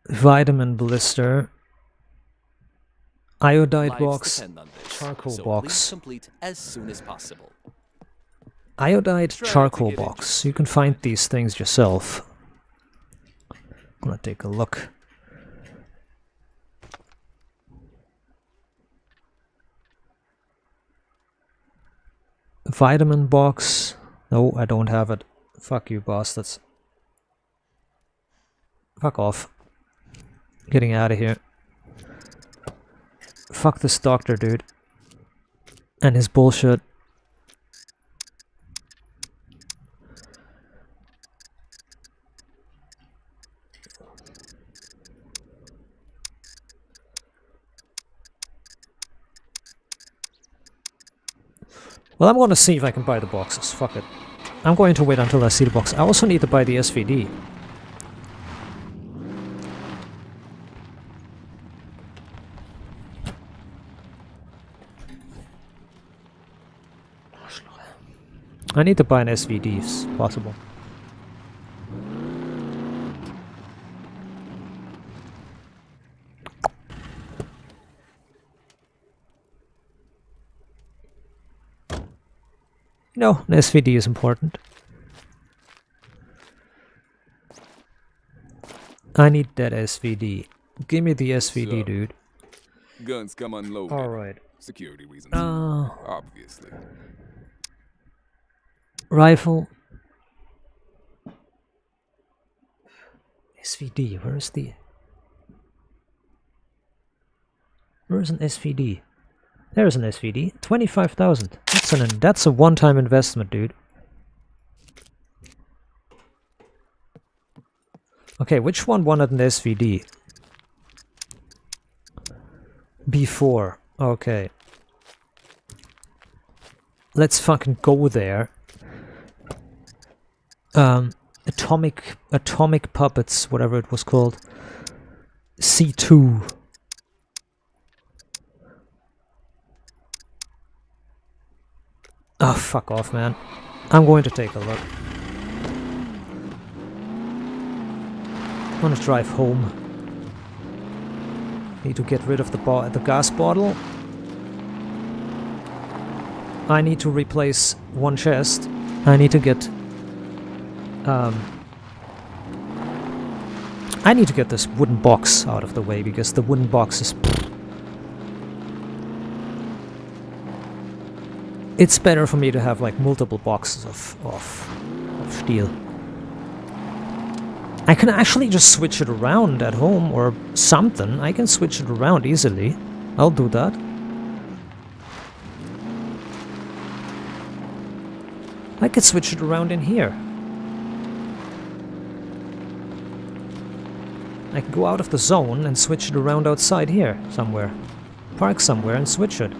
A: Vitamin blister. Iodide
B: Lives
A: box.
B: depend on this,
A: Charcoal
B: so
A: box.
B: please complete as soon as possible.
A: Iodide
B: Try not to
A: charcoal
B: get
A: box. You can find these things yourself. I'm gonna take a look. Vitamin box. No, I don't have it. Fuck you, bastards. Fuck off. Getting out of here. Fuck this doctor, dude. And his bullshit. Well, I'm going to see if I can buy the boxes. Fuck it. I'm going to wait until I see the box. I also need to buy the SVD. I need to buy an SVD if possible. No, an SVD is important. I need that SVD. Give me the SVD,
F: So,
A: dude.
F: Guns come unloaded.
A: Alright.
F: Security reasons.
A: Uh,
F: Obviously.
A: rifle. SVD, where's the... Where's an SVD? There's an SVD. 25,000. That's a one-time investment, dude. Okay, which one wanted an SVD? Before. Okay. Let's fucking go there. Atomic Puppets, whatever it was called. C2. Oh, fuck off, man. I'm going to take a look. I'm gonna drive home. Need to get rid of the gas bottle. I need to replace one chest. I need to get... I need to get this wooden box out of the way, because the wooden box is... It's better for me to have like multiple boxes of steel. I can actually just switch it around at home or something. I can switch it around easily. I'll do that. I could switch it around in here. I can go out of the zone and switch it around outside here somewhere. Park somewhere and switch it.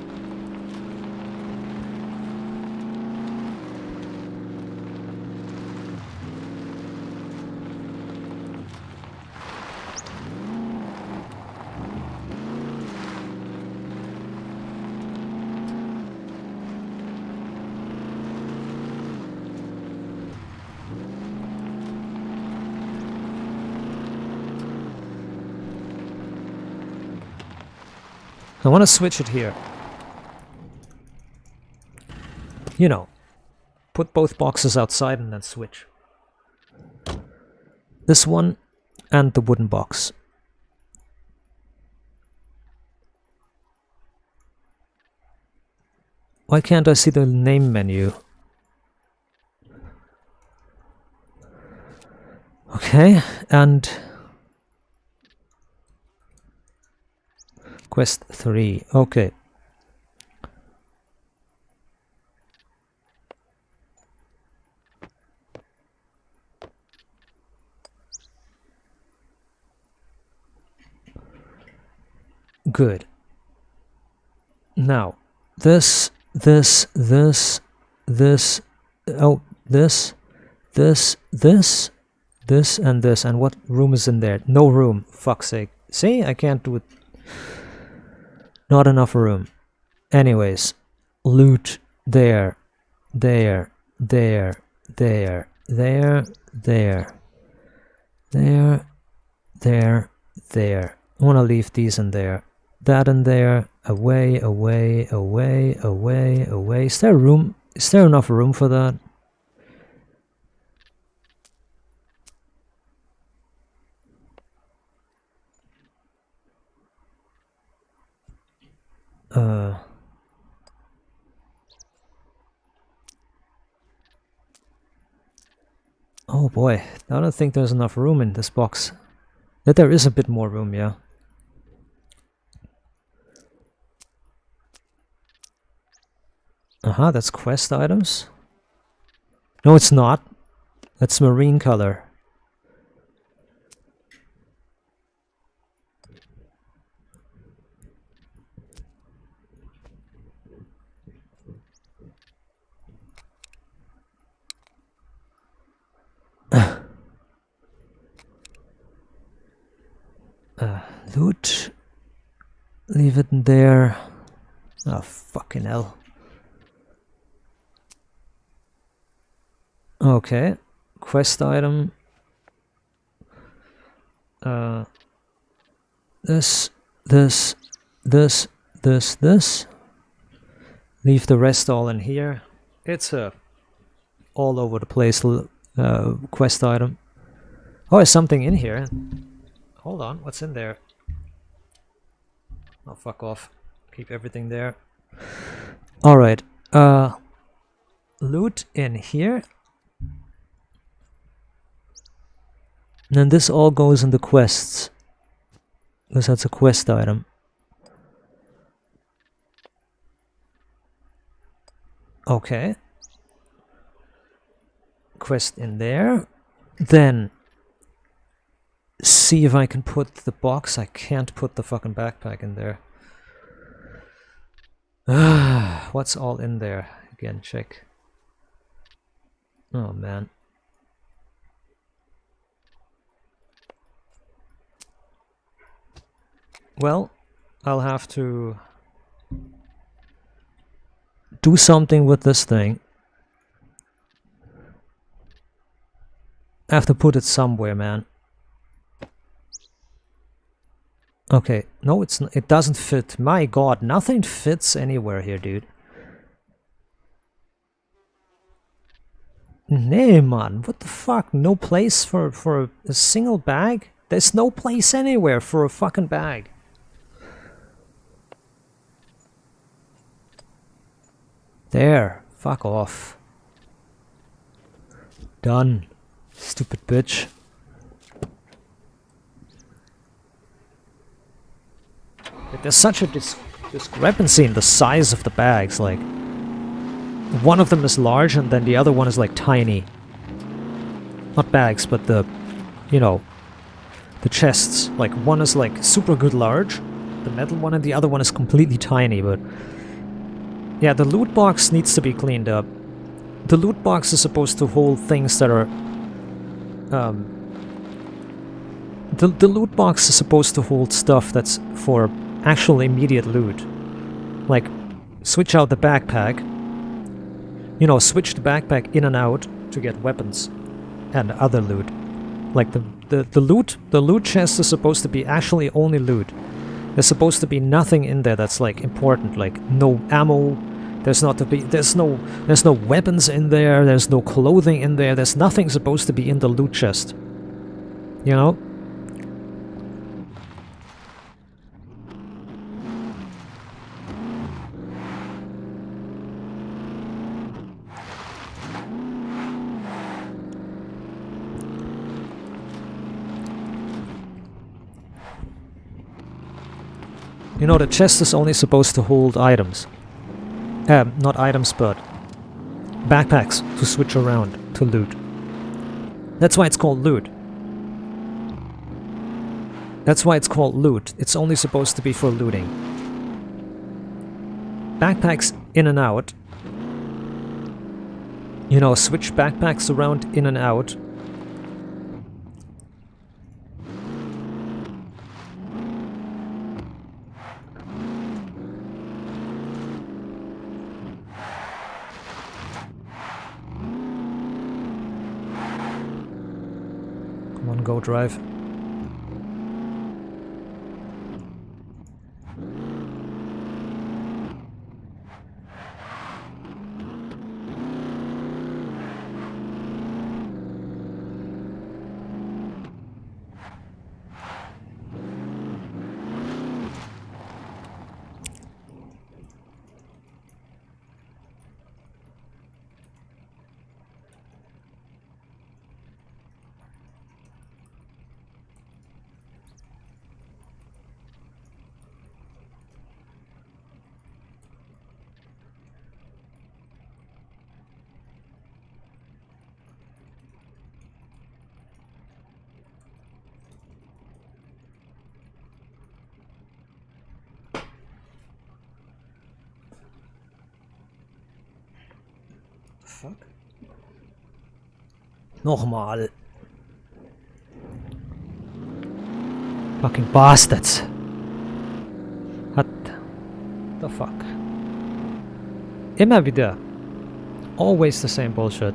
A: I want to switch it here. You know, put both boxes outside and then switch. This one and the wooden box. Why can't I see the name menu? Okay, and... Quest 3, okay. Good. Now, this, oh, this, and this, and what room is in there? No room, fuck's sake. See, I can't do it. Not enough room. Anyways, loot there, there, there, there, there, there, there, there, there. I want to leave these in there. That in there. Away, away, away, away, away. Is there room? Is there enough room for that? Oh boy, I don't think there's enough room in this box. That there is a bit more room, yeah. That's quest items. No, it's not. That's marine color. Loot. Leave it in there. Oh, fucking hell. Okay. Quest item. This. Leave the rest all in here. It's a all over the place quest item. Oh, there's something in here. Hold on, what's in there? Oh, fuck off. Keep everything there. Alright. Loot in here. And then this all goes in the quests. Because that's a quest item. Okay. Quest in there. Then see if I can put the box. I can't put the fucking backpack in there. What's all in there? Again, check. Oh man. Well, I'll have to do something with this thing. I have to put it somewhere, man. Okay, no, it doesn't fit. My god, nothing fits anywhere here, dude. Nee, man, what the fuck? No place for a single bag? There's no place anywhere for a fucking bag. There, fuck off. Done. Stupid bitch. There's such a discrepancy in the size of the bags, like one of them is large and then the other one is like tiny. Not bags, but the, you know, the chests. Like one is like super good large, the metal one, and the other one is completely tiny, but yeah, the loot box needs to be cleaned up. The loot box is supposed to hold things that are the loot box is supposed to hold stuff that's for actual immediate loot. Like, switch out the backpack. You know, switch the backpack in and out to get weapons and other loot. Like the loot chest is supposed to be actually only loot. There's supposed to be nothing in there that's like important, like no ammo. There's no weapons in there. There's no clothing in there. There's nothing supposed to be in the loot chest. You know? You know, the chest is only supposed to hold items. Not items, but backpacks to switch around to loot. That's why it's called loot. That's why it's called loot. It's only supposed to be for looting. Backpacks in and out. You know, switch backpacks around in and out. Come on, go drive. Fuck. Nochmal. Fucking bastards. What the fuck? Immer wieder. Always the same bullshit.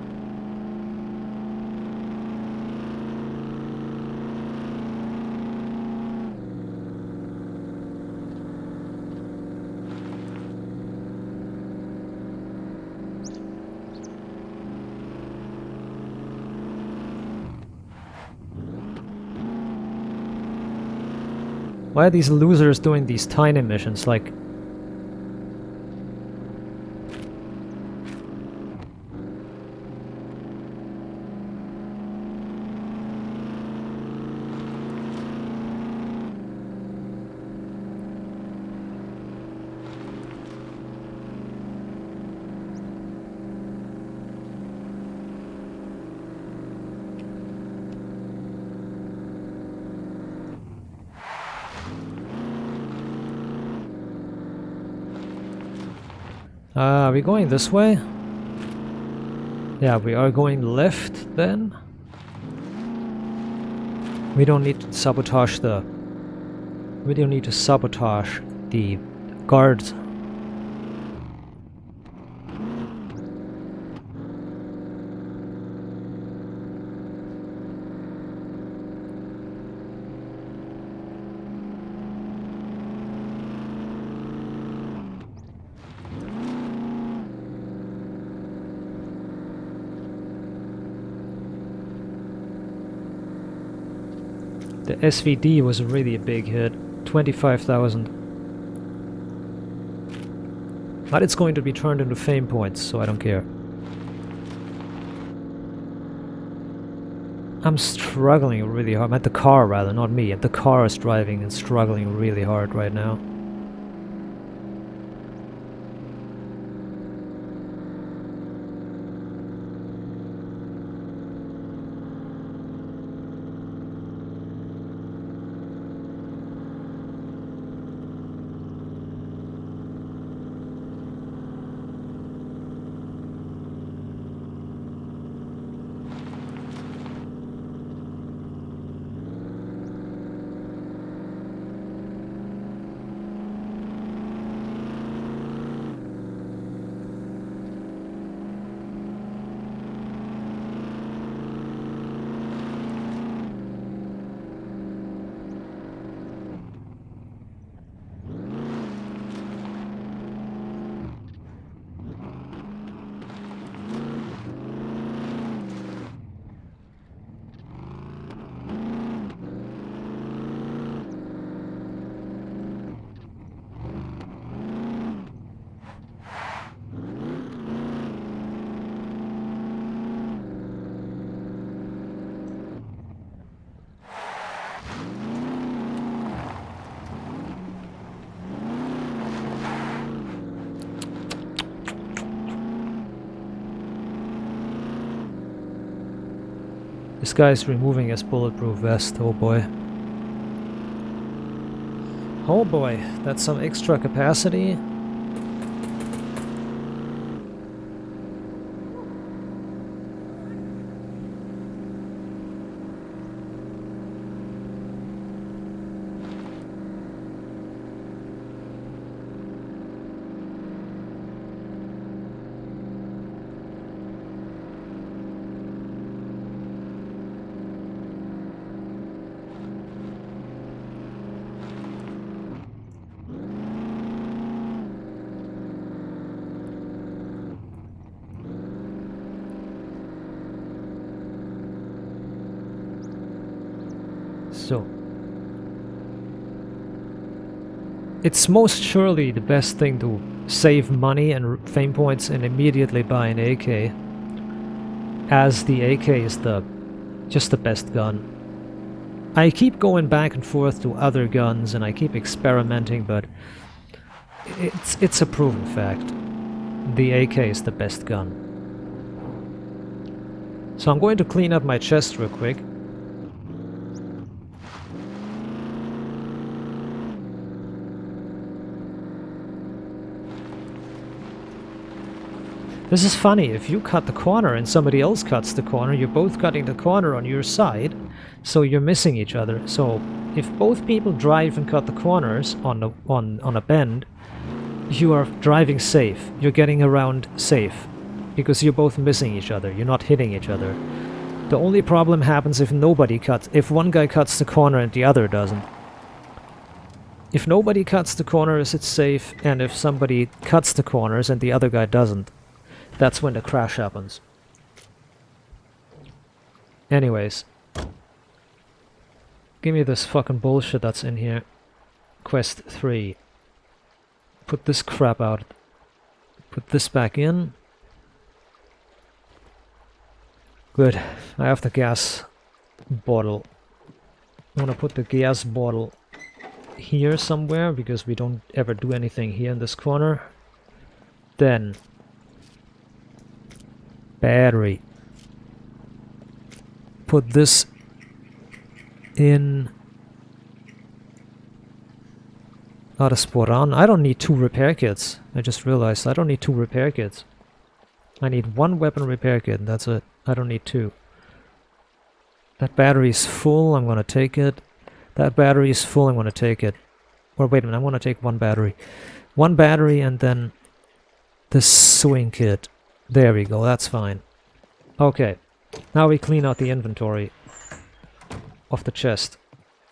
A: Why are these losers doing these tiny missions? Like, are we going this way? Yeah, we are going left then. We don't need to sabotage the... We don't need to sabotage the guards. The SVD was really a big hit, 25,000. But it's going to be turned into fame points, so I don't care. I'm struggling really hard. I'm at the car rather, not me. The car is driving and struggling really hard right now. This guy's removing his bulletproof vest, oh boy. Oh boy, that's some extra capacity. So, it's most surely the best thing to save money and fame points and immediately buy an AK, as the AK is just the best gun. I keep going back and forth to other guns and I keep experimenting, but it's a proven fact. The AK is the best gun. So I'm going to clean up my chest real quick. This is funny, if you cut the corner and somebody else cuts the corner, you're both cutting the corner on your side, so you're missing each other. So if both people drive and cut the corners on a bend, you are driving safe. You're getting around safe, because you're both missing each other. You're not hitting each other. The only problem happens if if one guy cuts the corner and the other doesn't. If nobody cuts the corners, it's safe, and if somebody cuts the corners and the other guy doesn't, that's when the crash happens. Anyways. Give me this fucking bullshit that's in here. Quest 3. Put this crap out. Put this back in. Good. I have the gas bottle. I want to put the gas bottle here somewhere, because we don't ever do anything here in this corner. Then battery. Put this in. Not a spot on. I don't need 2 repair kits. I just realized I don't need 2 repair kits. I need 1 weapon repair kit and that's it. I don't need 2. That battery's full, I'm gonna take it. That battery is full, I'm gonna take it. Or wait a minute, I wanna take 1 battery. 1 battery and then the sewing kit. There we go, that's fine. Okay, now we clean out the inventory of the chest.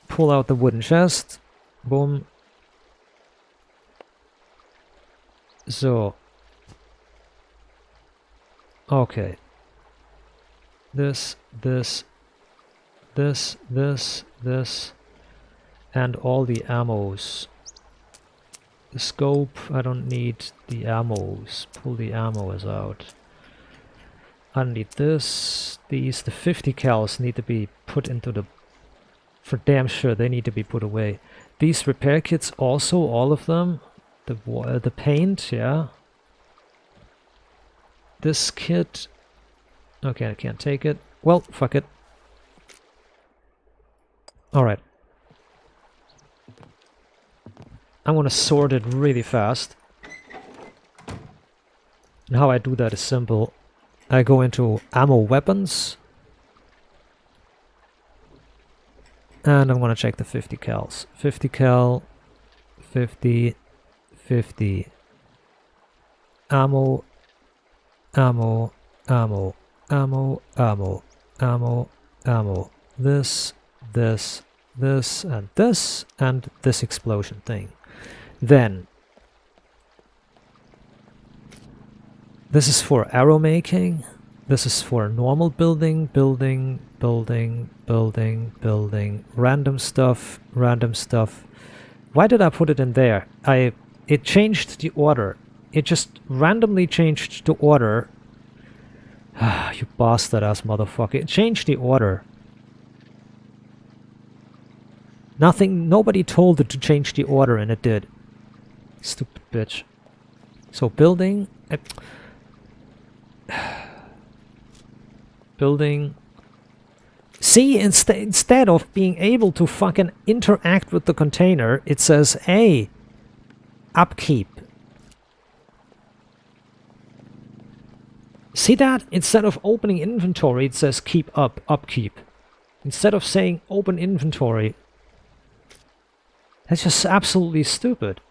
A: Pull out the wooden chest. Boom. So. Okay. This, and all the ammos. The scope, I don't need the ammos. Pull the ammos out. I don't need this. The 50 cals need to be put into the... For damn sure, they need to be put away. These repair kits also, all of them. The paint, yeah. This kit... Okay, I can't take it. Well, fuck it. Alright. I want to sort it really fast. And how I do that is simple. I go into ammo weapons. And I'm going to check the 50 cals. 50 cal, 50, 50. Ammo, ammo, ammo, ammo, ammo, ammo, ammo. This, and this explosion thing. Then, this is for arrow making. This is for normal building, random stuff. Why did I put it in there? It changed the order. It just randomly changed the order. You bastard ass motherfucker. It changed the order. Nobody told it to change the order and it did. Stupid bitch. So building... building... See, instead of being able to fucking interact with the container, it says, hey, upkeep. See that? Instead of opening inventory, it says keep up, upkeep. Instead of saying open inventory. That's just absolutely stupid.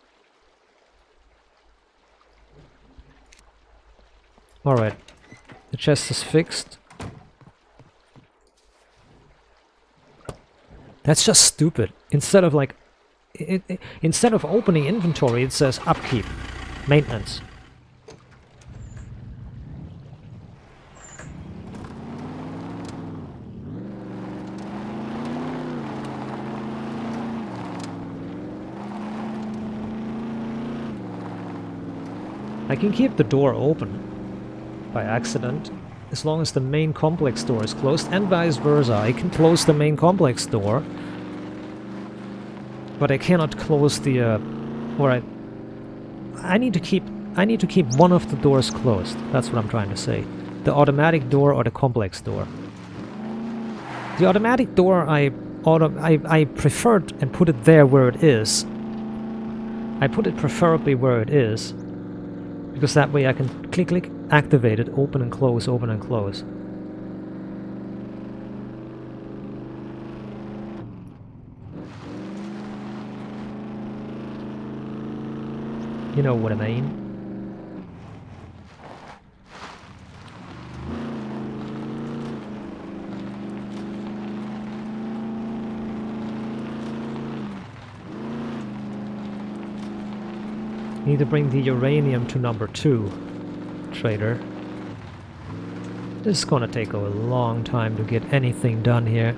A: Alright. The chest is fixed. That's just stupid. Instead of like... instead of opening inventory, it says upkeep. Maintenance. I can keep the door open by accident, as long as the main complex door is closed, and vice versa. I can close the main complex door, but I cannot close the I need to keep one of the doors closed. That's what I'm trying to say. The automatic door or the complex door. The automatic door I preferred and put it there where it is. I put it preferably where it is, because that way I can click, activate it, open and close, open and close. You know what I mean? Need to bring the uranium to number 2, trader. This is gonna take a long time to get anything done here.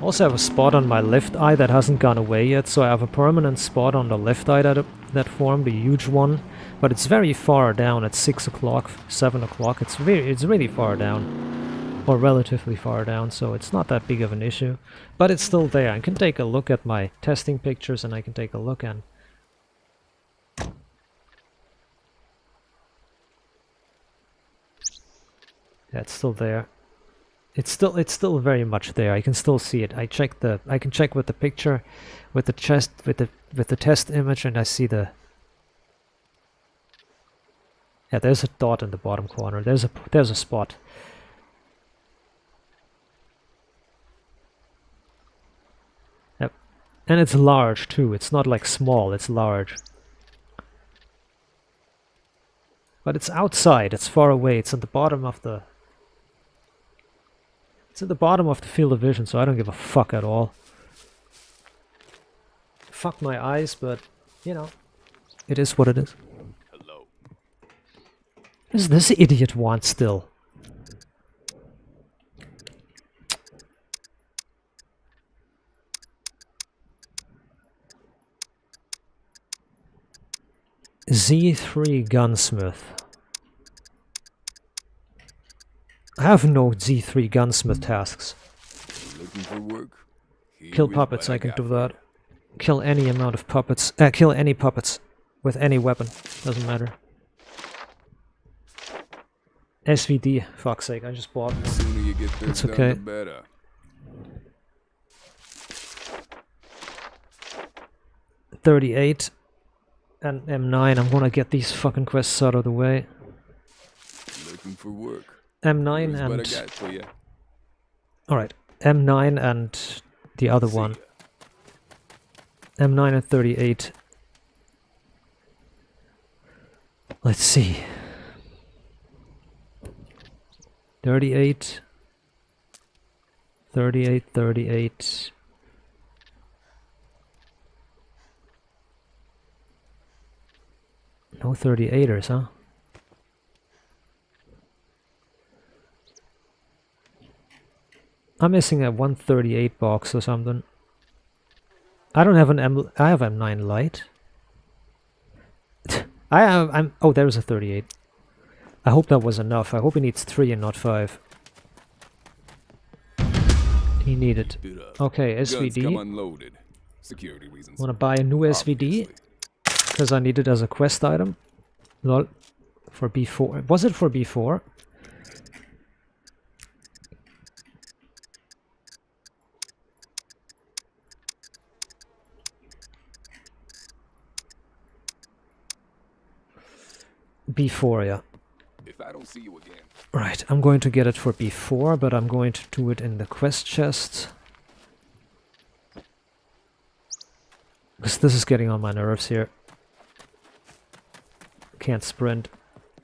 A: Also have a spot on my left eye that hasn't gone away yet, so I have a permanent spot on the left eye that formed, a huge one. But it's very far down at 6 o'clock, 7 o'clock. It's really far down. Or relatively far down, so it's not that big of an issue. But it's still there. I can take a look at my testing pictures, and I can take a look and... yeah, it's still there. It's still very much there. I can still see it. I can check with the picture, with the chest, with the test image, and I see the... yeah, there's a dot in the bottom corner. There's a spot. Yep. And it's large too. It's not like small, it's large. But it's outside, it's far away, it's at the bottom of the... it's at the bottom of the field of vision, so I don't give a fuck at all. Fuck my eyes, but, you know, it is what it is.
F: Hello.
A: What does this idiot want still? Z3 Gunsmith. I have no Z3 Gunsmith tasks.
F: Looking for work?
A: Kill puppets, I can do that. Kill any amount of puppets. Kill any puppets with any weapon. Doesn't matter. SVD, fuck's sake, I just bought one.
F: The sooner you get this
A: It's
F: done,
A: okay.
F: the better.
A: 38 and M9. I'm gonna get these fucking quests out of the way.
F: Looking for work.
A: M9
F: Here's what I
A: and...
F: got for you.
A: alright. M9 and the other
F: See
A: one.
F: ya.
A: M9 and 38. Let's see. 38. 38, 38. No 38ers, huh? I'm missing a 138 box or something. I don't have an I have M9 light. Oh, there's a 38. I hope that was enough. I hope he needs 3 and not 5. He needed.
F: Boot up.
A: Okay,
F: Guns come
A: SVD.
F: unloaded. Security reasons.
A: Wanna buy a new SVD?
F: Obviously.
A: Because I need it as a quest item. Lol. For B4. Was it for B4? B4, yeah.
F: If I don't see you again.
A: Right, I'm going to get it for B4, but I'm going to do it in the quest chest. Because this is getting on my nerves here. Can't sprint.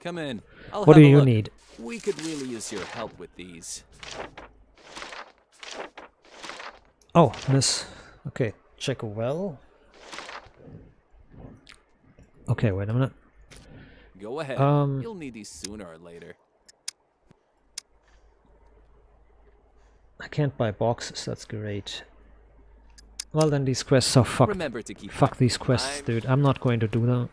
B: Come in. I'll
A: What
B: have
A: do
B: a
A: you
B: look.
A: need?
B: We could really use your help with these.
A: Oh, miss. Okay, check a well. Okay, wait a minute.
B: Go ahead.
A: Um,
B: You'll need these sooner or later.
A: I can't buy boxes, that's great. Well then these quests are fucked.
B: Remember to keep
A: Fuck
B: track
A: these
B: of
A: quests,
B: time.
A: dude. I'm not going to do that.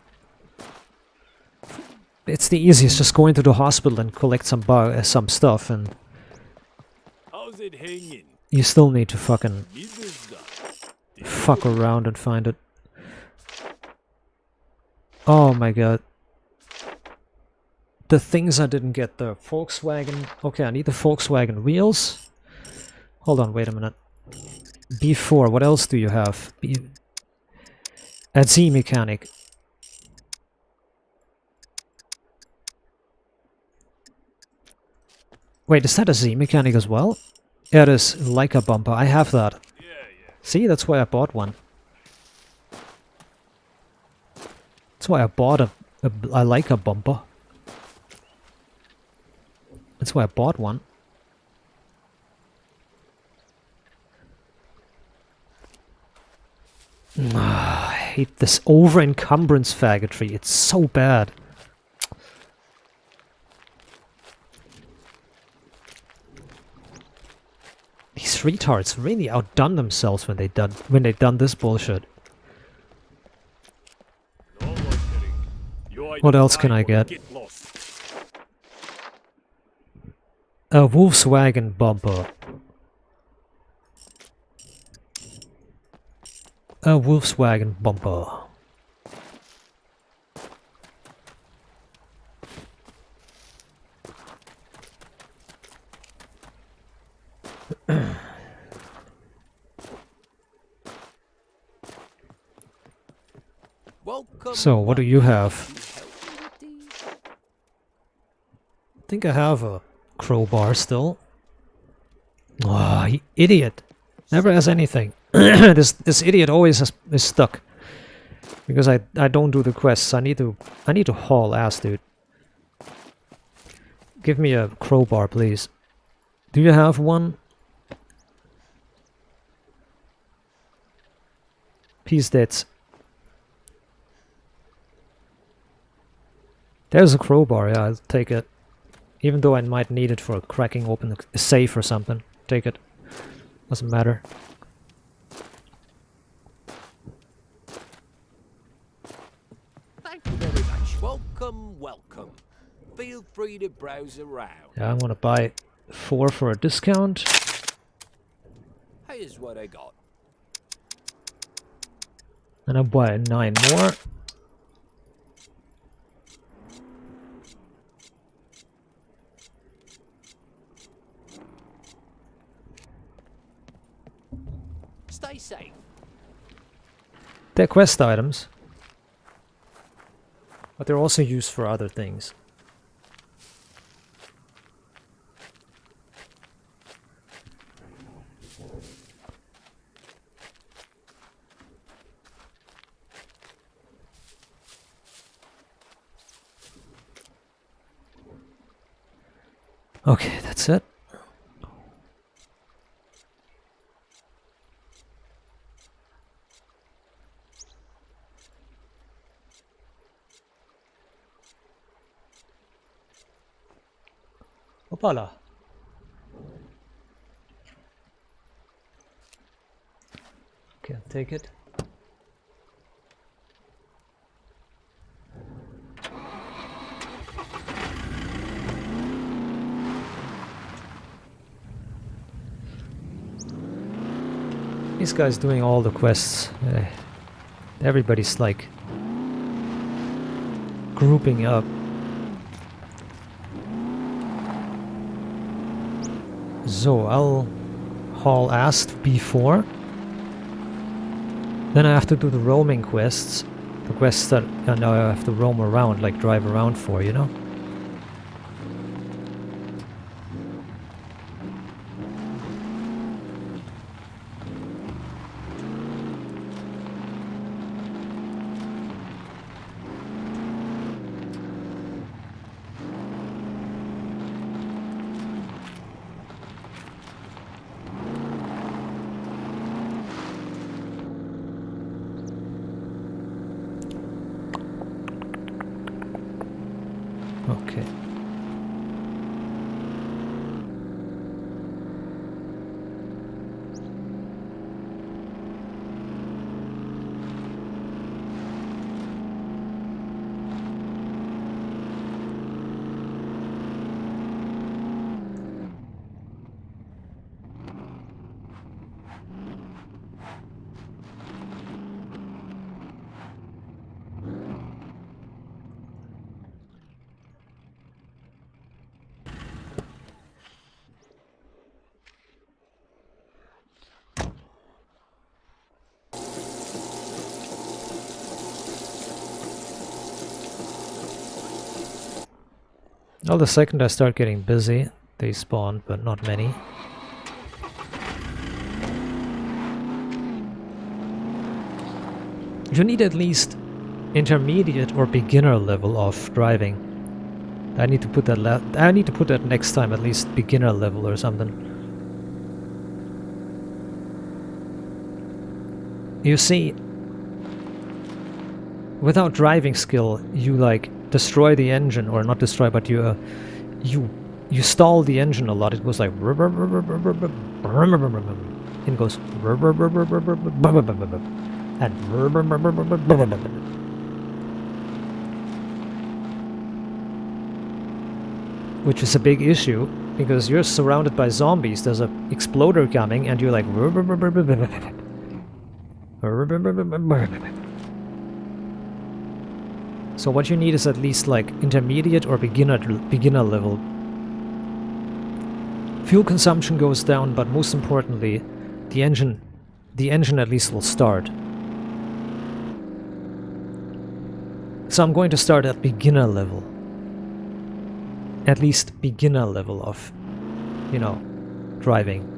A: It's the easiest, just go into the hospital and collect some stuff, and
E: How's it hanging?
A: you still need to fucking
E: Business done.
A: fuck around and find it. Oh my god. The things I didn't get, the Volkswagen... Okay, I need the Volkswagen wheels. Hold on, wait a minute. B4, what else do you have? A Z mechanic. Wait, is that a Z mechanic as well? Yeah, it is. Leica bumper. I have that.
E: Yeah, yeah.
A: See, that's why I bought one. That's why I bought a Leica bumper. That's why I bought one. I hate this over-encumbrance faggotry. It's so bad. These retards really outdone themselves when they done this bullshit.
E: No loitering. You either
A: What else can
E: die
A: I
E: or
A: get?
E: lost.
A: A Volkswagen bumper. A Volkswagen bumper.
B: Welcome.
A: So, what do you have?
B: Help me with these?
A: I think I have a crowbar still. Ah, you idiot! Never has anything. This idiot always is stuck because I don't do the quests. I need to haul ass, dude. Give me a crowbar, please. Do you have one? Peace dates. There's a crowbar, yeah, I'll take it. Even though I might need it for cracking open a safe or something. Take it. Doesn't matter.
B: Thank you very much. Welcome, welcome. Feel free to browse around.
A: Yeah, I'm gonna buy 4 for a discount.
B: Here's what I got.
A: And I'll buy 9 more.
B: Stay safe.
A: They're quest items. But they're also used for other things. Okay, that's it. Opala. Okay, I'll take it. This guy's doing all the quests. Everybody's like grouping up. So I'll haul ass to B4. Then I have to do the roaming quests. The quests that now I have to roam around, like drive around for, you know? Okay. Well, the second I start getting busy, they spawn, but not many. You need at least intermediate or beginner level of driving. I need to put that I need to put that next time, at least beginner level or something. You see, without driving skill, you like destroy the engine, or not destroy, but you stall the engine a lot. It goes like and it goes and which is a big issue because you're surrounded by zombies. There's an exploder coming, and you're like. So what you need is at least like intermediate or beginner level. Fuel consumption goes down, but most importantly, the engine at least will start. So I'm going to start at beginner level. At least beginner level of, you know, driving.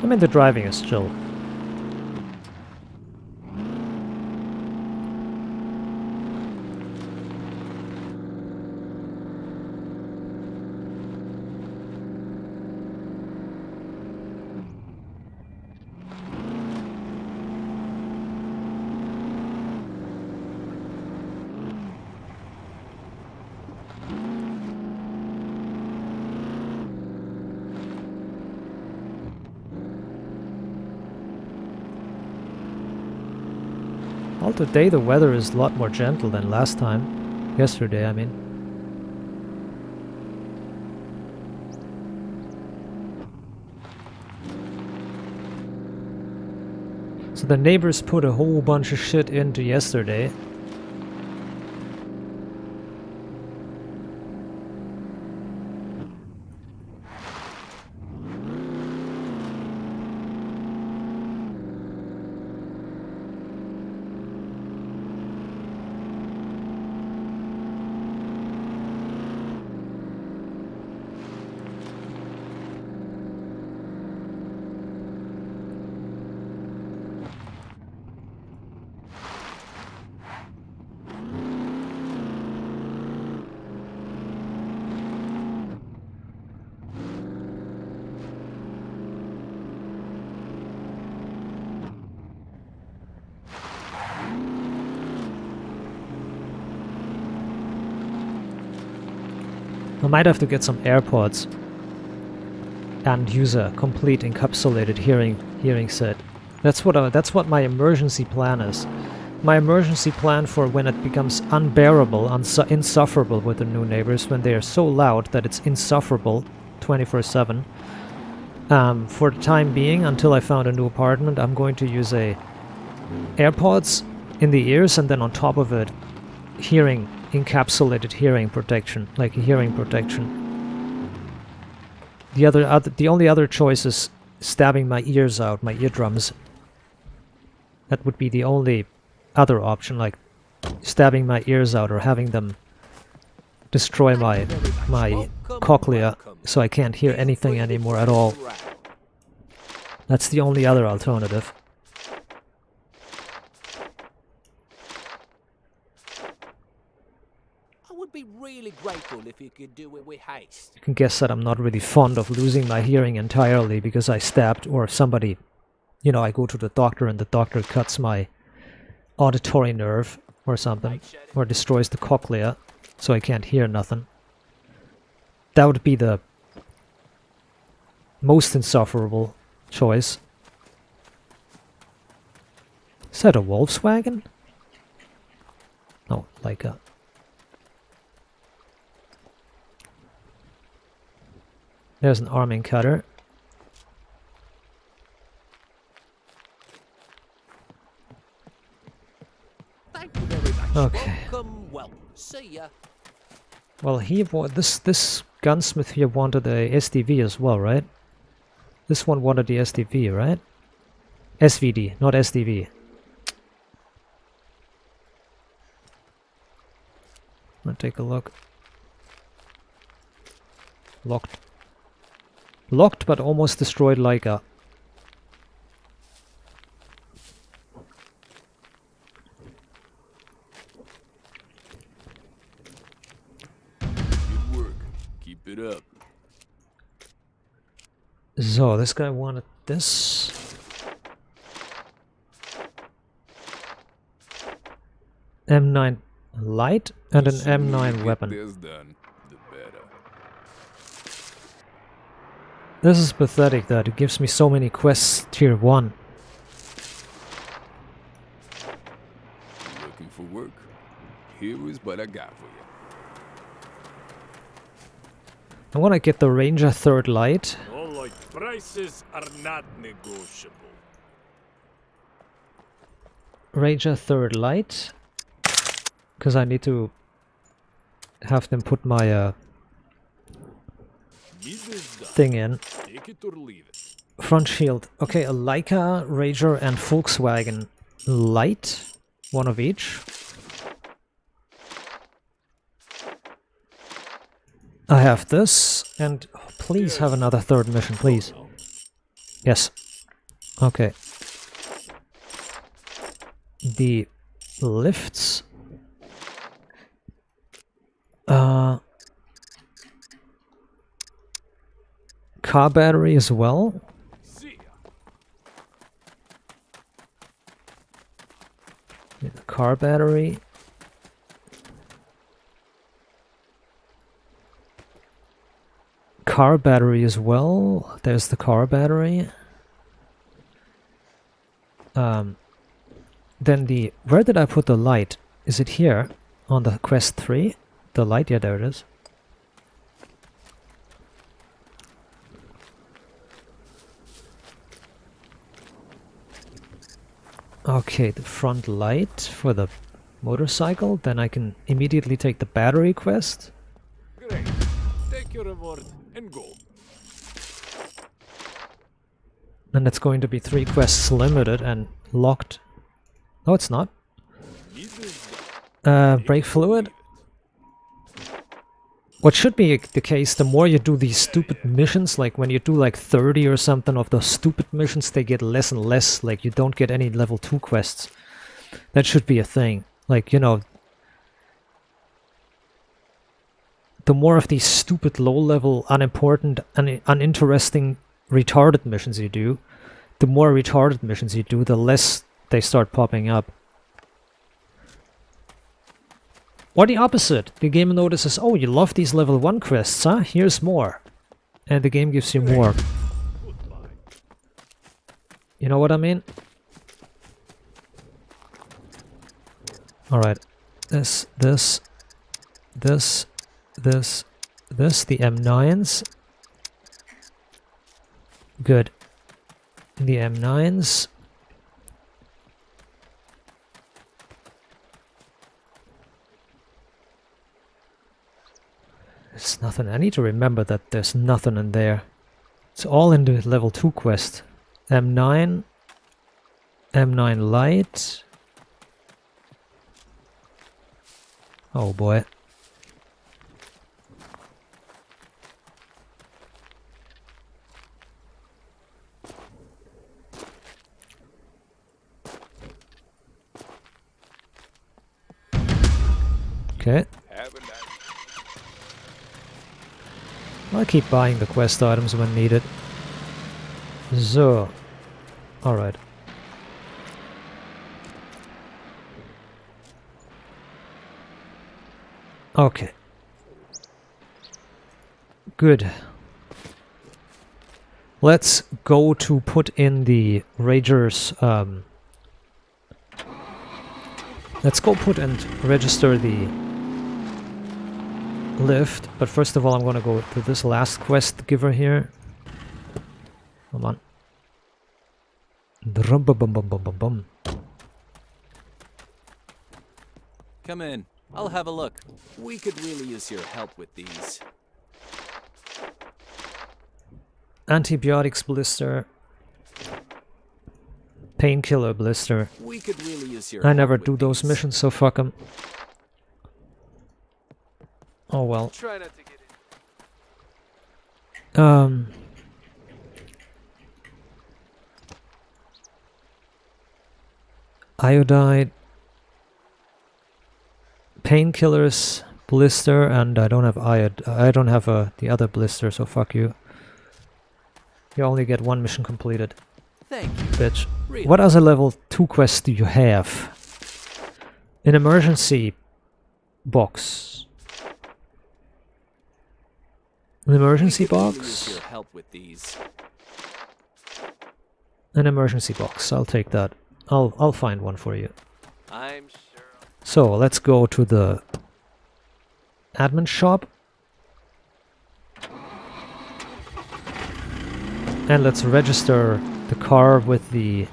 A: I mean, the driving is chill. Well, today the weather is a lot more gentle than last time. Yesterday, I mean. So the neighbors put a whole bunch of shit into yesterday. I might have to get some AirPods and use a complete encapsulated hearing set. That's what my emergency plan is. My emergency plan for when it becomes unbearable, insufferable with the new neighbors, when they are so loud that it's insufferable 24/7. For the time being, until I found a new apartment, I'm going to use AirPods in the ears, and then on top of it, encapsulated hearing protection, like hearing protection. The only other choice is stabbing my ears out, my eardrums. That would be the only other option, like stabbing my ears out or having them destroy my cochlea so I can't hear anything anymore at all. That's the only other alternative.
B: I would be really grateful if you could do it with haste.
A: You can guess that I'm not really fond of losing my hearing entirely because I stabbed, or somebody, you know, I go to the doctor and the doctor cuts my auditory nerve or something, or destroys the cochlea, so I can't hear nothing. That would be the most insufferable choice. Is that a Volkswagen? No, like a... There's an arming cutter.
B: Thank you very much.
A: Okay.
B: Welcome. See ya.
A: Well, this gunsmith here wanted a SDV as well, right? This one wanted the SDV, right? SVD, not SDV. Let's take a look. Locked. Locked, but almost destroyed Leica.
F: Good work. Keep it up.
A: So, this guy wanted this. M9 light and an M9
F: Get
A: weapon.
F: this done, the better.
A: This is pathetic that it gives me so many quests tier 1.
F: Looking for work? Here is what I got for you.
A: I want to get the Ranger 3rd light.
E: All like prices are not negotiable.
A: Ranger 3rd light. Because I need to have them put my thing in.
E: Take it or leave it.
A: Front shield. Okay, a Leica, Ranger and Volkswagen light. One of each. I have this, and please have another 3rd mission, please. Yes. Okay. The lifts. Car battery as well.
E: See ya.
A: Yeah, the car battery. Car battery as well. There's the car battery. Then the... Where did I put the light? Is it here? On the quest 3? The light? Yeah, there it is. Okay, the front light for the motorcycle. Then I can immediately take the battery quest.
E: Great. Take your reward and go.
A: And it's going to be 3 quests limited and locked. No, it's not.
E: Need is done.
A: Brake fluid. What should be the case, the more you do these stupid missions, like when you do like 30 or something of those stupid missions, they get less and less, like you don't get any level 2 quests. That should be a thing. Like, you know, the more of these stupid low-level, unimportant, uninteresting, retarded missions you do, the more retarded missions you do, the less they start popping up. Or the opposite. The game notices, oh, you love these level 1 quests, huh? Here's more. And the game gives you more.
E: Goodbye.
A: You know what I mean? Alright. This, the M9s. Good. The M9s. There's nothing. I need to remember that there's nothing in there. It's all in the level 2 quest. M9. M9 light. Oh boy. Okay. I'll keep buying the quest items when needed. So. Alright. Okay. Good. Let's go to put in the Rager's, let's go put and register the lift, but first of all I'm gonna go to this last quest giver here. Come on. Drum-bum-bum-bum-bum-bum.
B: Come in. I'll have a look. We could really use your help with these.
A: Antibiotics blister. Painkiller blister.
B: We could really use your
A: I
B: help
A: never
B: with
A: do those
B: these.
A: missions, so fuck 'em. Oh well.
D: Try not to get in.
A: Iodide, painkillers, blister, and I don't have I don't have the other blister, so fuck you. You only get 1 mission completed,
B: Thank you.
A: bitch.
B: Really?
A: What other level 2 quests do you have? An emergency box. An emergency
B: We could really use
A: box?
B: your help with these.
A: An emergency box. I'll take that. I'll find one for you.
D: I'm sure.
A: So let's go to the admin shop. And let's register the car with the...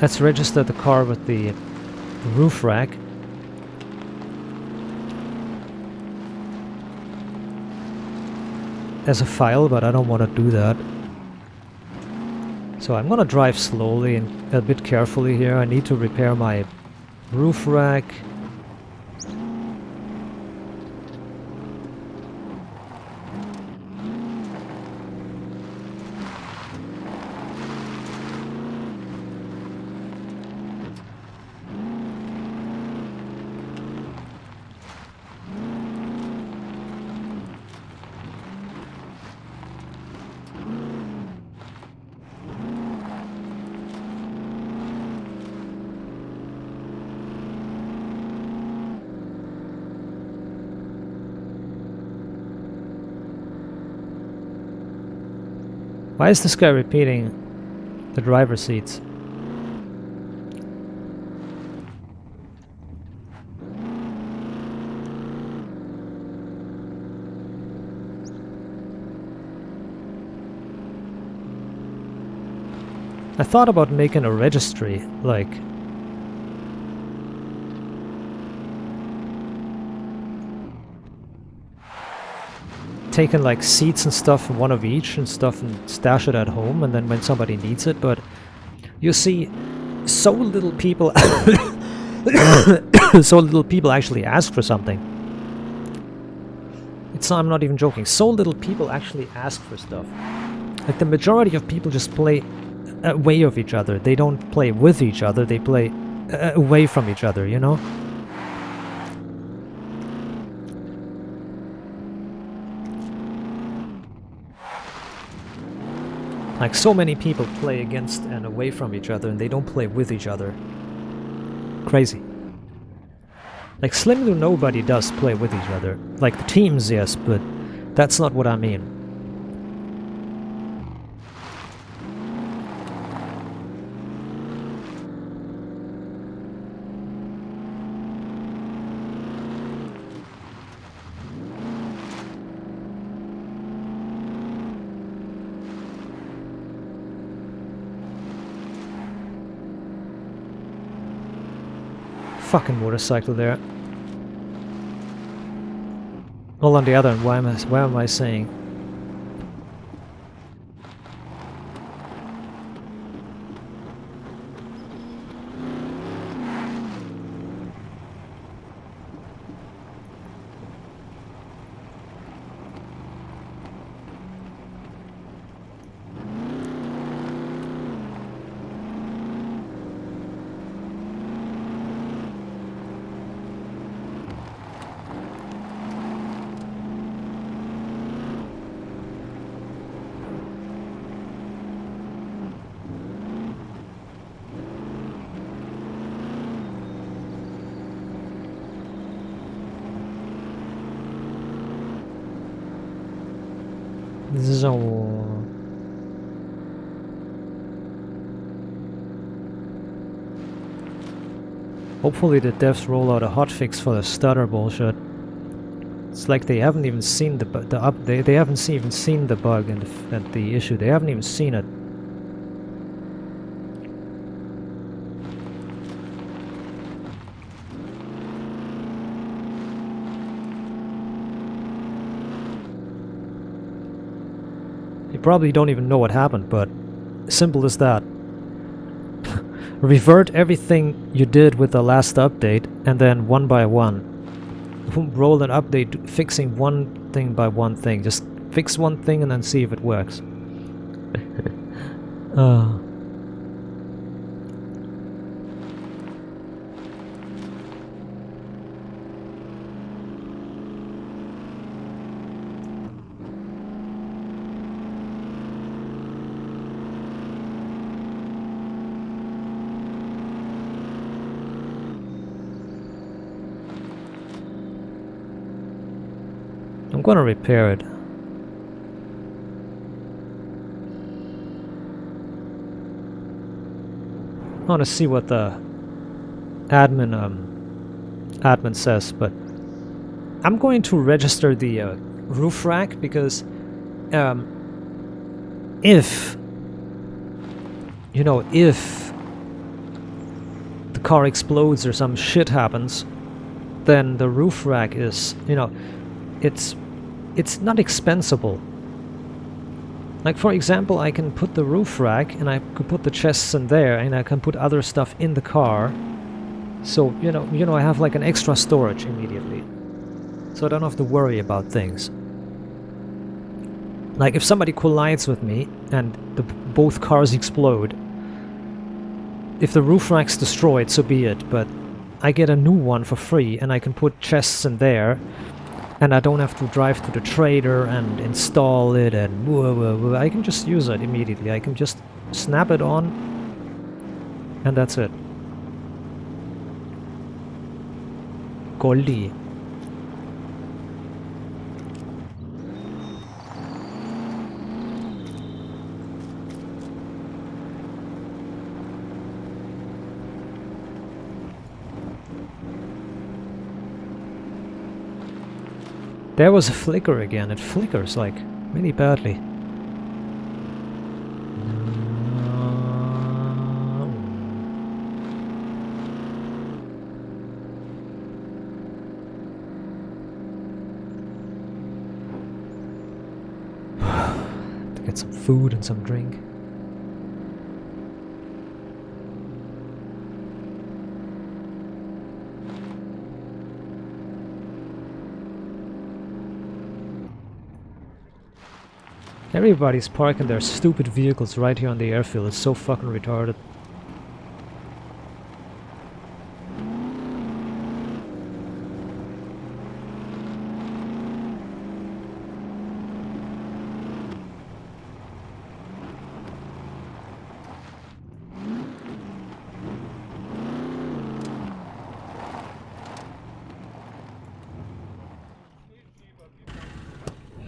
A: Let's register the car with the roof rack. As a file, but I don't want to do that. So I'm gonna drive slowly and a bit carefully here. I need to repair my roof rack. Why is this guy repeating the driver's seats? I thought about making a registry, like... taking like seats and stuff, one of each and stuff, and stash it at home, and then when somebody needs it, but... You see, so little people... so little people actually ask for something. I'm not even joking. So little people actually ask for stuff. Like the majority of people just play away of each other. They don't play with each other. They play away from each other, you know? Like so many people play against and away from each other, and they don't play with each other. Crazy. Like, slim to nobody does play with each other. Like, the teams, yes, but that's not what I mean. Fucking motorcycle there. Well, on the other hand, why am I saying? So... hopefully the devs roll out a hotfix for the stutter bullshit. It's like they haven't even seen they haven't even seen the bug and the issue. They haven't even seen it. Probably don't even know what happened, but simple as that. Revert everything you did with the last update, and then one by one roll an update fixing one thing by one thing. Just fix one thing and then see if it works. I'm gonna repair it. I want to see what the admin says, but I'm going to register the roof rack because if the car explodes or some shit happens, then the roof rack is, it's not expensible. Like, for example, I can put the roof rack and I could put the chests in there, and I can put other stuff in the car. So, I have like an extra storage immediately. So I don't have to worry about things. Like, if somebody collides with me and both cars explode, if the roof rack's destroyed, so be it, but I get a new one for free and I can put chests in there. And I don't have to drive to the trader and install it and I can just use it immediately. I can just snap it on and that's it. Goldie. There was a flicker again. It flickers, like, really badly. Get some food and some drink. Everybody's parking their stupid vehicles right here on the airfield. It's so fucking retarded.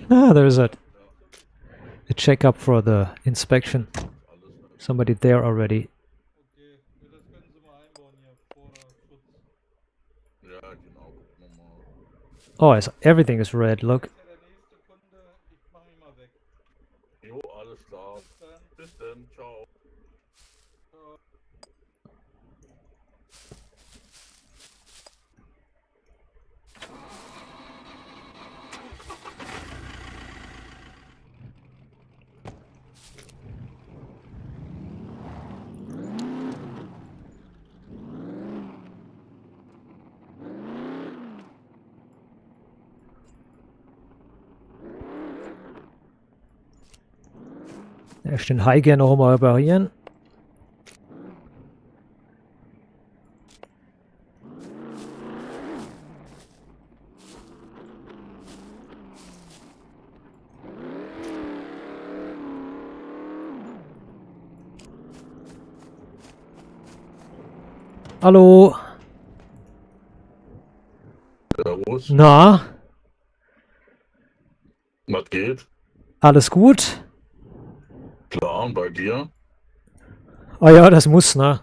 A: Ah, there's a checkup for the inspection. Somebody there already.
D: Okay, ja, das können Sie mal einbauen hier. Vorderschutz.
F: Ja, genau, gucken wir mal.
A: Oh, everything is red. Look.
D: Das ist ja der nächste Kunde. Ich mach ihn mal weg.
F: Jo, alles klar.
D: Bis dann.
F: Bis dann, ciao.
D: Ciao.
A: Erst den Highgear noch mal reparieren. Hallo.
F: Servus.
A: Na,
F: Was geht?
A: alles gut?
F: Klar, und bei dir?
A: Ah ja, das muss, ne?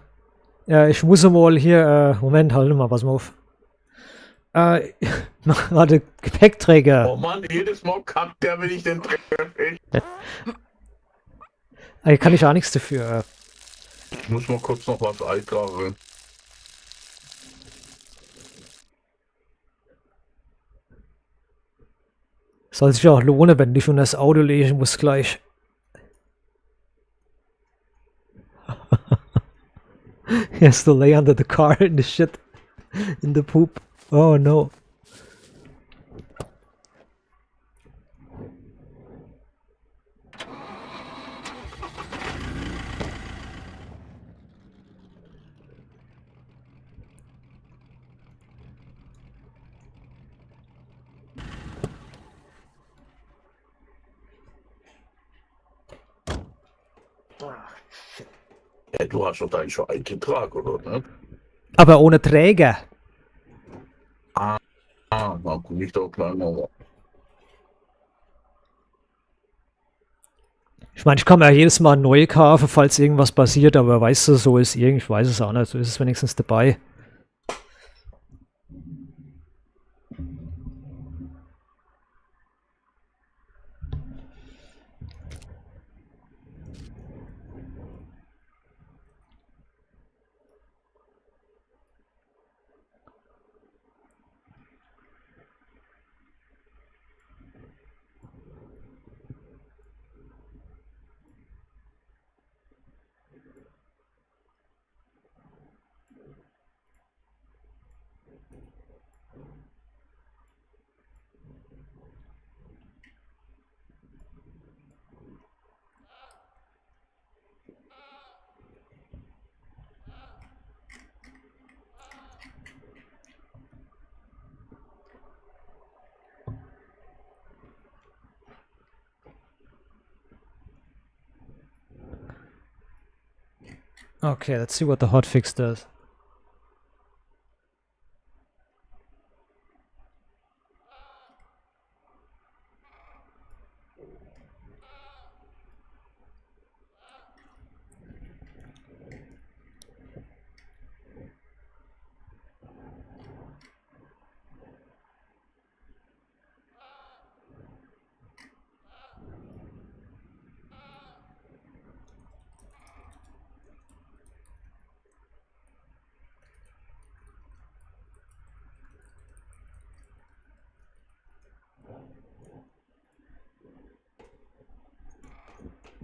A: Ja, ich muss mal hier, Moment, halt mal, pass mal auf. Warte, Gepäckträger.
F: Oh Mann, jedes Mal kackt der, wenn ich den treffe.
A: Hier kann ich auch nichts dafür.
F: Ich muss mal kurz noch was eintragen.
A: Soll sich auch lohnen, wenn ich schon das Auto legen muss gleich. He has to lay under the car in the shit. In the poop. Oh no.
F: Ja, du hast doch deinen schon eingetragen, oder? Ne?
A: Aber ohne Träger.
F: Ah, na guck ich doch gleich mal.
A: Ich meine, ich kann mir ja jedes Mal neu kaufen, falls irgendwas passiert, aber weißt du, so ist irgendwie, ich weiß es auch nicht, so ist es wenigstens dabei. Okay, let's see what the hotfix does.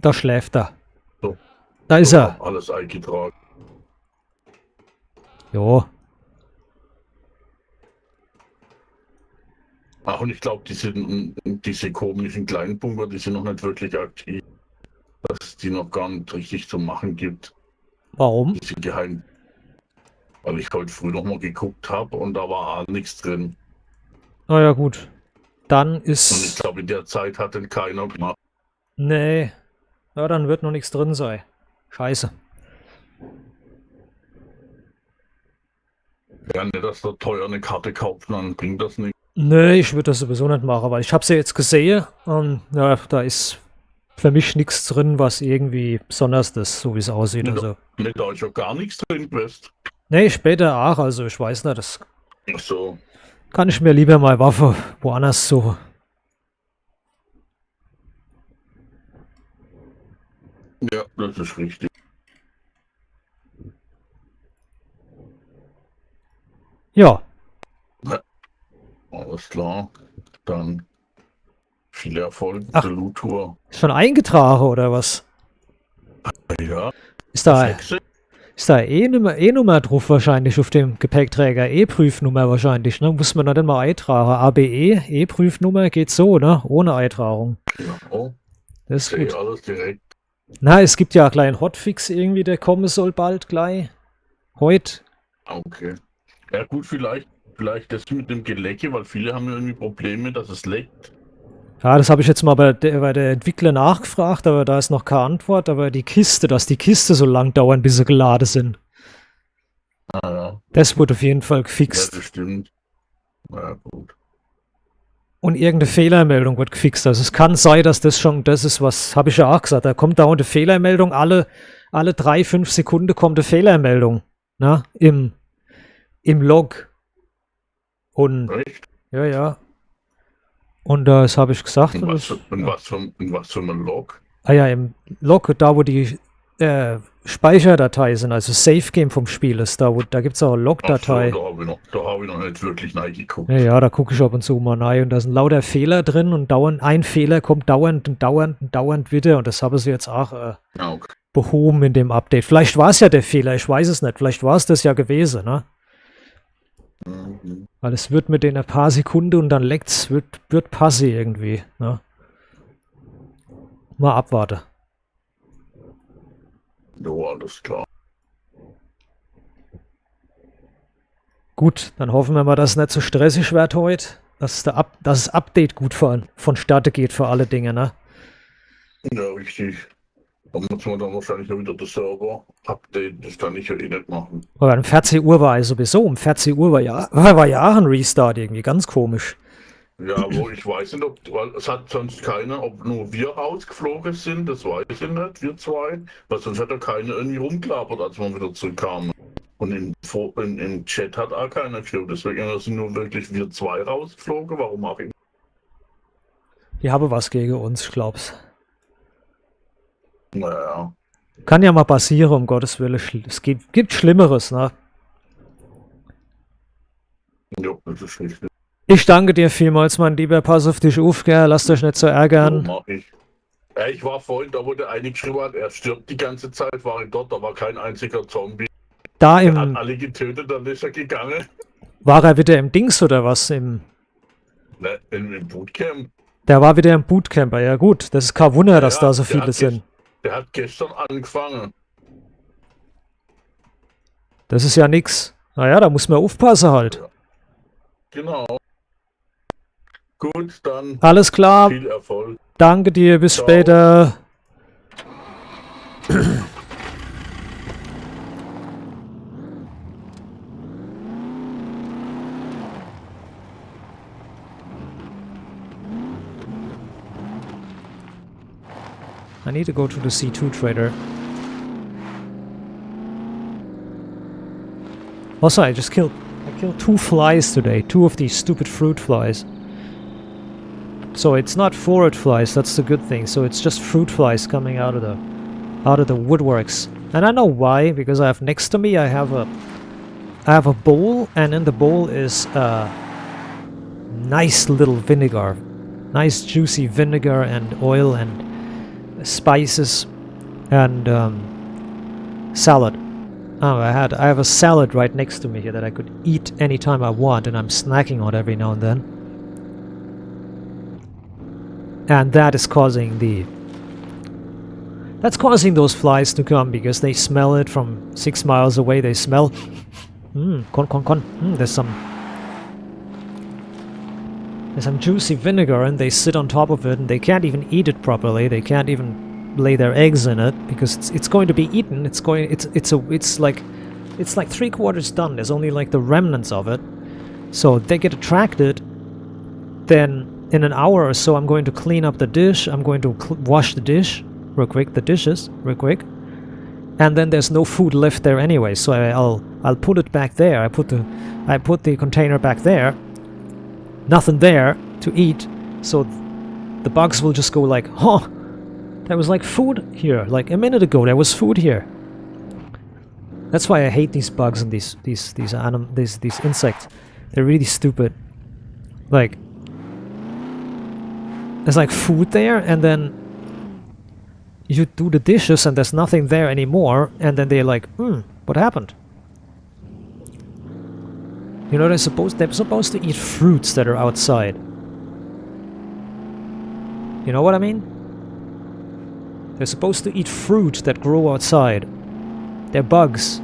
A: Da schläft er.
F: So.
A: Da ist er.
F: Alles eingetragen.
A: Jo.
F: Ach, und ich glaube, diese komischen kleinen Bunker, die sind noch nicht wirklich aktiv. Dass es die noch gar nicht richtig zu machen gibt.
A: Warum?
F: Diese geheimen. Weil ich heute früh noch mal geguckt habe und da war nichts drin.
A: Na ja, gut. Dann
F: Und ich
A: ist...
F: glaube, in der Zeit hat den keiner gemacht.
A: Nee. Ja, dann wird noch nichts drin sein. Scheiße.
F: Ja, nicht, dass der teuer eine Karte kauft, dann bringt das nicht.
A: Nee, ich würde das sowieso nicht machen, weil ich habe sie jetzt gesehen und ja, da ist für mich nichts drin, was irgendwie besonders ist, so wie es aussieht.
F: Nicht,
A: Also.
F: nicht da ist ja gar nichts drin gewesen.
A: Nee, später auch, also ich weiß nicht, das
F: Ach so.
A: kann ich mir lieber mal Waffe woanders suchen.
F: Ja, das ist richtig.
A: Ja,
F: Alles klar. Dann viel Erfolg
A: Ach.
F: zur Loot-Tour.
A: schon eingetragen oder was?
F: Ja,
A: Ist da,
F: 6.
A: ist da E-Nummer drauf wahrscheinlich auf dem Gepäckträger? E-Prüfnummer wahrscheinlich, ne? Muss man da denn mal eintragen. ABE, E-Prüfnummer geht so, ne? Ohne Eintragung.
F: Genau.
A: Das ist
F: Sehe
A: gut.
F: alles direkt.
A: Na, es gibt ja einen kleinen Hotfix irgendwie, der kommen soll bald gleich. Heute.
F: Okay. Ja gut, vielleicht das mit dem Gelecke, weil viele haben ja irgendwie Probleme, dass es leckt.
A: Ja, das habe ich jetzt mal bei der Entwickler nachgefragt, aber da ist noch keine Antwort. Aber dass die Kiste so lang dauern, bis sie geladen sind.
F: Ah, ja.
A: Das wurde auf jeden Fall
F: Ja,
A: gefixt.
F: das stimmt. Na gut.
A: Und irgendeine Fehlermeldung wird gefixt. Also es kann sein, dass das ist, was habe ich ja auch gesagt. Da kommt dauernd eine Fehlermeldung. Alle 3-5 Sekunden kommt eine Fehlermeldung. Na, im Log. Und
F: Echt?
A: ja. Und das habe ich gesagt.
F: In
A: Und
F: was,
A: das,
F: in was für einem Log?
A: im Log, da wo die Speicherdatei sind, also Save Game vom Spiel ist, da gibt es auch eine
F: Ach
A: Logdatei.
F: so, da hab ich noch nicht wirklich reingeguckt.
A: Ja, da gucke ich ab und zu mal rein und da sind lauter Fehler drin und ein Fehler kommt dauernd wieder und das haben sie jetzt auch
F: Ja, okay.
A: behoben in dem Update. Vielleicht war es ja der Fehler, ich weiß es nicht. Vielleicht war es das ja gewesen, ne?
F: Mhm.
A: Weil es wird mit den ein paar Sekunden und dann leckt's, wird passen irgendwie, ne? Mal abwarten.
F: Jo, alles klar.
A: Gut, dann hoffen wir mal, dass es nicht so stressig wird heute. Dass das Update gut vonstatten geht für alle Dinge, ne?
F: Ja, richtig. Da muss man dann wahrscheinlich noch wieder das Server-Update, das kann ich ja eh nicht machen.
A: Aber um 14 Uhr war sowieso, um 14 Uhr war ja auch ein Restart irgendwie, ganz komisch.
F: Ja, wo ich weiß nicht, weil es hat sonst keiner, ob nur wir rausgeflogen sind, das weiß ich nicht, wir zwei, weil sonst hat ja keiner irgendwie rumgelabert, als wir wieder zurückkamen. Und im Chat hat auch keiner geflogen, deswegen sind nur wirklich wir zwei rausgeflogen, warum auch immer.
A: Die haben was gegen uns, ich glaub's.
F: Naja,
A: Kann ja mal passieren, um Gottes Willen. Es gibt Schlimmeres, ne?
F: ja, das ist richtig.
A: Ich danke dir vielmals, mein Lieber. Pass auf dich auf, gell? Lasst euch nicht so
F: So
A: ärgern.
F: mach ich. Ja, ich war vorhin, da wo der eine geschrieben hat, er stirbt die ganze Zeit, war ich dort, da war kein einziger Zombie.
A: Da
F: Er hat alle getötet, dann ist er gegangen.
A: war er wieder im Dings oder was?
F: Ne, im Bootcamp.
A: Der war wieder im Bootcamper. Ja gut, das ist kein Wunder, dass
F: Ja,
A: da so
F: der
A: viele
F: hat
A: sind.
F: Der hat gestern angefangen.
A: Das ist ja nix. Naja, da muss man aufpassen halt.
F: Genau. Gut, dann
A: Alles klar.
F: viel Erfolg.
A: Danke dir. Bis
F: Ciao.
A: später. I need to go to the C2 trader. Also, I killed 2 flies today. 2 of these stupid fruit flies. So it's not forward flies. That's the good thing. So it's just fruit flies coming out of the woodworks. And I know why, because I have next to me I have a bowl, and in the bowl is nice little vinegar, nice juicy vinegar and oil and spices, and salad. Oh, I have a salad right next to me here that I could eat anytime I want, and I'm snacking on every now and then. And that is causing that's causing those flies to come because they smell it from 6 miles away. They smell. Con. There's some juicy vinegar, and they sit on top of it, and they can't even eat it properly. They can't even lay their eggs in it because it's going to be eaten. It's like 3/4 done. There's only like the remnants of it, so they get attracted. Then in an hour or so, I'm going to clean up the dish. I'm going to wash the dishes real quick, and then there's no food left there anyway. So I'll put it back there. I put the container back there. Nothing there to eat, so the bugs will just go like, huh, there was like food here, like a minute ago there was food here. That's why I hate these bugs and these insects. They're really stupid. Like, there's like food there, and then you do the dishes and there's nothing there anymore, and then they're like, what happened? You know, they're supposed to eat fruits that are outside. You know what I mean? They're supposed to eat fruit that grow outside. They're bugs.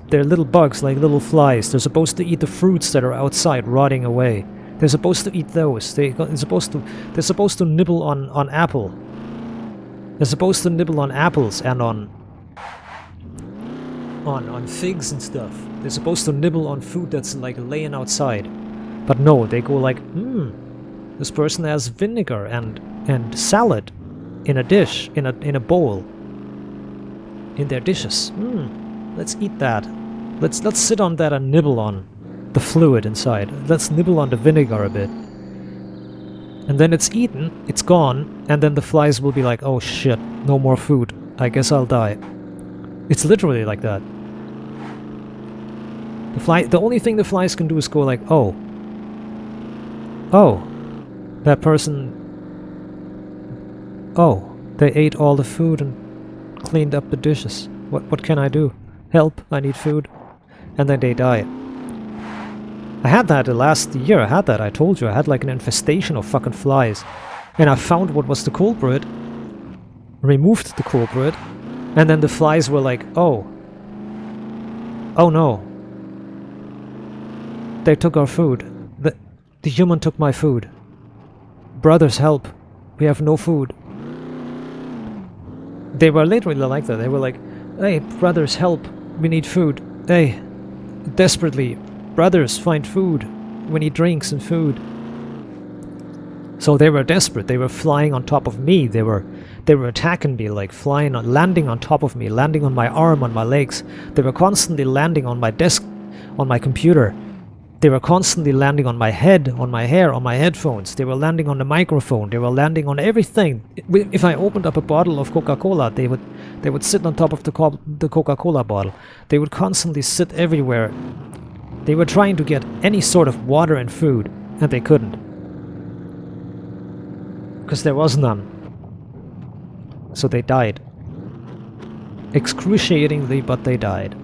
A: They're little bugs, like little flies. They're supposed to eat the fruits that are outside, rotting away. They're supposed to eat those. They're supposed to nibble on apple. They're supposed to nibble on apples and on figs and stuff. They're supposed to nibble on food that's like laying outside. But no, they go like, this person has vinegar and salad in a dish, in a bowl, in their dishes. Let's eat that. Let's sit on that and nibble on the fluid inside. Let's nibble on the vinegar a bit. And then it's eaten, it's gone, and then the flies will be like, oh shit, no more food. I guess I'll die. It's literally like that. The only thing the flies can do is go like, oh, that person, they ate all the food and cleaned up the dishes. What can I do? Help, I need food. And then they die. I had that last year, I told you, I had like an infestation of fucking flies. And I found what was the culprit, removed the culprit, and then the flies were like, oh no. They took our food. The human took my food. Brothers, help. We have no food. They were literally like that. They were like, hey, brothers, help. We need food. Hey, desperately. Brothers, find food. We need drinks and food. So they were desperate. They were flying on top of me. They were attacking me, like landing on top of me, landing on my arm, on my legs. They were constantly landing on my desk, on my computer. They were constantly landing on my head, on my hair, on my headphones. They were landing on the microphone. They were landing on everything. If I opened up a bottle of Coca-Cola, they would sit on top of the Coca-Cola bottle. They would constantly sit everywhere. They were trying to get any sort of water and food, and they couldn't. Because there was none. So they died. Excruciatingly, but they died.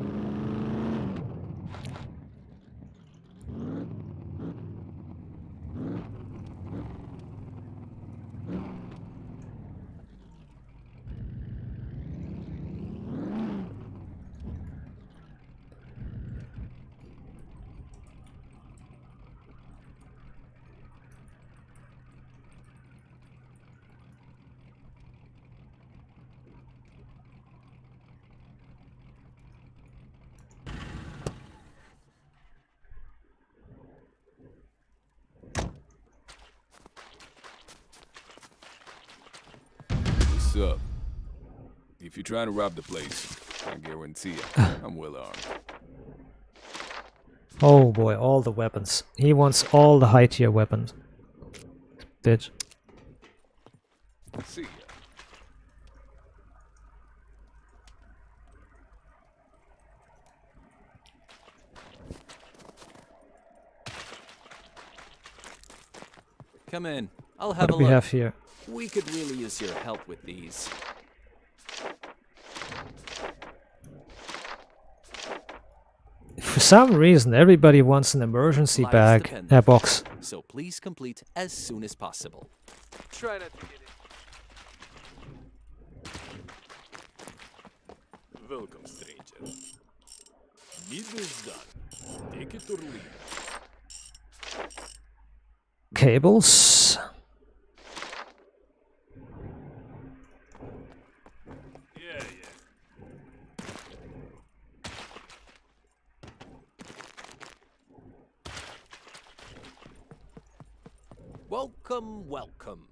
E: What's up? If you're trying to rob the place, I guarantee you, I'm well armed.
A: Oh boy, all the weapons. He wants all the high tier weapons. Bitch.
E: See ya.
B: Come in. I'll
A: What
B: have
A: do
B: a
A: we
B: look.
A: have here?
B: We could really use your help with these.
A: For some reason, everybody wants an emergency
B: Lives
A: bag
B: depend.
A: box.
B: So please complete as soon as possible.
G: Try not to get it.
E: Welcome, stranger. Need this done. Take it or leave it.
A: Cables.
E: Yeah.
B: Welcome, welcome.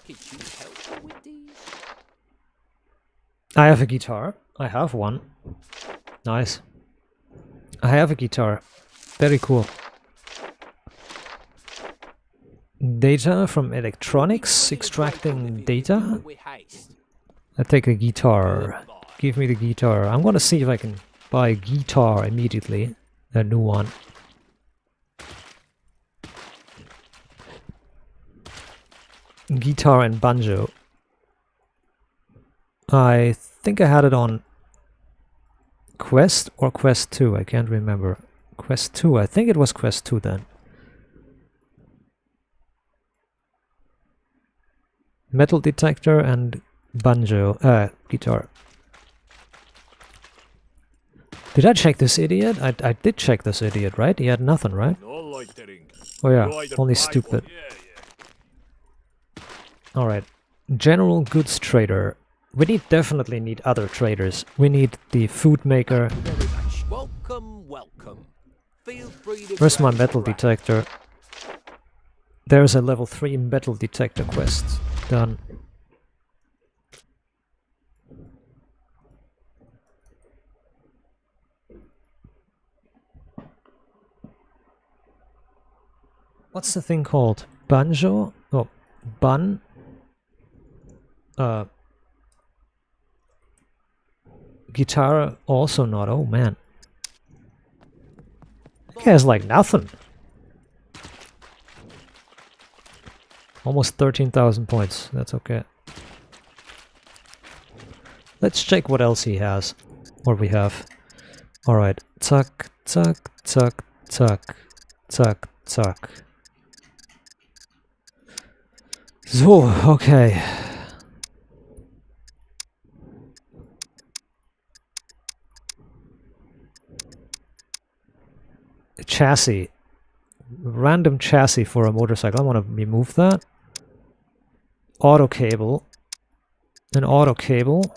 B: Could you help me with these?
A: I have a guitar. I have one. Nice. I have a guitar. Very cool. Data from electronics, extracting data.
B: With haste.
A: I take a guitar. Give me the guitar. I'm gonna see if I can buy a guitar immediately. A new one. Guitar and banjo. I think I had it on Quest or Quest 2, I can't remember. Quest 2, I think it was Quest 2 then. Metal detector and banjo, guitar. Did I check this idiot? I did check this idiot, right? He had nothing, right?
E: No loitering.
A: Oh yeah,
E: You either
A: only
E: buy or-
A: stupid.
E: Yeah.
A: Alright. General goods trader. We definitely need other traders. We need the food maker.
B: Very much. Welcome, welcome. Feel free to
A: Where's my
B: browse
A: metal
B: around.
A: detector? There's a level 3 metal detector quest. Done. What's the thing called? Banjo? Oh, bun? Guitar also not. Oh man. That guy has like nothing. Almost 13,000 points. That's okay. Let's check what else he has. Or we have. Alright. Tuck, tuck, tuck, tuck, tuck, tuck. So, okay. A chassis. Random chassis for a motorcycle. I want to remove that. Auto cable. An auto cable.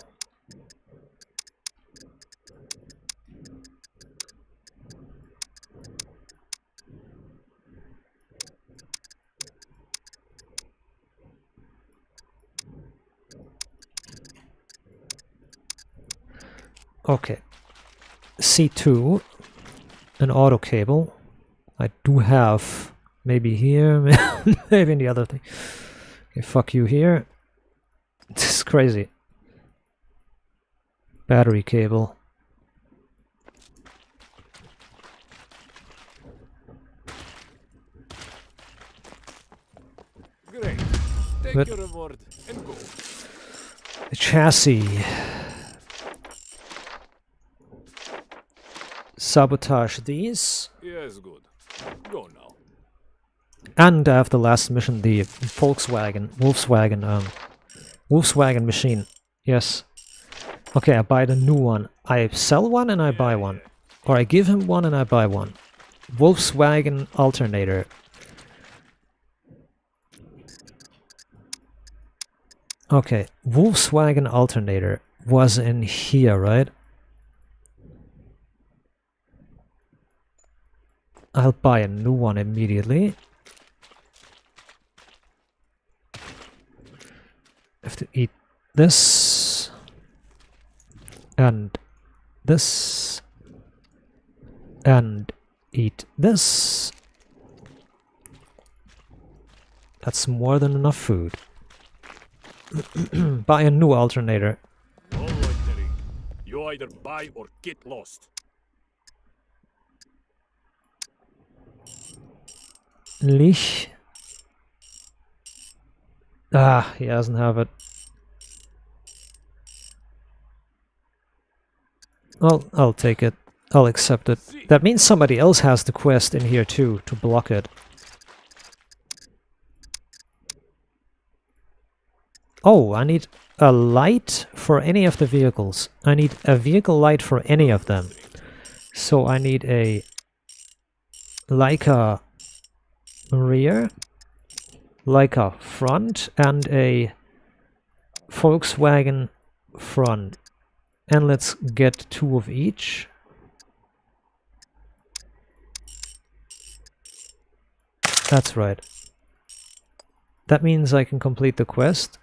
A: Okay. C2. An auto cable. I do have maybe here, maybe in the other thing. Okay, fuck you here. This is crazy. Battery cable.
E: Great. Take
A: But-
E: your reward and go.
A: A chassis. Sabotage these.
E: Yes, good. Go now.
A: And I have the last mission, the Volkswagen machine. Yes. Okay, I buy the new one. I sell one and I buy one. Or I give him one and I buy one. Volkswagen alternator. Okay, Volkswagen alternator was in here, right? I'll buy a new one immediately. Have to eat this and this and eat this. That's more than enough food. Buy a new alternator.
E: No loitering. You either buy or get lost.
A: Lich. Ah, he doesn't have it. Well, I'll take it. I'll accept it. That means somebody else has the quest in here too, to block it. Oh, I need a light for any of the vehicles. I need a vehicle light for any of them. So I need a Leica rear, Leica front, and a Volkswagen front. And let's get 2 of each. That's right. That means I can complete the quest.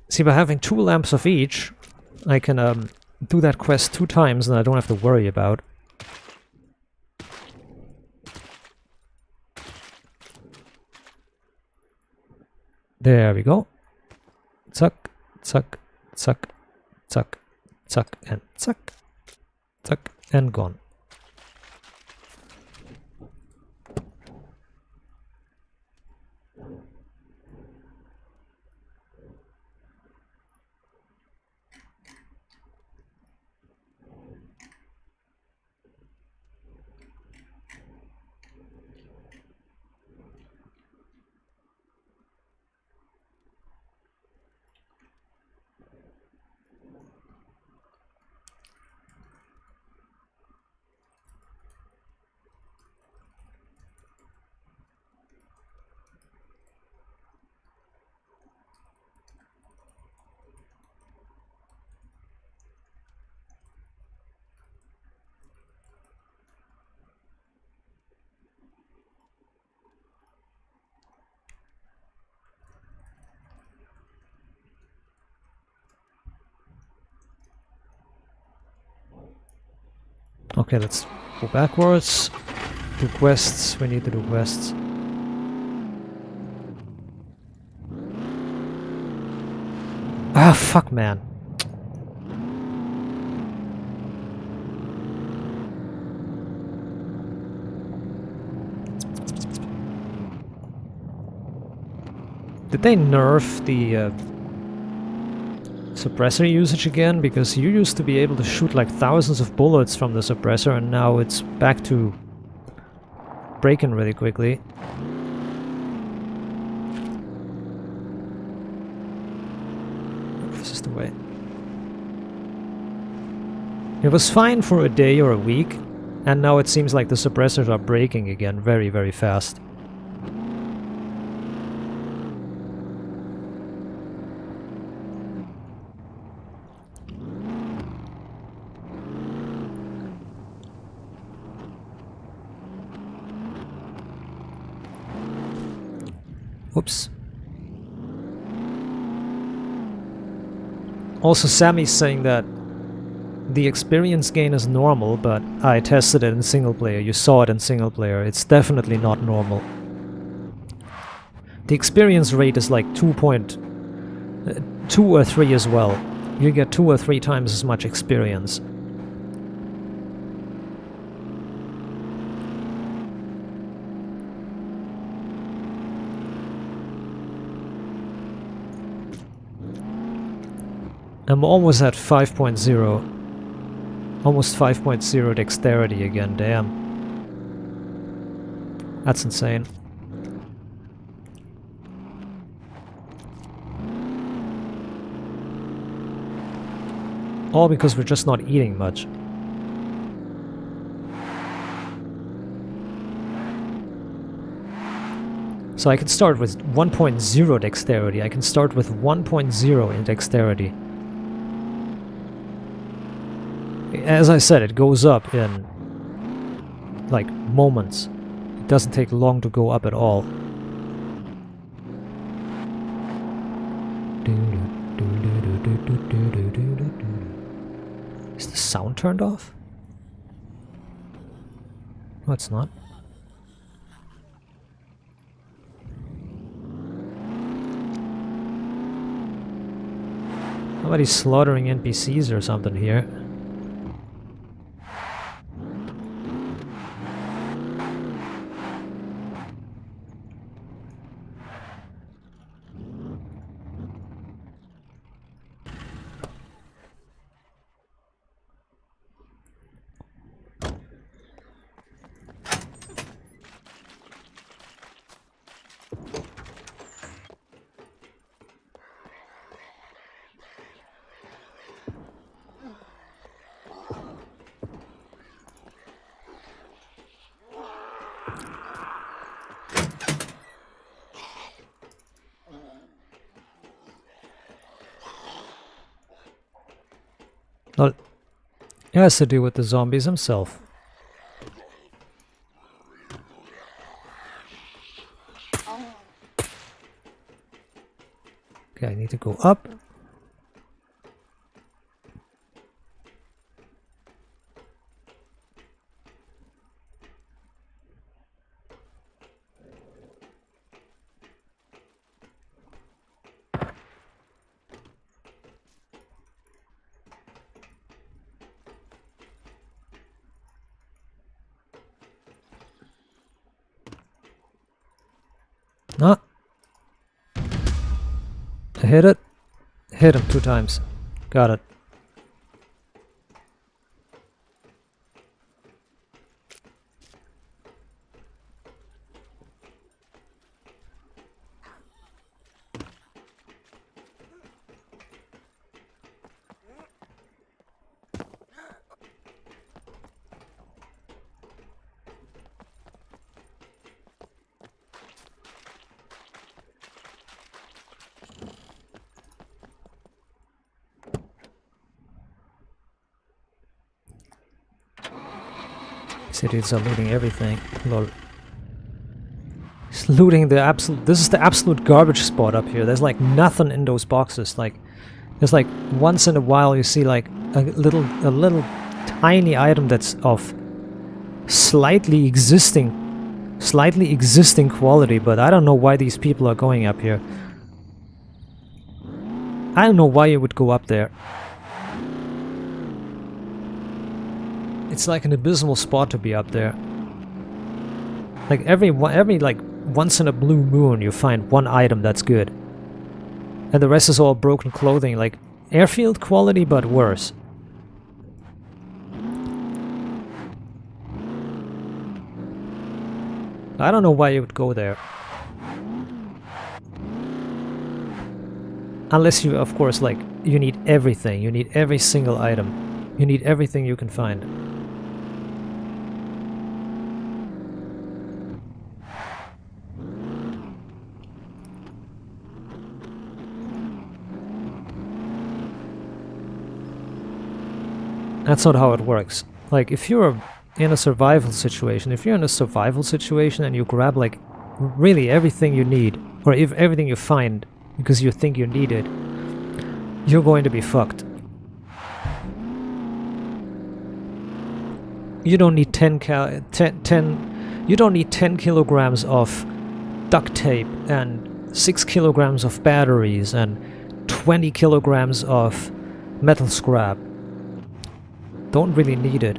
A: See, by having 2 lamps of each, I can do that quest 2 times and I don't have to worry about. There we go. Zuck, zuck, zuck, zuck, zuck, and zuck, zuck, and gone. Okay, let's go backwards. Do quests. We need to do quests. Ah, fuck, man. Did they nerf the suppressor usage again? Because you used to be able to shoot like thousands of bullets from the suppressor, and now it's back to breaking really quickly. This is the way. It was fine for a day or a week, and now it seems like the suppressors are breaking again very, very fast. Whoops. Also, Sammy's saying that the experience gain is normal, but I tested it in single player. You saw it in single player. It's definitely not normal. The experience rate is like 2 or 3 as well. You get 2 or 3 times as much experience. I'm almost at 5.0. Almost 5.0 dexterity again, damn. That's insane. All because we're just not eating much. So I can start with 1.0 dexterity. I can start with 1.0 in dexterity. As I said, it goes up in like moments. It doesn't take long to go up at all. Is the sound turned off? No, it's not. Somebody's slaughtering NPCs or something here. Well, it has to do with the zombies himself. Okay, I need to go up. Ah. I hit it. Hit him 2 times. Got it. Cities are looting everything. Lol. He's looting the absolute. This is the absolute garbage spot up here. There's like nothing in those boxes. Like, there's like once in a while you see like a little tiny item that's of slightly existing quality, but I don't know why these people are going up here. I don't know why you would go up there. It's like an abysmal spot to be up there. Like every like once in a blue moon you find one item that's good. And the rest is all broken clothing, like airfield quality but worse. I don't know why you would go there. Unless you, of course, like, you need everything. You need every single item. You need everything you can find. That's not how it works. Like, if you're in a survival situation, and you grab, like, really everything you need, or if everything you find because you think you need it, you're going to be fucked. You don't need 10 kilograms of duct tape and 6 kilograms of batteries and 20 kilograms of metal scrap. Don't really need it.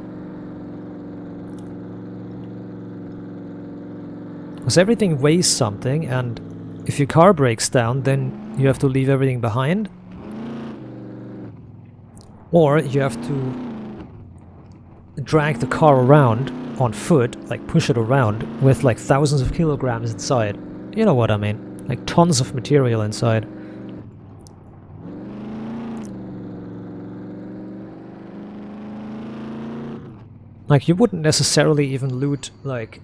A: Because everything weighs something, and if your car breaks down, then you have to leave everything behind. Or you have to drag the car around on foot, like push it around, with like thousands of kilograms inside. You know what I mean? Like tons of material inside. Like, you wouldn't necessarily even loot like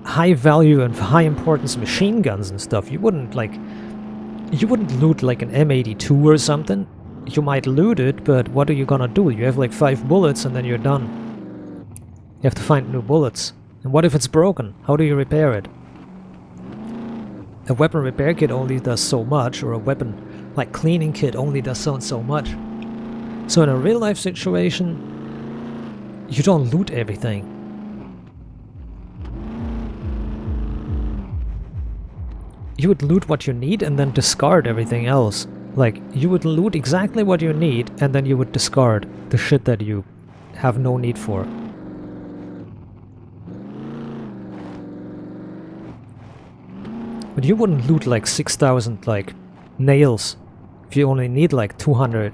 A: high value and high importance machine guns and stuff. You wouldn't loot like an M82 or something. You might loot it, but what are you gonna do? You have like 5 bullets and then you're done. You have to find new bullets. And what if it's broken? How do you repair it? A weapon repair kit only does so much, or a weapon like cleaning kit only does so much. So in a real life situation, you don't loot everything. You would loot what you need and then discard everything else. Like, you would loot exactly what you need and then you would discard the shit that you have no need for. But you wouldn't loot like 6,000 like nails if you only need like 200.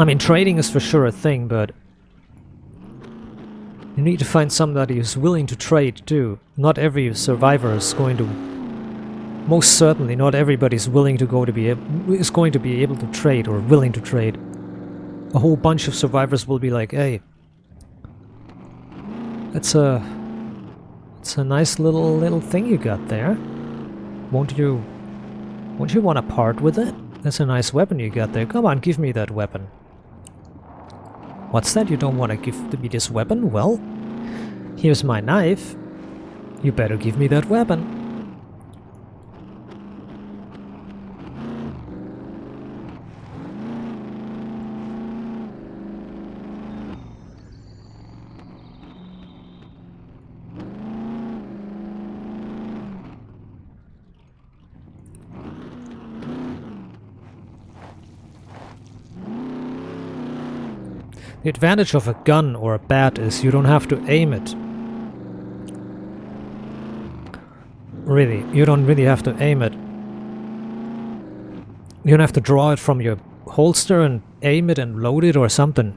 A: I mean, trading is for sure a thing, but you need to find somebody who's willing to trade too. Not every survivor is going to... Most certainly, not everybody's willing to is going to be able to trade or willing to trade. A whole bunch of survivors will be like, hey, It's a nice little thing you got there. Won't you want to part with it? That's a nice weapon you got there. Come on, give me that weapon. What's that? You don't want to give me this weapon? Well, here's my knife. You better give me that weapon. The advantage of a gun or a bat is you don't have to aim it. Really, you don't really have to aim it. You don't have to draw it from your holster and aim it and load it or something.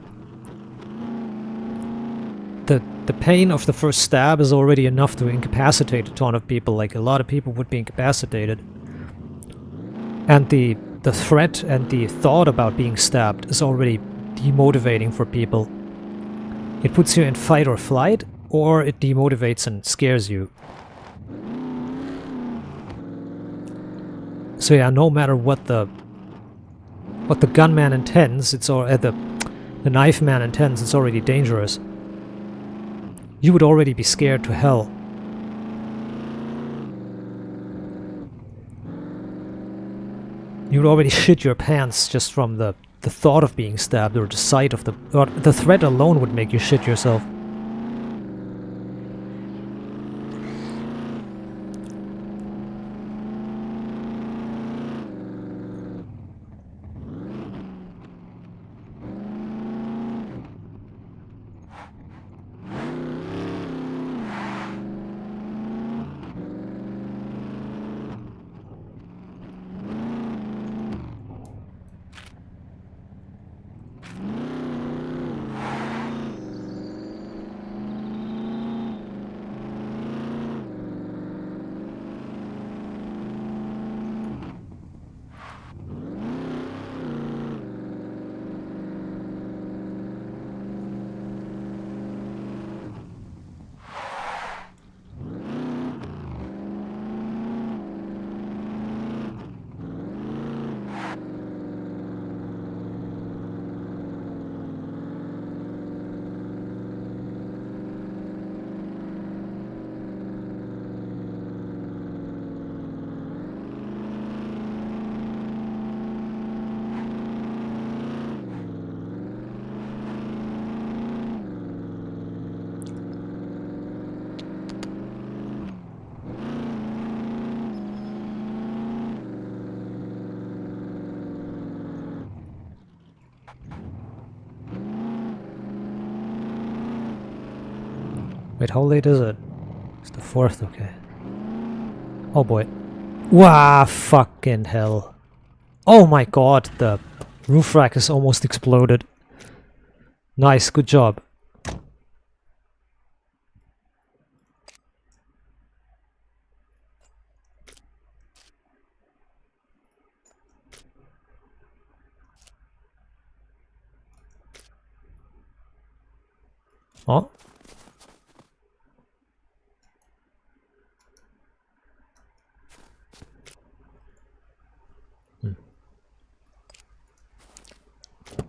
A: The pain of the first stab is already enough to incapacitate a ton of people, like a lot of people would be incapacitated. And the threat and the thought about being stabbed is already demotivating for people. It puts you in fight or flight, or it demotivates and scares you. So yeah, no matter what the gunman intends, it's all the knife man intends, it's already dangerous. You would already be scared to hell. You would already shit your pants just from the thought of being stabbed, or the sight of the threat alone would make you shit yourself. Wait, how late is it? It's the 4th, okay. Oh boy. Wow, fucking hell. Oh my god, the roof rack is almost exploded. Nice, good job. Oh.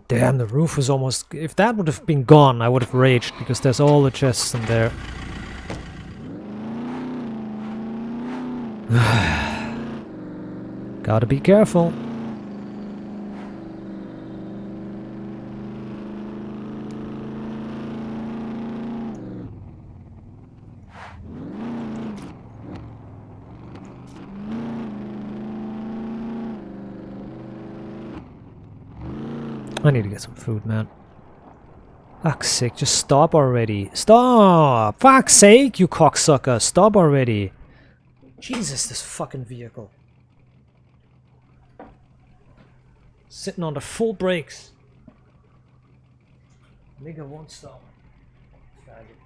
A: Damn, the roof was almost... If that would have been gone, I would have raged, because there's all the chests in there. Gotta be careful. I need to get some food, man. Fuck's sake, just stop already. Stop! Fuck's sake, you cocksucker! Stop already! Jesus, this fucking vehicle. Sitting on the full brakes. Nigga won't stop. Faggot.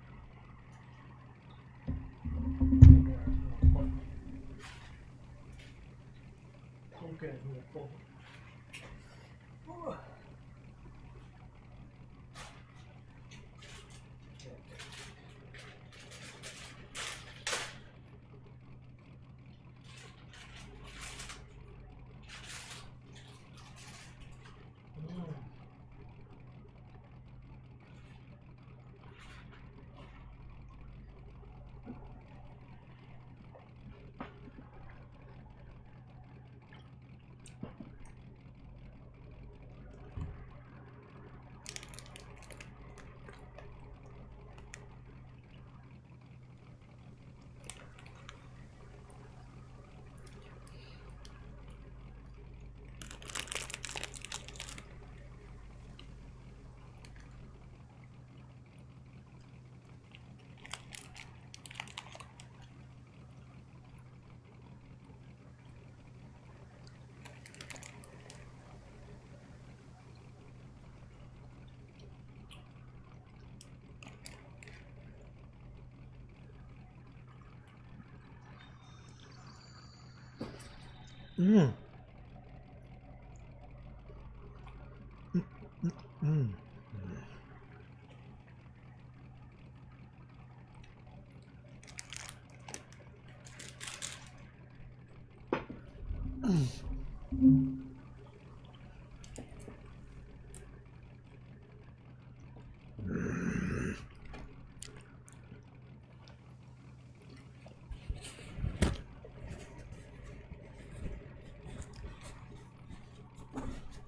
A: Mm.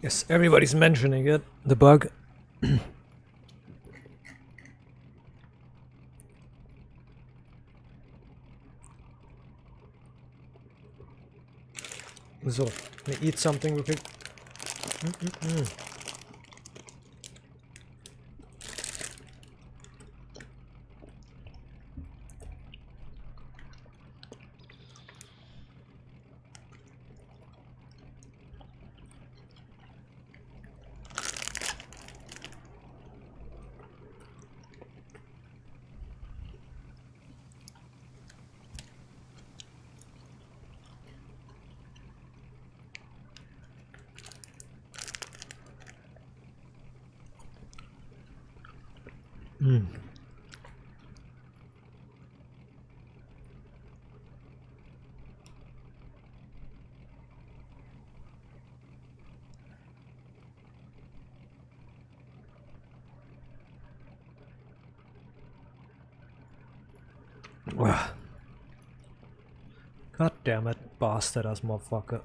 A: Yes, everybody's mentioning it. The bug. So, let me eat something real quick. God damn it, bastard ass motherfucker.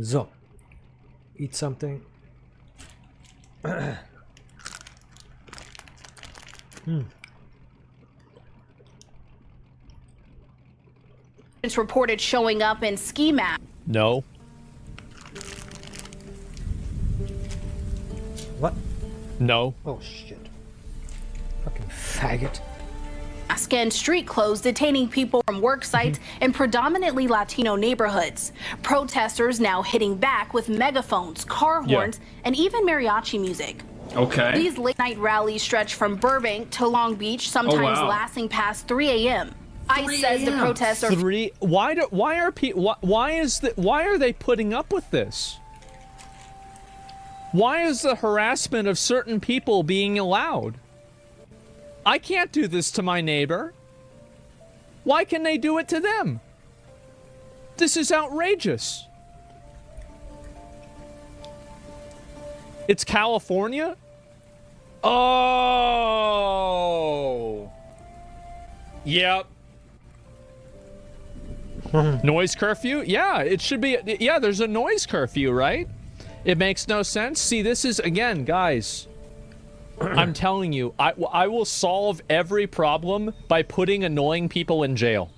A: So, eat something.
H: It's reported showing up in ski mask.
I: No.
A: What?
I: No.
A: Oh shit. Fucking faggot.
H: And street clothes detaining people from work sites in predominantly Latino neighborhoods. Protesters now hitting back with megaphones, car horns, and even mariachi music.
J: Okay.
H: These late-night rallies stretch from Burbank to Long Beach, sometimes lasting past 3 a.m. ICE says the protests are...
I: Why are they putting up with this? Why is the harassment of certain people being allowed? I can't do this to my neighbor. Why can they do it to them? This is outrageous. It's California? Oh. Yep. Noise curfew? Yeah, it should be. Yeah, there's a noise curfew, right? It makes no sense. See, this is, again, guys, I'm telling you, I will solve every problem by putting annoying people in jail.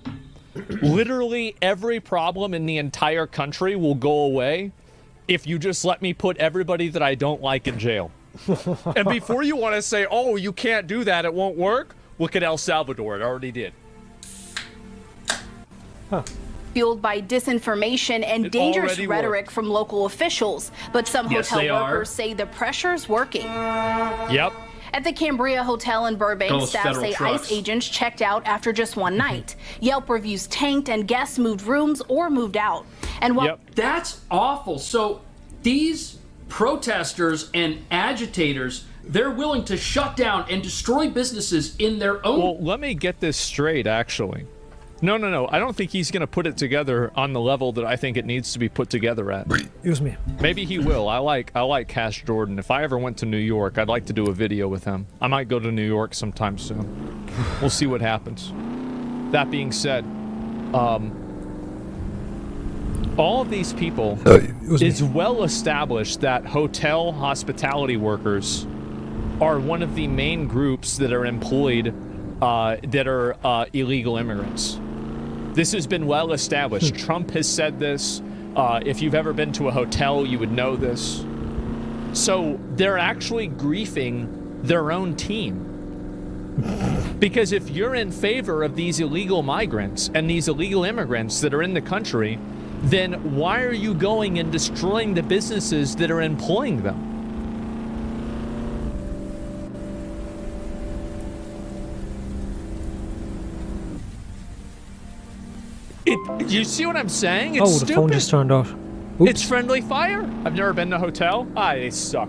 I: Literally every problem in the entire country will go away if you just let me put everybody that I don't like in jail. And before you want to say, oh, you can't do that, it won't work, look at El Salvador, it already did.
A: Huh.
H: Fueled by disinformation and dangerous rhetoric from local officials. But some hotel workers say the pressure's working.
I: Yep.
H: At the Cambria Hotel in Burbank, staff say ICE agents checked out after just one night. Yelp reviews tanked and guests moved rooms or moved out. And while
J: That's awful. So these protesters and agitators, they're willing to shut down and destroy businesses in their own...
I: Well, let me get this straight, actually. No. I don't think he's going to put it together on the level that I think it needs to be put together at.
A: Excuse me.
I: Maybe he will. I like Cash Jordan. If I ever went to New York, I'd like to do a video with him. I might go to New York sometime soon. We'll see what happens. That being said, all of these people, it's well established that hotel hospitality workers are one of the main groups that are employed that are illegal immigrants. This has been well established. Trump has said this. If you've ever been to a hotel, you would know this. So they're actually griefing their own team. Because if you're in favor of these illegal migrants and these illegal immigrants that are in the country, then why are you going and destroying the businesses that are employing them? You see what I'm saying? It's
A: the phone just turned off. Oops.
I: It's friendly fire. I've never been to a hotel. They suck.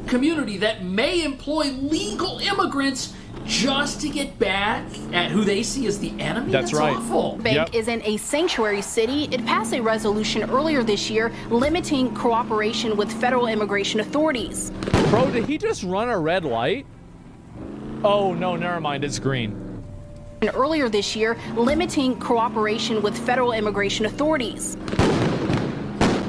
J: Community that may employ legal immigrants just to get back at who they see as the enemy.
I: That's right.
J: Awful.
H: Bank isn't a sanctuary city. It passed a resolution earlier this year limiting cooperation with federal immigration authorities.
I: Bro, did he just run a red light? Oh, no, never mind. It's green.
H: And earlier this year, limiting cooperation with federal immigration authorities.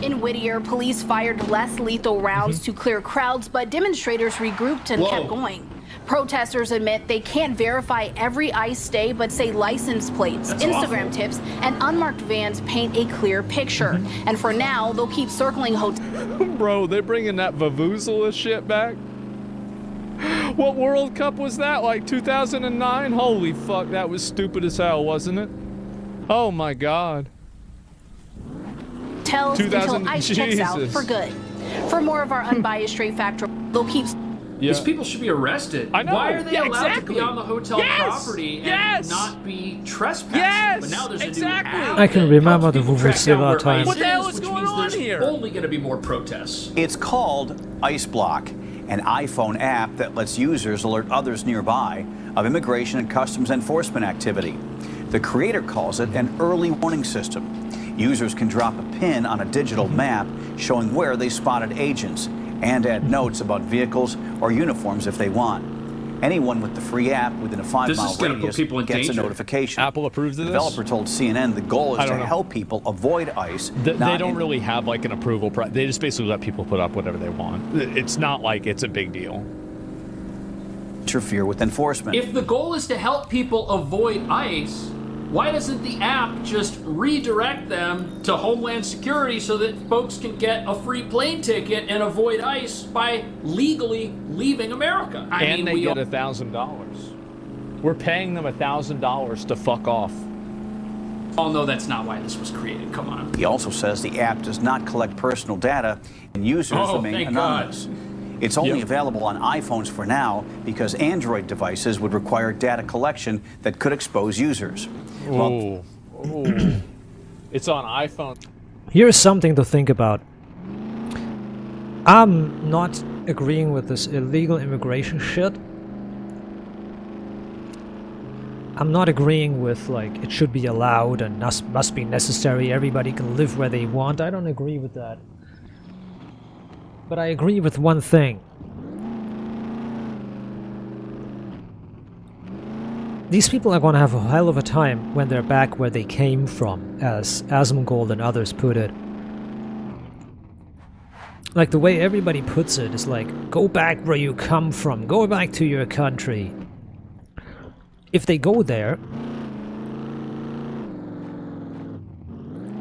H: In Whittier, police fired less lethal rounds to clear crowds, but demonstrators regrouped and kept going. Protesters admit they can't verify every ICE stay, but say license plates, Instagram tips, and unmarked vans paint a clear picture. And for now, they'll keep circling hotels.
I: Bro, they're bringing that Vuvuzela shit back? What World Cup was that, like 2009? Holy fuck, that was stupid as hell, wasn't it? Oh my god.
H: Tells until ICE checks out
I: Jesus.
H: for good. For more of our unbiased straight factor, they'll keep...
J: These people should be arrested.
I: I know.
J: Why are they
I: Yeah,
J: allowed
I: exactly.
J: to be on the hotel property and not be trespassing? But now there's a new app
A: I can
J: that
A: remember
J: helps
A: the
J: people track down
A: Vuvuzela
J: where
A: time.
J: ICE
I: What the hell
J: is,
I: is
J: which
I: going
J: means
I: on
J: there's
I: here?
J: only going to be more protests.
K: It's called Ice Block, an iPhone app that lets users alert others nearby of immigration and customs enforcement activity. The creator calls it an early warning system. Users can drop a pin on a digital map showing where they spotted agents and add notes about vehicles or uniforms if they want. Anyone with the free app within a 5-mile
J: gonna put
K: radius
J: people in
K: gets a
J: danger.
K: notification.
I: Apple approves of
K: The
I: this?
K: developer told CNN the goal is
I: I
K: to
I: don't know.
K: help people avoid ICE.
I: They
K: not
I: don't
K: in-
I: really have like an approval they just basically let people put up whatever they want. It's not like it's a big deal.
K: interfere with enforcement.
J: If the goal is to help people avoid ICE, why doesn't the app just redirect them to Homeland Security so that folks can get a free plane ticket and avoid ICE by legally leaving America?
I: And they get $1,000. We're paying them $1,000 to fuck off.
J: all know that's not why this was created. Come on.
K: He also says the app does not collect personal data and users remain
J: thank
K: anonymous.
J: God.
K: It's only available on iPhones for now because Android devices would require data collection that could expose users.
I: Ooh. It's on iPhone.
A: Here's something to think about. I'm not agreeing with this illegal immigration shit. I'm not agreeing with, like, it should be allowed and must be necessary, everybody can live where they want. I don't agree with that. But I agree with one thing. These people are gonna have a hell of a time when they're back where they came from, as Asmongold and others put it. Like, the way everybody puts it is like, go back where you come from, go back to your country. If they go there,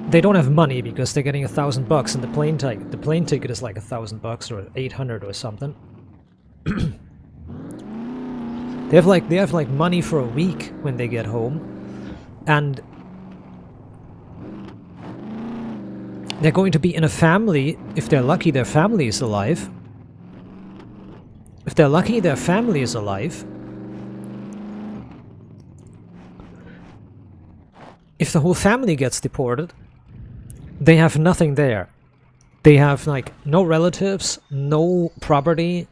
A: they don't have money because they're getting $1,000 and the plane ticket. The plane ticket is like $1,000 or 800 or something. They have like money for a week when they get home, and they're going to be in a family. If they're lucky, their family is alive. If they're lucky, their family is alive. If the whole family gets deported, they have nothing there. They have, like, no relatives, no property,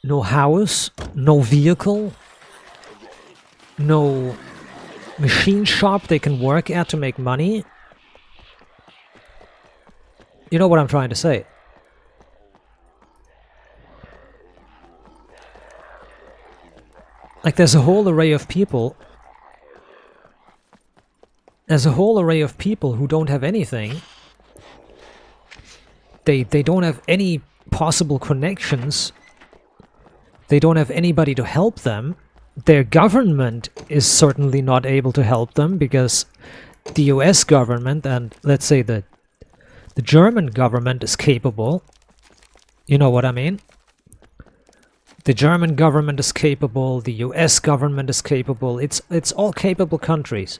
A: no house, no vehicle, no machine shop they can work at to make money. You know what I'm trying to say. Like, there's a whole array of people. There's a whole array of people who don't have anything. They don't have any possible connections. They don't have anybody to help them. Their government is certainly not able to help them because the US government and, let's say, the German government is capable. You know what I mean? The German government is capable, the US government is capable, it's all capable countries.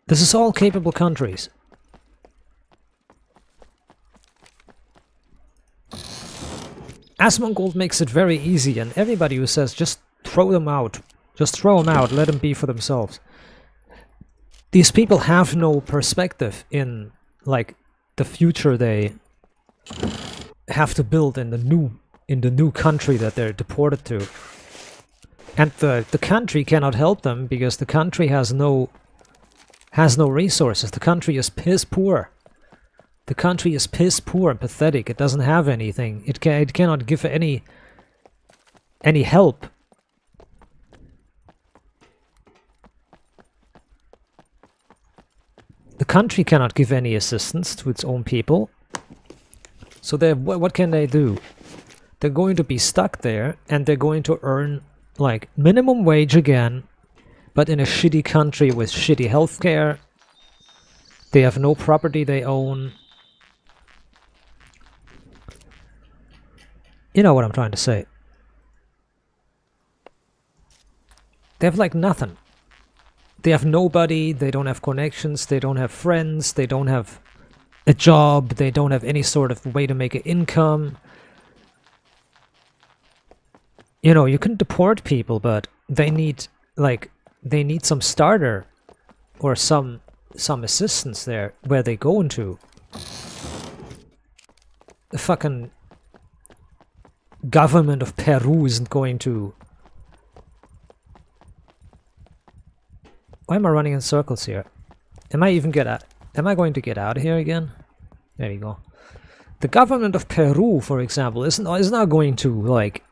A: This is all capable countries. Asmongold makes it very easy, and everybody who says just throw them out, let them be for themselves. These people have no perspective in, like, the future they have to build in the new country that they're deported to. And the country cannot help them because the country has no resources. The country is piss poor. The country is piss poor and pathetic. It doesn't have anything. It cannot give any help. The country cannot give any assistance to its own people. So what can they do? They're going to be stuck there, and they're going to earn, like, minimum wage again, but in a shitty country with shitty healthcare. They have no property they own. You know what I'm trying to say. They have, like, nothing. They have nobody, they don't have connections, they don't have friends, they don't have a job, they don't have any sort of way to make an income. You know, you can deport people, but they need, like, they need some starter or some assistance there where they go into. The fucking government of Peru isn't going to... Why am I running in circles here? Am I going to get out of here again? There we go. The government of Peru, for example, is not going to, like,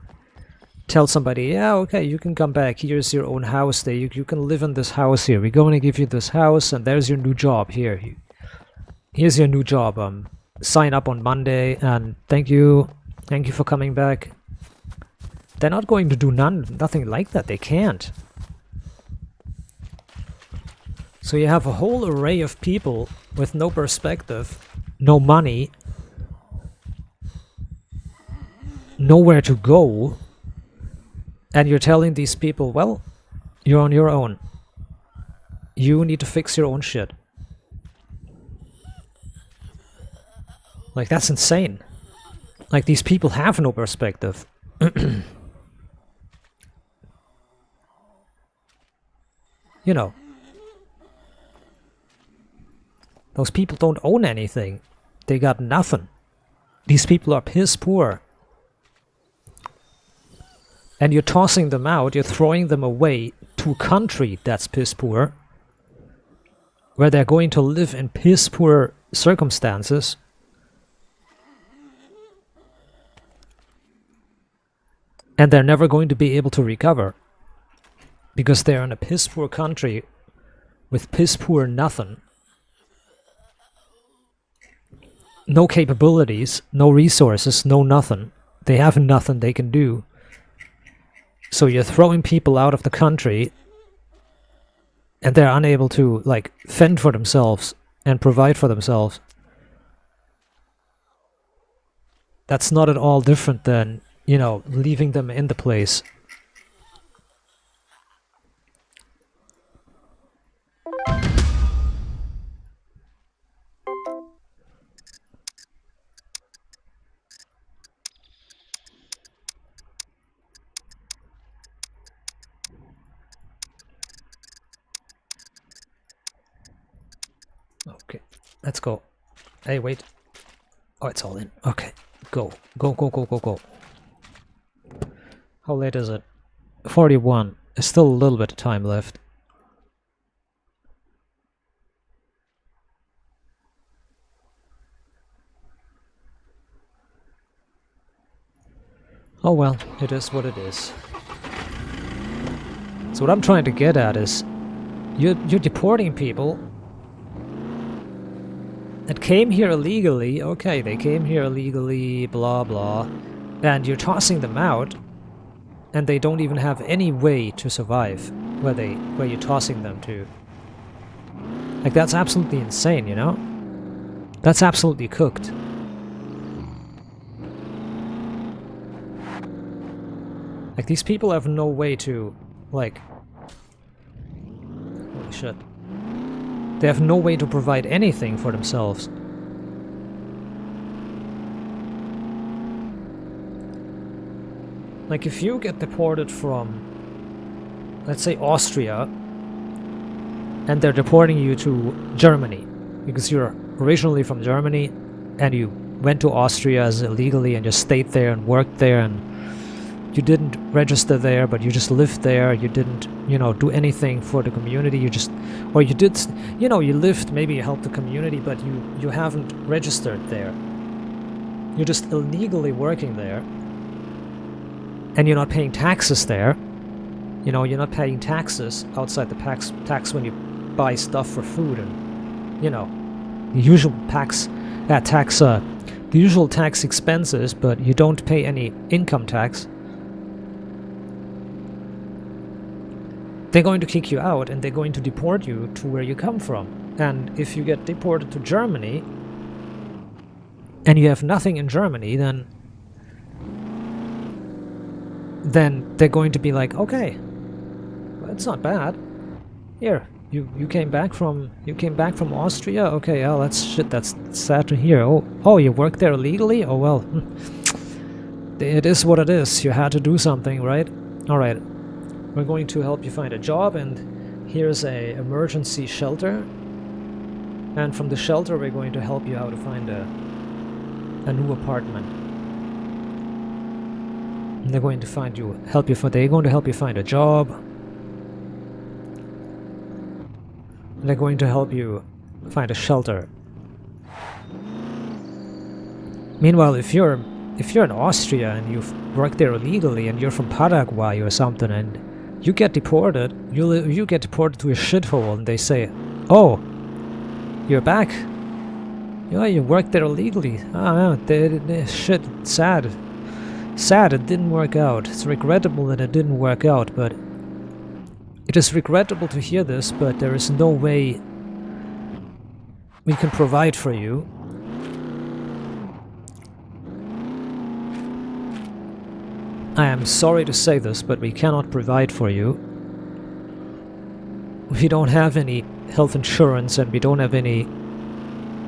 A: tell somebody, yeah, okay, you can come back, here's your own house there, you can live in this house here, we're going to give you this house, and there's your new job here. Here's your new job, sign up on Monday, and thank you for coming back. They're not going to do nothing like that, they can't. So you have a whole array of people with no perspective, no money, nowhere to go, and you're telling these people, well, you're on your own. You need to fix your own shit. Like, that's insane. Like, these people have no perspective. You know. Those people don't own anything. They got nothing. These people are piss poor. And you're tossing them out, you're throwing them away to a country that's piss poor, where they're going to live in piss poor circumstances. And they're never going to be able to recover. Because they're in a piss poor country with piss poor nothing. No capabilities, no resources, no nothing. They have nothing they can do. So you're throwing people out of the country and they're unable to, like, fend for themselves and provide for themselves. That's not at all different than, you know, leaving them in the place. Okay, let's go. Hey, wait. Oh, it's all in. Okay, go. Go, go, go, go, go. How late is it? 41. There's still a little bit of time left. Oh well, it is what it is. So what I'm trying to get at is, you're deporting people that came here illegally. Okay, they came here illegally, blah blah, and you're tossing them out, and they don't even have any way to survive where you're tossing them to. Like, that's absolutely insane, you know? That's absolutely cooked. Like, these people have no way to, like... Holy shit. They have no way to provide anything for themselves. Like, if you get deported from, let's say, Austria, and they're deporting you to Germany, because you're originally from Germany, and you went to Austria as illegally and just stayed there and worked there, and you didn't register there, but you just lived there, you didn't, you know, do anything for the community, you just, or you did, you know, you lived, maybe you helped the community, but you haven't registered there. You're just illegally working there, and you're not paying taxes there. You know, you're not paying taxes outside the tax when you buy stuff for food, and, you know, the usual the usual tax expenses, but you don't pay any income tax. They're going to kick you out, and they're going to deport you to where you come from. And if you get deported to Germany, and you have nothing in Germany, then they're going to be like, okay, well, it's not bad. Here, you came back from Austria. Okay, oh, that's sad to hear. Oh, you worked there illegally. Oh well, it is what it is. You had to do something, right? All right, we're going to help you find a job, and here's a emergency shelter. And from the shelter, we're going to help you how to find a new apartment. And they're going to help you find a job. And they're going to help you find a shelter. Meanwhile, if you're in Austria and you've worked there illegally and you're from Paraguay or something and you get deported, you get deported to a shithole, and they say, "Oh, you're back. Yeah, you worked there illegally. Shit, sad. Sad it didn't work out. It's regrettable that it didn't work out, but it is regrettable to hear this, but there is no way we can provide for you. I am sorry to say this, but we cannot provide for you. We don't have any health insurance, and we don't have any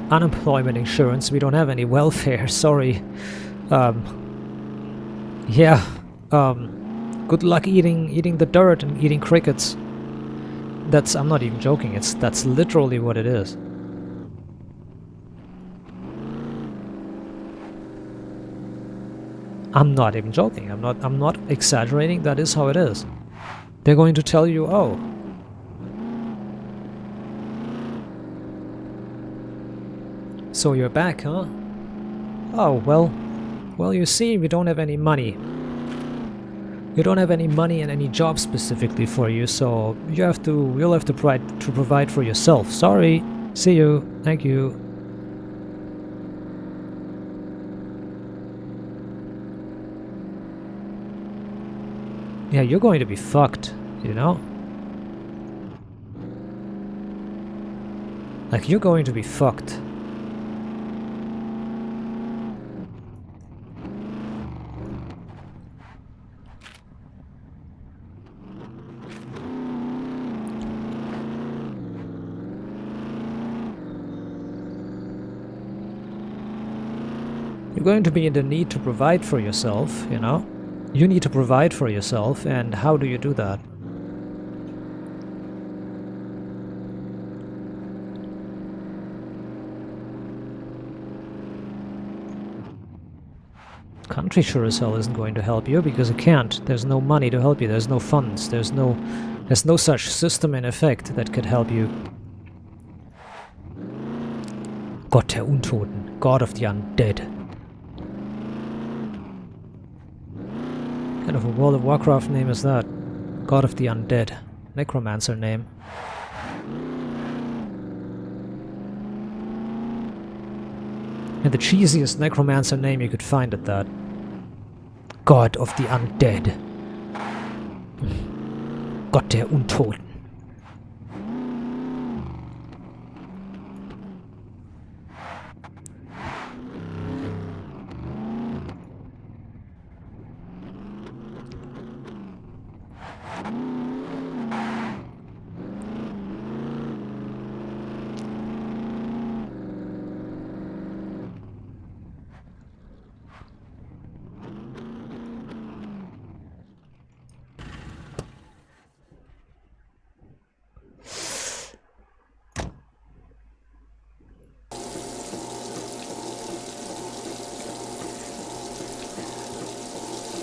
A: unemployment insurance. We don't have any welfare. Sorry. Good luck eating the dirt and eating crickets. I'm not even joking. That's literally what it is. I'm not even joking. I'm not exaggerating. That is how it is. They're going to tell you, "Oh, so you're back, huh? Oh, well, you see, we don't have any money. We don't have any money and any job specifically for you, so you'll have to provide for yourself. Sorry. See you. Thank you." Yeah, you're going to be fucked, you know? Like, you're going to be fucked. You're going to be in the need to provide for yourself, you know? You need to provide for yourself, and how do you do that? Country sure as hell isn't going to help you, because it can't. There's no money to help you, there's no funds, there's no such system in effect that could help you. Gott der Untoten, God of the Undead. What kind of a World of Warcraft name is that? God of the Undead. Necromancer name. And the cheesiest Necromancer name you could find at that. God of the Undead. Gott der Untoten.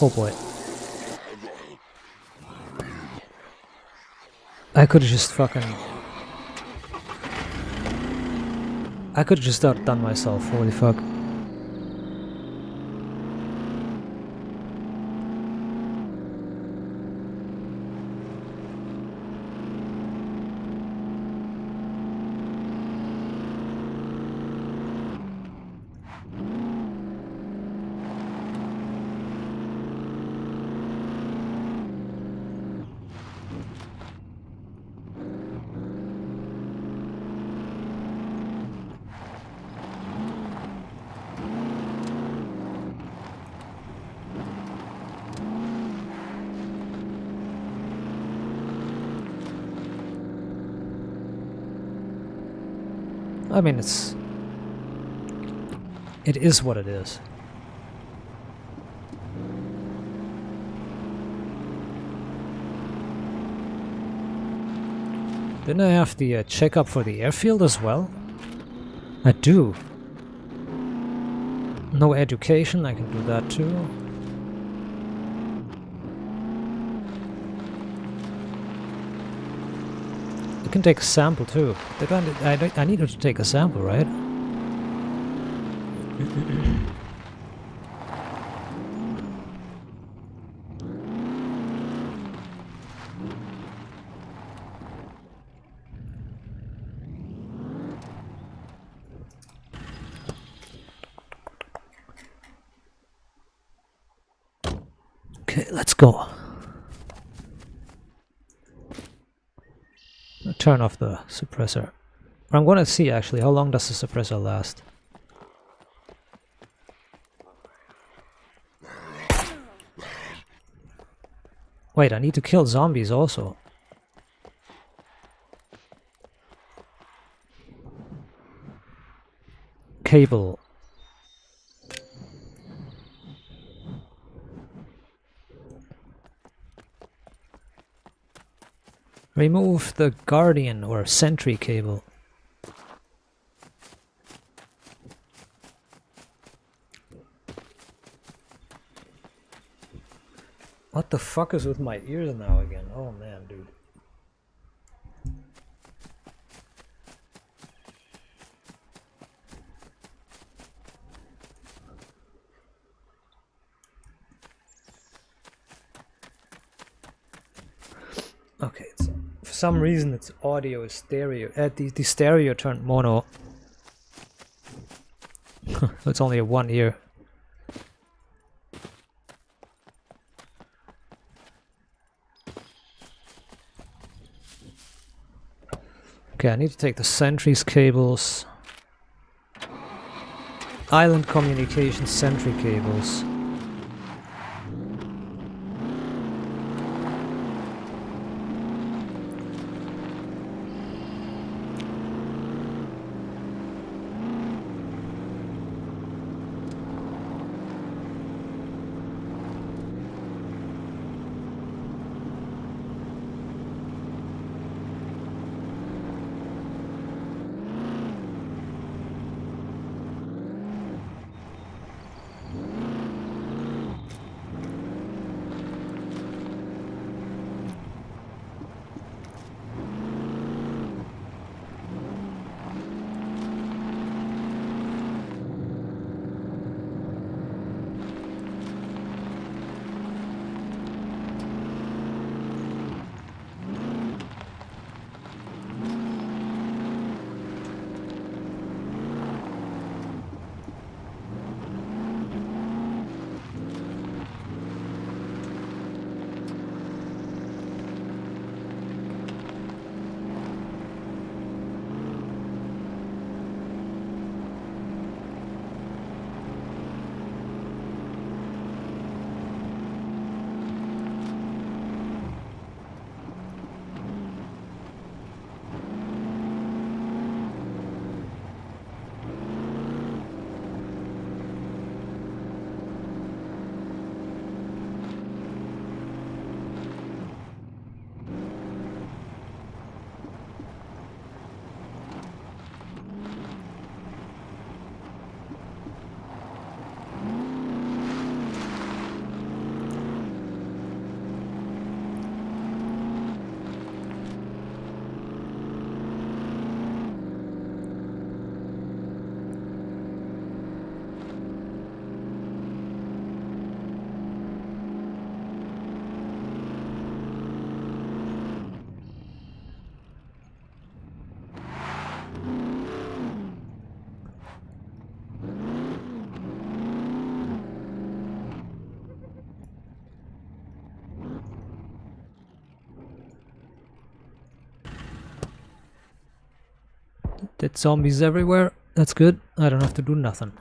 A: Oh boy. I could have just fucking... I could have just outdone myself, holy fuck. I mean, it is what it is. Didn't I have the checkup for the airfield as well? I do. No education, I can do that too. You can take a sample too. I need to take a sample, right? Okay, let's go. Turn off the suppressor. I'm gonna see actually, how long does the suppressor last? Wait, I need to kill zombies also. Cable. Remove the guardian or sentry cable. What the fuck is with my ears now again? Oh man, dude. Okay, for some reason its audio is stereo. The stereo turned mono. It's only a one ear. Okay, I need to take the sentries cables. Island communication sentry cables. Dead zombies everywhere. That's good. I don't have to do nothing.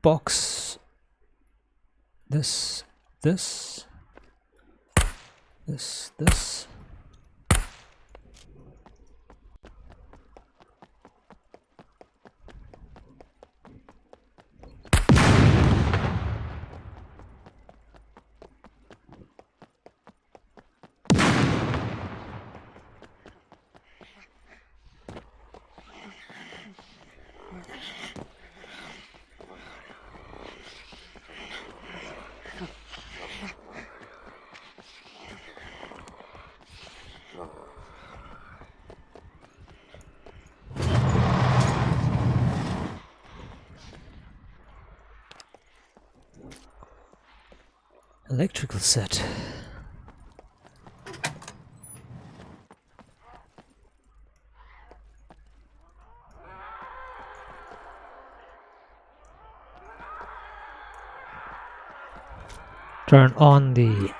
A: Box. This. Electrical set. Turn on the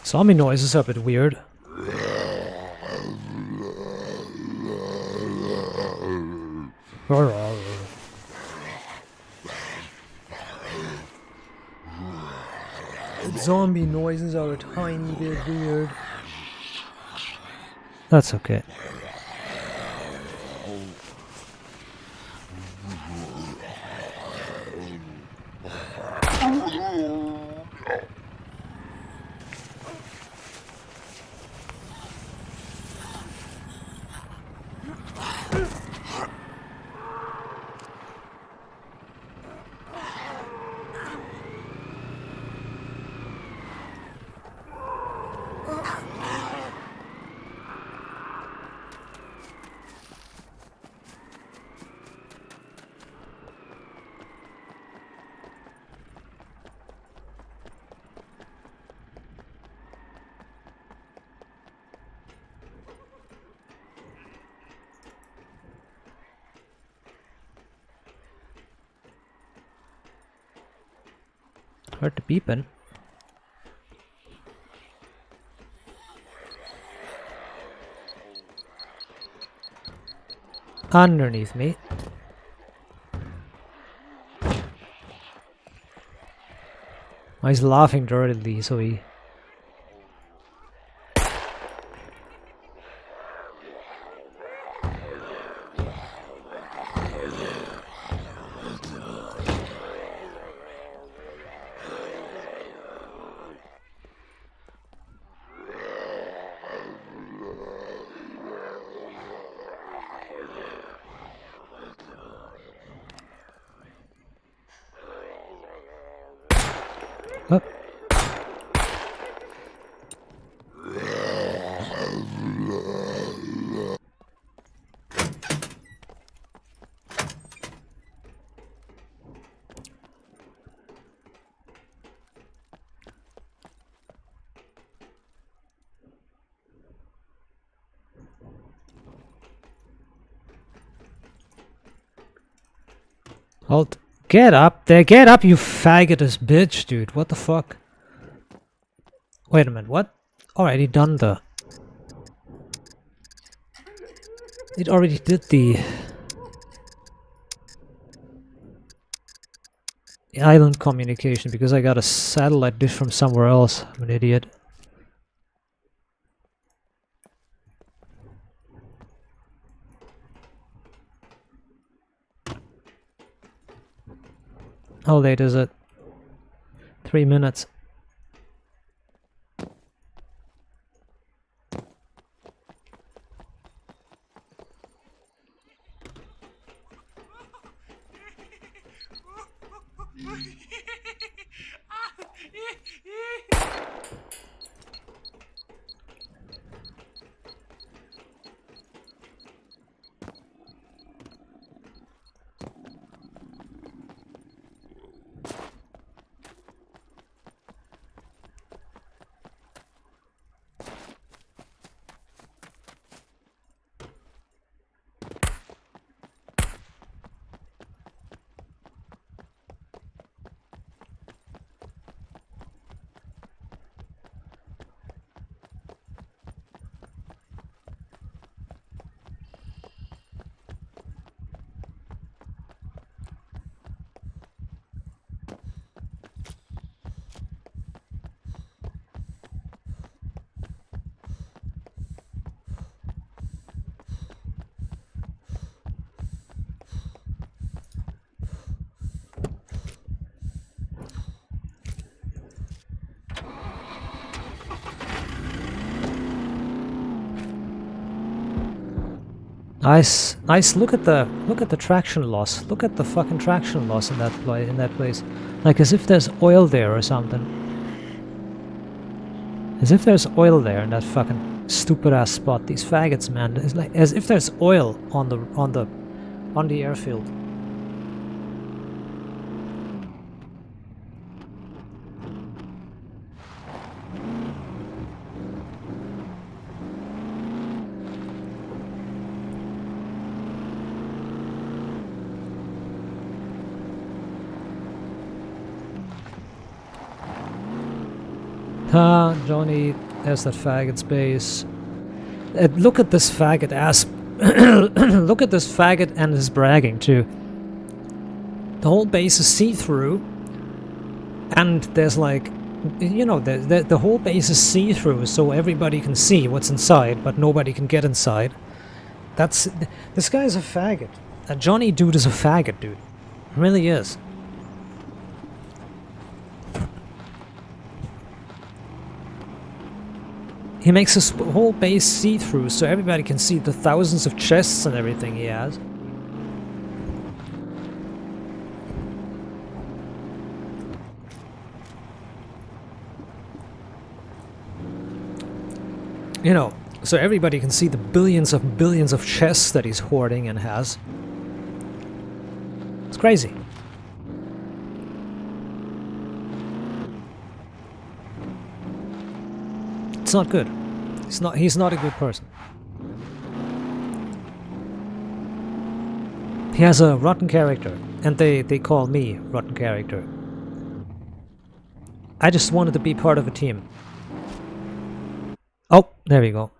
A: zombie noises are a bit weird. Zombie noises are a tiny bit weird. That's okay. Heard the beeping. Underneath me. Oh, he's laughing dirtily, so he... Oh. Halt. Get up there, get up, you faggotous bitch, dude. What the fuck? Wait a minute, what? Already done the... It already did the island communication because I got a satellite dish from somewhere else. I'm an idiot. How late is it? 3 minutes. Ice, Ice, look at the traction loss. Look at the fucking traction loss in that place. Like as if there's oil there or something. As if there's oil there in that fucking stupid ass spot. These faggots, man. It's like as if there's oil on the airfield. Johnny has that faggot's base. Look at this faggot ass. Look at this faggot and his bragging too. The whole base is see-through, and there's like, you know, the whole base is see-through, so everybody can see what's inside, but nobody can get inside. This guy's a faggot. Johnny dude is a faggot, dude. Really is. He makes his whole base see-through so everybody can see the thousands of chests and everything he has. You know, so everybody can see the billions of chests that he's hoarding and has. It's crazy. It's not good. He's not a good person. He has a rotten character, and they call me rotten character. I just wanted to be part of a team. Oh, there we go.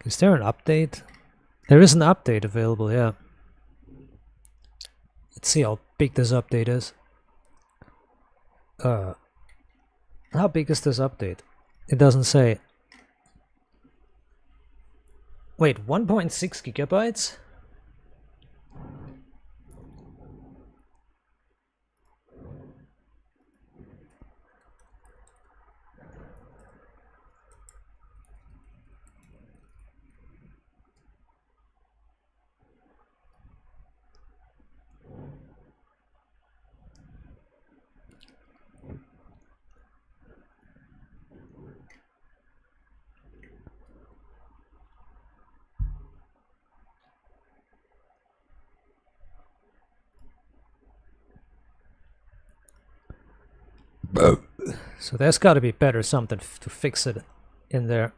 A: Is there an update? There is an update available, yeah. Let's see how big this update is. How big is this update? It doesn't say. Wait, 1.6 gigabytes? So there's got to be better something to fix it in there.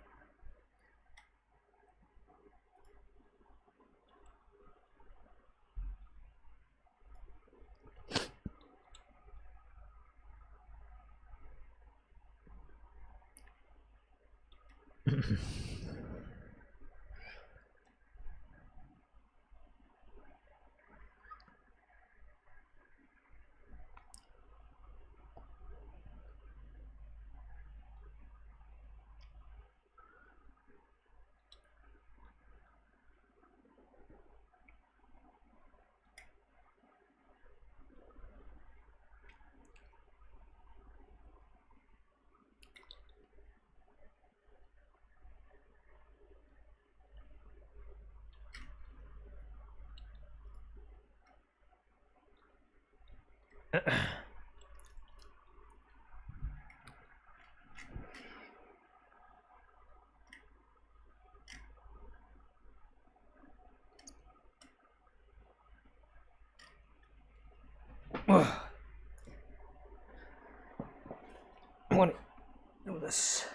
A: I want to do this.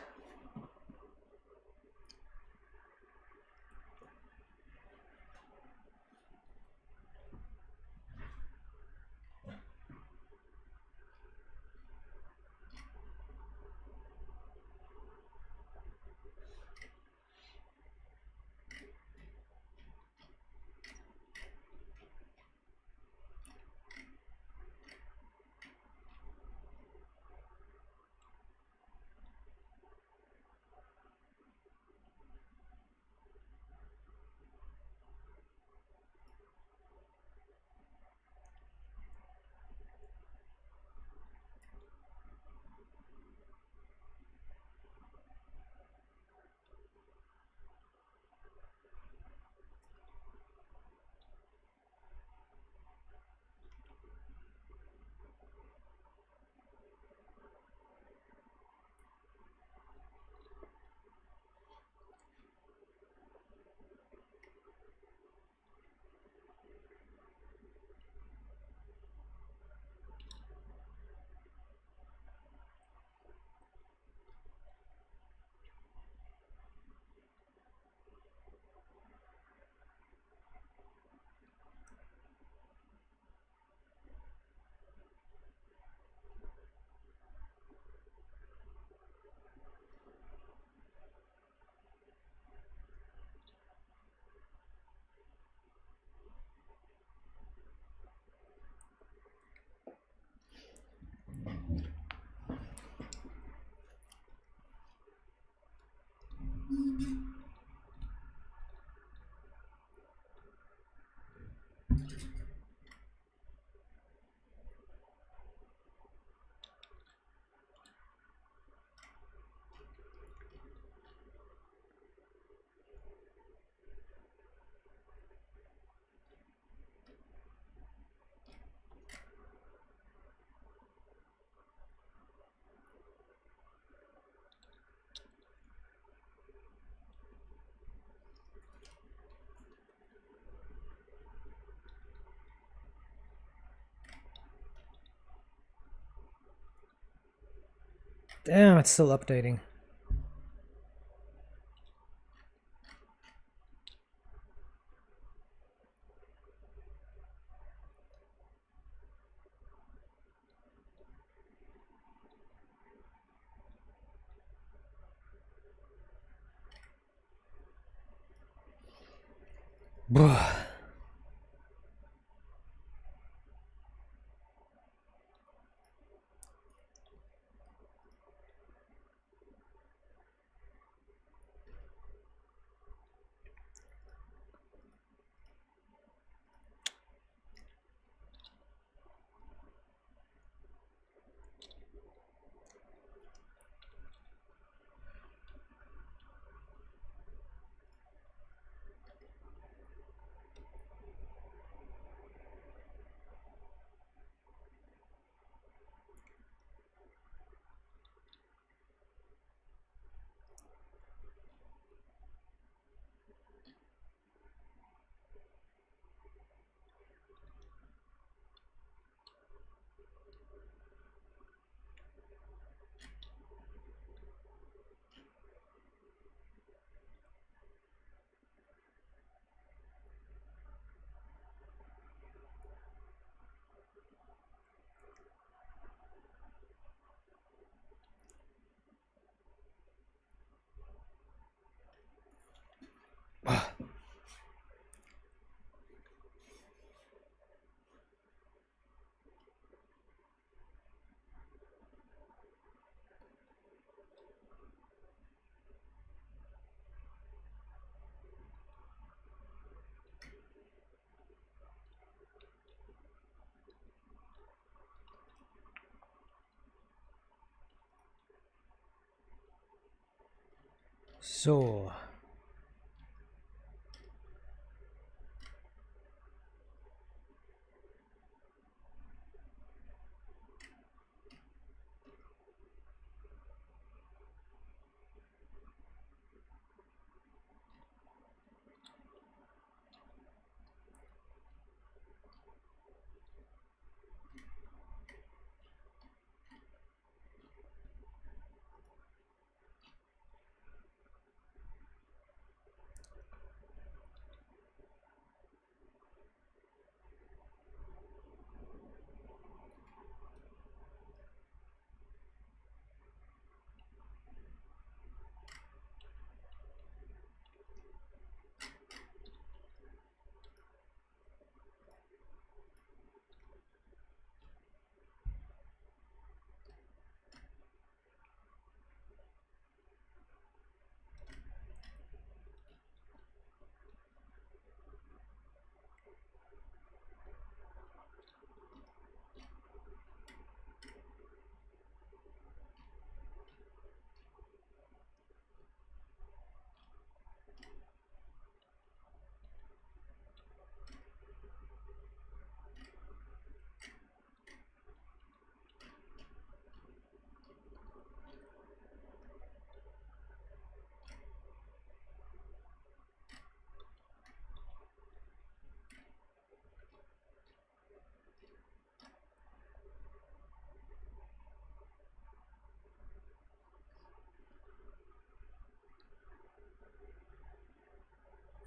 A: Damn, it's still updating. So.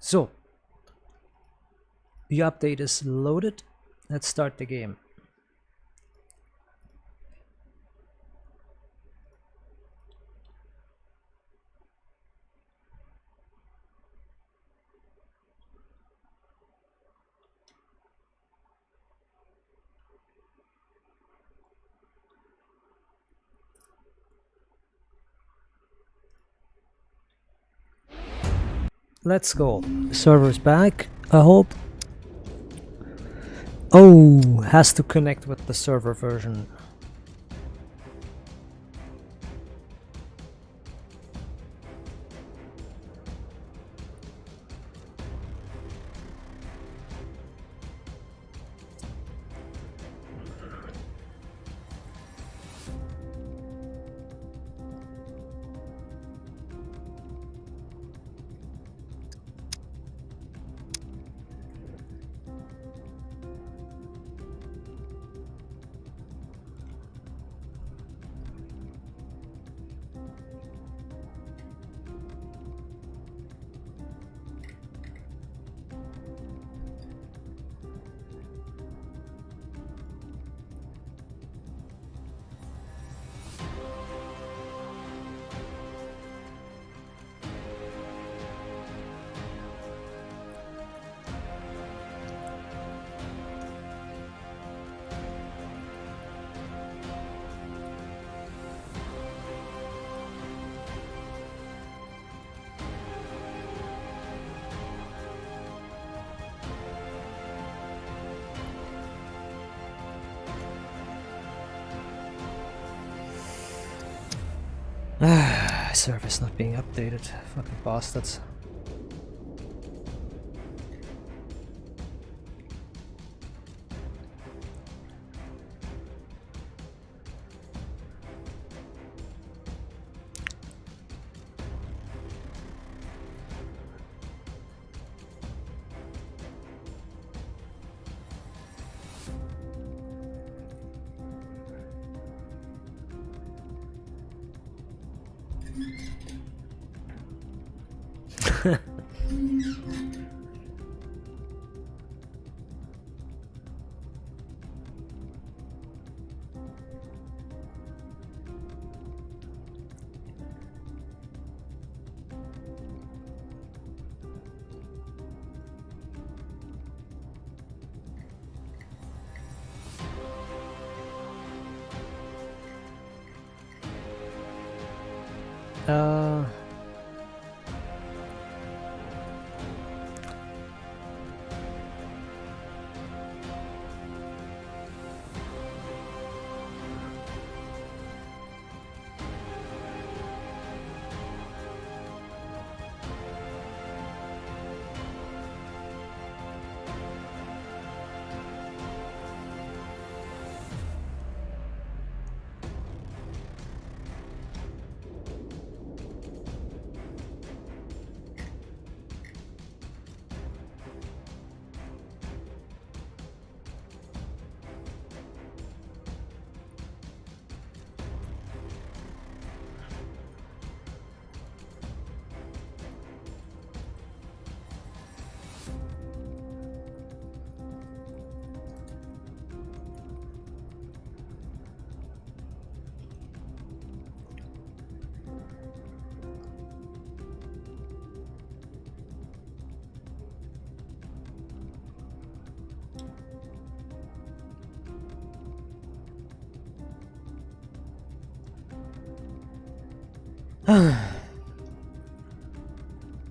A: So, the update is loaded. Let's start the game. Let's go. Server's back, I hope. Oh, has to connect with the server version. Server's not being updated. Fucking bastards. Uh...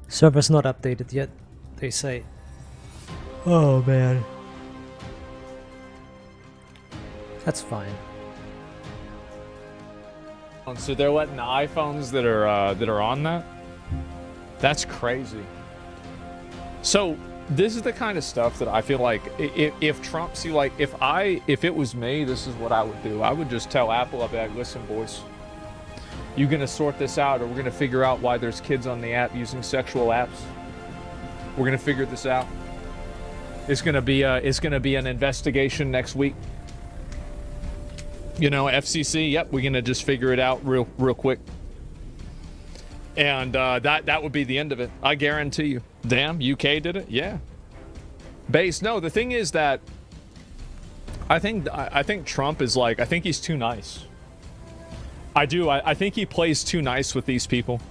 A: Server's not updated yet, they say. Oh man. That's fine.
I: So they're letting the iPhones that are on that? That's crazy. So this is the kind of stuff that I feel like if Trump, see, like if it was me, this is what I would do. I would just tell Apple, I'd be like, listen, boys, you gonna sort this out, or we're gonna figure out why there's kids on the app using sexual apps. We're gonna figure this out. It's gonna be an investigation next week. You know, FCC. Yep, we're gonna just figure it out real quick. And that would be the end of it. I guarantee you. Damn, UK did it? Yeah. Base, no, the thing is that I think Trump is like, I think he's too nice. I do. I think he plays too nice with these people.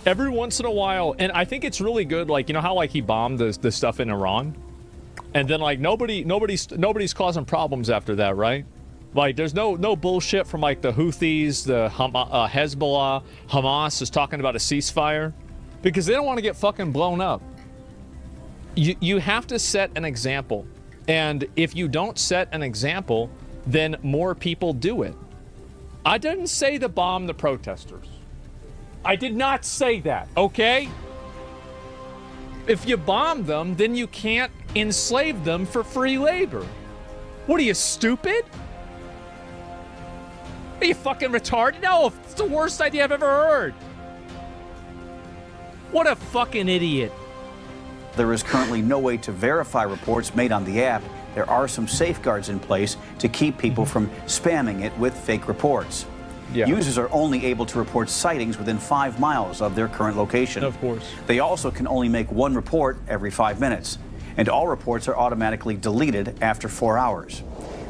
I: Every once in a while, and I think it's really good, like, you know how like he bombed the stuff in Iran? And then like nobody's causing problems after that, right? Like there's no bullshit from like the Houthis, the Hezbollah, Hamas is talking about a ceasefire because they don't want to get fucking blown up. You have to set an example. And if you don't set an example, then more people do it. I didn't say to bomb the protesters. I did not say that, okay? If you bomb them, then you can't enslave them for free labor. What are you, stupid? Are you fucking retarded? No, it's the worst idea I've ever heard. What a fucking idiot.
K: There is currently no way to verify reports made on the app. There are some safeguards in place to keep people from spamming it with fake reports. Yeah. Users are only able to report sightings within 5 miles of their current location.
I: Of course.
K: They also can only make one report every 5 minutes. And all reports are automatically deleted after 4 hours.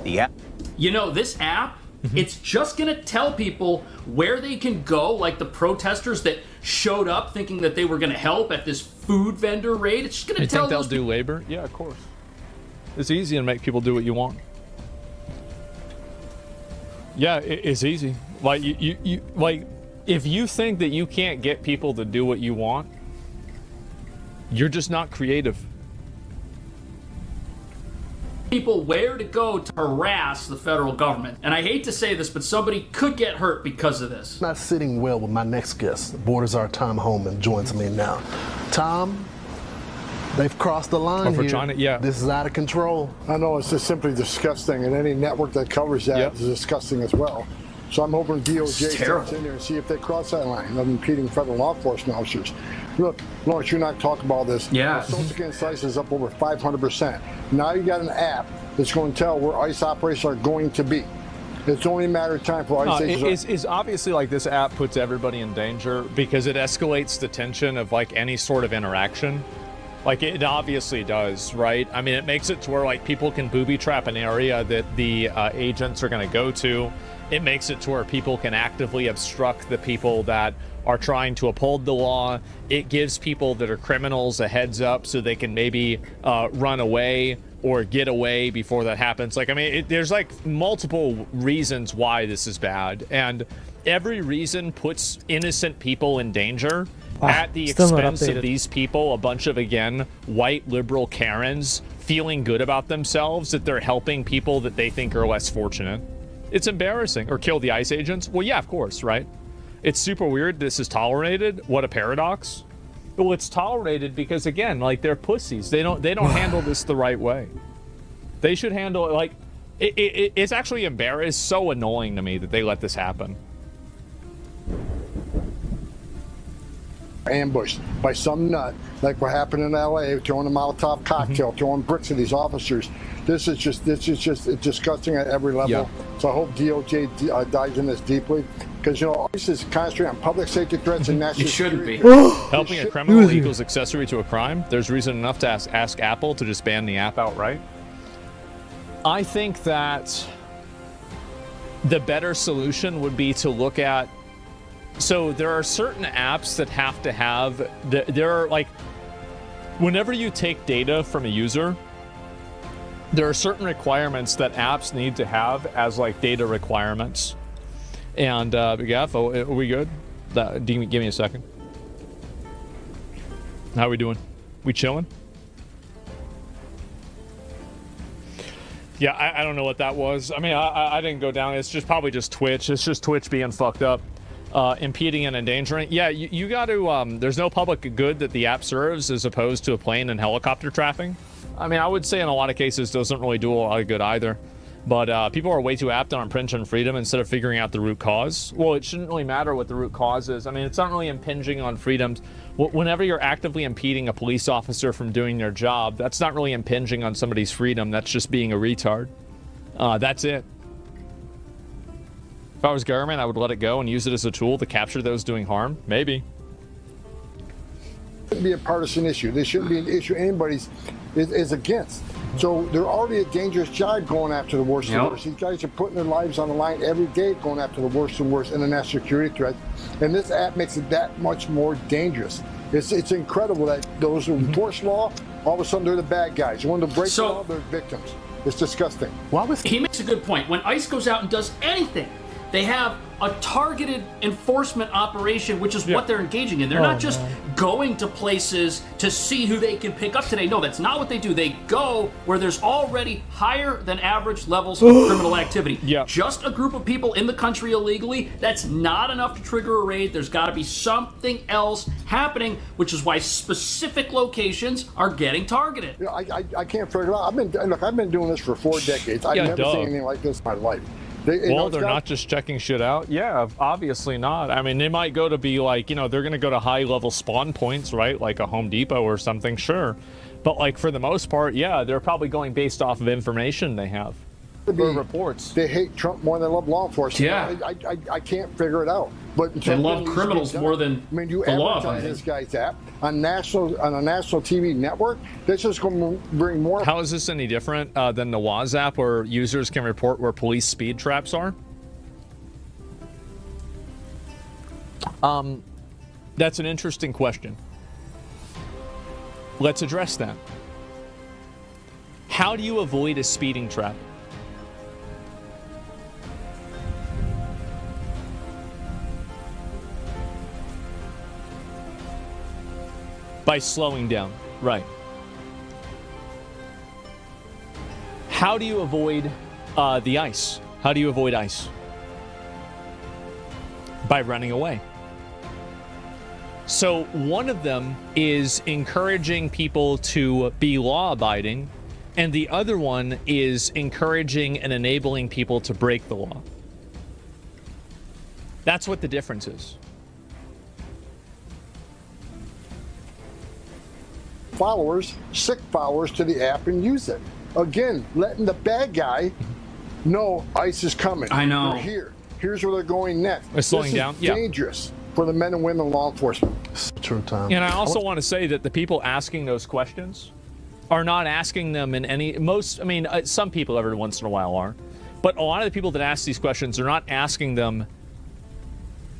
K: The app...
J: You know, this app, it's just going to tell people where they can go, like the protesters that showed up thinking that they were going to help at this food vendor raid. It's just going to tell
I: them. You think they'll do labor? Yeah, of course. It's easy to make people do what you want. Yeah, it's easy. Like you like if you think that you can't get people to do what you want, you're just not creative.
J: People where to go to harass the federal government. And I hate to say this, but somebody could get hurt because of this.
L: Not sitting well with my next guest. Borders our Tom Holman joins me now. Tom, they've crossed the line here.
I: China, yeah.
L: This is out of control.
M: I know, it's just simply disgusting, and any network that covers that is disgusting as well. So I'm hoping DOJ steps in there and see if they cross that line of impeding federal law enforcement officers. Look, Lawrence, you and I talk about this.
J: Yeah.
M: Social security size is up over 500%. Now you got an app that's going to tell where ICE operations are going to be. It's only a matter of time for ICE agents.
I: It's obviously like this app puts everybody in danger because it escalates the tension of like any sort of interaction. Like it obviously does, right? I mean, it makes it to where like people can booby trap an area that the agents are going to go to. It makes it to where people can actively obstruct the people that are trying to uphold the law. It gives people that are criminals a heads up so they can maybe run away or get away before that happens. Like, I mean, there's like multiple reasons why this is bad. And every reason puts innocent people in danger. At the expense of these people, a bunch of, again, white liberal Karens feeling good about themselves that they're helping people that they think are less fortunate. It's embarrassing. Or kill the ICE agents? Well, yeah, of course, right? It's super weird this is tolerated. What a paradox. Well, it's tolerated because, again, like, they're pussies. They don't handle this the right way. They should handle it, like, it's actually embarrassing. It's so annoying to me that they let this happen.
M: Ambushed by some nut, like what happened in LA, throwing a Molotov cocktail, throwing bricks at these officers. This is just disgusting at every level.
I: Yeah.
M: So I hope DOJ dives in this deeply, because you know ICE is concentrating on public safety threats and national security.
I: Helping a criminal equals accessory to a crime. There's reason enough to ask Apple to just ban the app outright. I think that the better solution would be to look at. So there are certain apps that have to have, there are like, whenever you take data from a user, there are certain requirements that apps need to have as like data requirements. And Big F, are we good? Give me a second. How are we doing? We chilling? Yeah, I don't know what that was. I mean, I didn't go down. It's just probably just Twitch. It's just Twitch being fucked up. Impeding and endangering. Yeah, you got to, there's no public good that the app serves as opposed to a plane and helicopter traffic. I mean, I would say in a lot of cases doesn't really do a lot of good either. But people are way too apt on infringing freedom instead of figuring out the root cause. Well, it shouldn't really matter what the root cause is. I mean, it's not really impinging on freedoms. Whenever you're actively impeding a police officer from doing their job, that's not really impinging on somebody's freedom. That's just being a retard. That's it. If I was government, I would let it go and use it as a tool to capture those doing harm. Maybe.
M: shouldn't be a partisan issue. This shouldn't be an issue anybody's is against. So they're already a dangerous job going after the worst and worst. These guys are putting their lives on the line every day going after the worst and worst international security threats. And this app makes it that much more dangerous. It's incredible that those who enforce law, all of a sudden they're the bad guys. When they break the law, they're victims. It's disgusting.
J: He makes a good point. When ICE goes out and does anything, they have a targeted enforcement operation, which is what they're engaging in. They're not just going to places to see who they can pick up today. No, that's not what they do. They go where there's already higher than average levels of criminal activity. Just a group of people in the country illegally, that's not enough to trigger a raid. There's got to be something else happening, which is why specific locations are getting targeted.
M: You know, I can't figure it out. I've been doing this for 4 decades. I've never seen anything like this in my life.
I: They're not just checking shit out. Yeah, obviously not. I mean, they might go to be like, they're going to go to high-level spawn points, right? Like a Home Depot or something, sure. But, like, for the most part, yeah, they're probably going based off of information they have. For reports.
M: They hate Trump more than they love law enforcement.
J: Yeah.
M: I can't figure it out. But
J: they love criminals more than
M: you
J: the law.
M: advertise this guy's app on a national TV network. That's just going to bring more.
I: How is this any different than the Waz app, where users can report where police speed traps are? That's an interesting question. Let's address that. How do you avoid a speeding trap? By slowing down, right. How do you avoid the ice? How do you avoid ice? By running away. So one of them is encouraging people to be law-abiding, and the other one is encouraging and enabling people to break the law. That's what the difference is.
M: Followers, sick followers to the app and use it. Again, letting the bad guy know ICE is coming.
J: I know.
M: They're here. Here's where they're going next.
I: They're slowing down.
M: This is dangerous for the men and women in law enforcement.
L: True, Tom.
I: And I also want to say that the people asking those questions are not asking them in any... some people every once in a while are. But a lot of the people that ask these questions are not asking them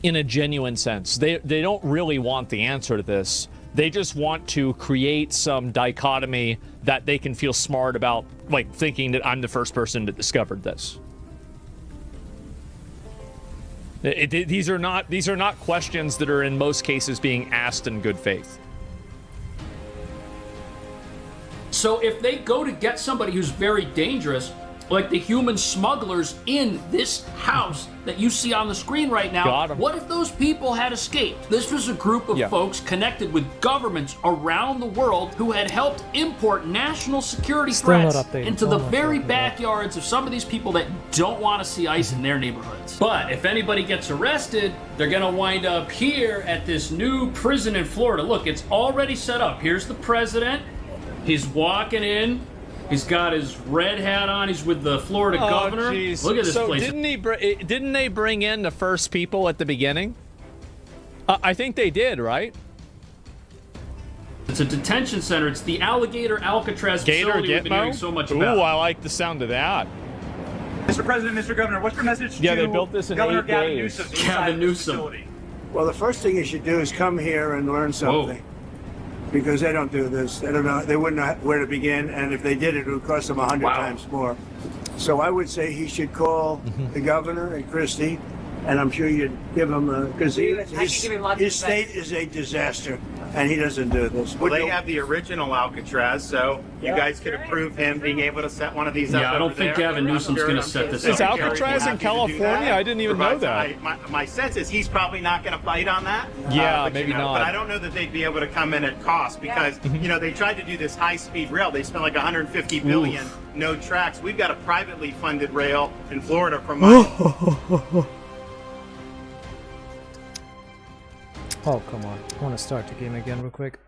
I: in a genuine sense. They don't really want the answer to this. They just want to create some dichotomy that they can feel smart about, like thinking that I'm the first person that discovered this. These are not questions that are in most cases being asked in good faith.
J: So if they go to get somebody who's very dangerous, like the human smugglers in this house that you see on the screen right now, what if those people had escaped? This was a group of folks connected with governments around the world who had helped import national security threats into the very backyards of some of these people that don't want to see ICE in their neighborhoods. But if anybody gets arrested, they're going to wind up here at this new prison in Florida. Look, it's already set up. Here's the president. He's walking in. He's got his red hat on. He's with the Florida governor.
I: Geez.
J: Look at this place.
I: Didn't they bring in the first people at the beginning? I think they did, right?
J: It's a detention center. It's the Alligator Alcatraz facility we've been hearing so much about.
I: Ooh, I like the sound of that.
N: Mr. President, Mr. Governor, what's your message
I: to
N: they
I: built this in
N: Governor
I: 8
N: Gavin
I: days.
N: Newsom?
J: Gavin Newsom.
O: Well, the first thing you should do is come here and learn something. Because they don't do this. They don't know. They wouldn't know where to begin, and if they did, it would cost them 100 times more. So I would say he should call the governor and Christie, and I'm sure you'd give him because his state is a disaster, and he doesn't do this.
N: Well, they have the original Alcatraz, so you guys could approve him being able to set one of these up.
J: Yeah, I don't think Gavin Newsom's going to set this up.
I: Is Alcatraz in California? I didn't even know that.
N: My sense is he's probably not going to bite on that.
I: Yeah, maybe not.
N: But I don't know that they'd be able to come in at cost because, they tried to do this high-speed rail. They spent like $150 billion, no tracks. We've got a privately funded rail in Florida from
A: Oh, come on. I want to start the game again real quick.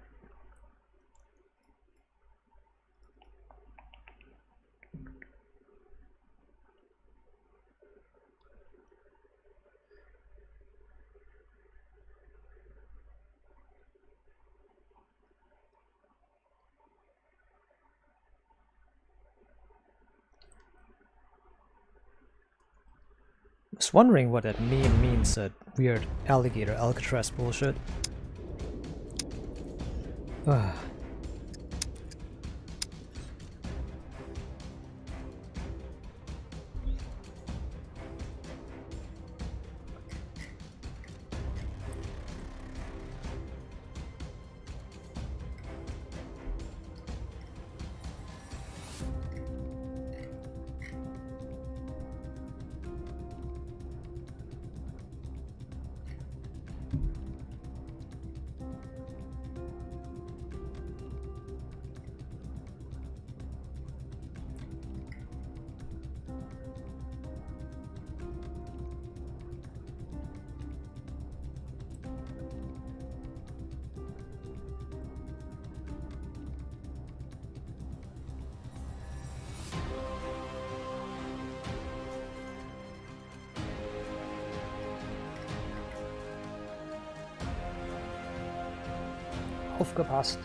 A: was wondering what that meme means, that weird alligator Alcatraz bullshit. Aufgepasst.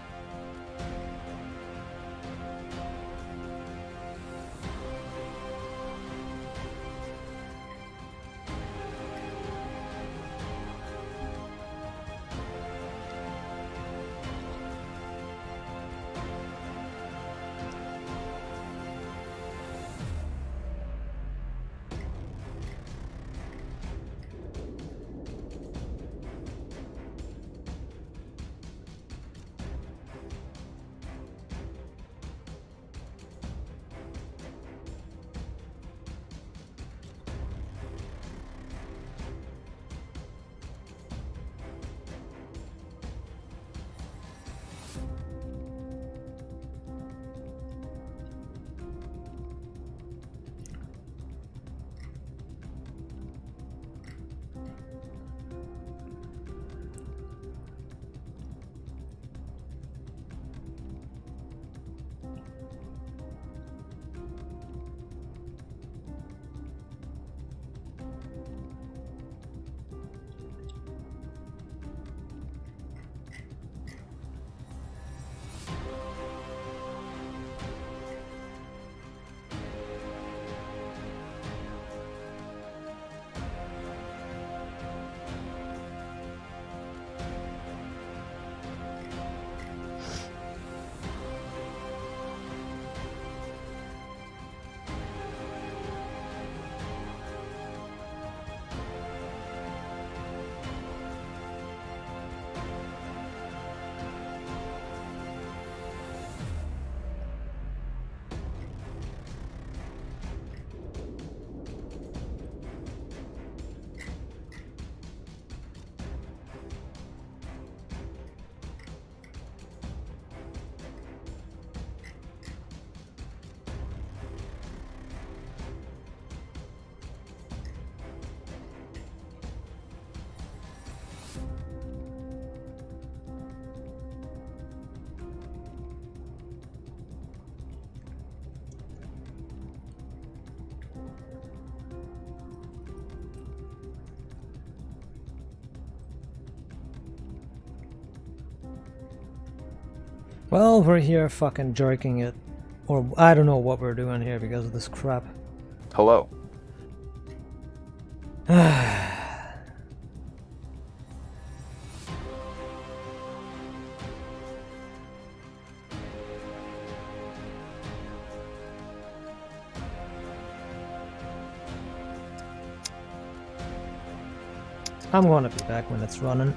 A: Well, we're here fucking jerking it. Or I don't know what we're doing here because of this crap.
P: Hello.
A: I'm gonna be back when it's running.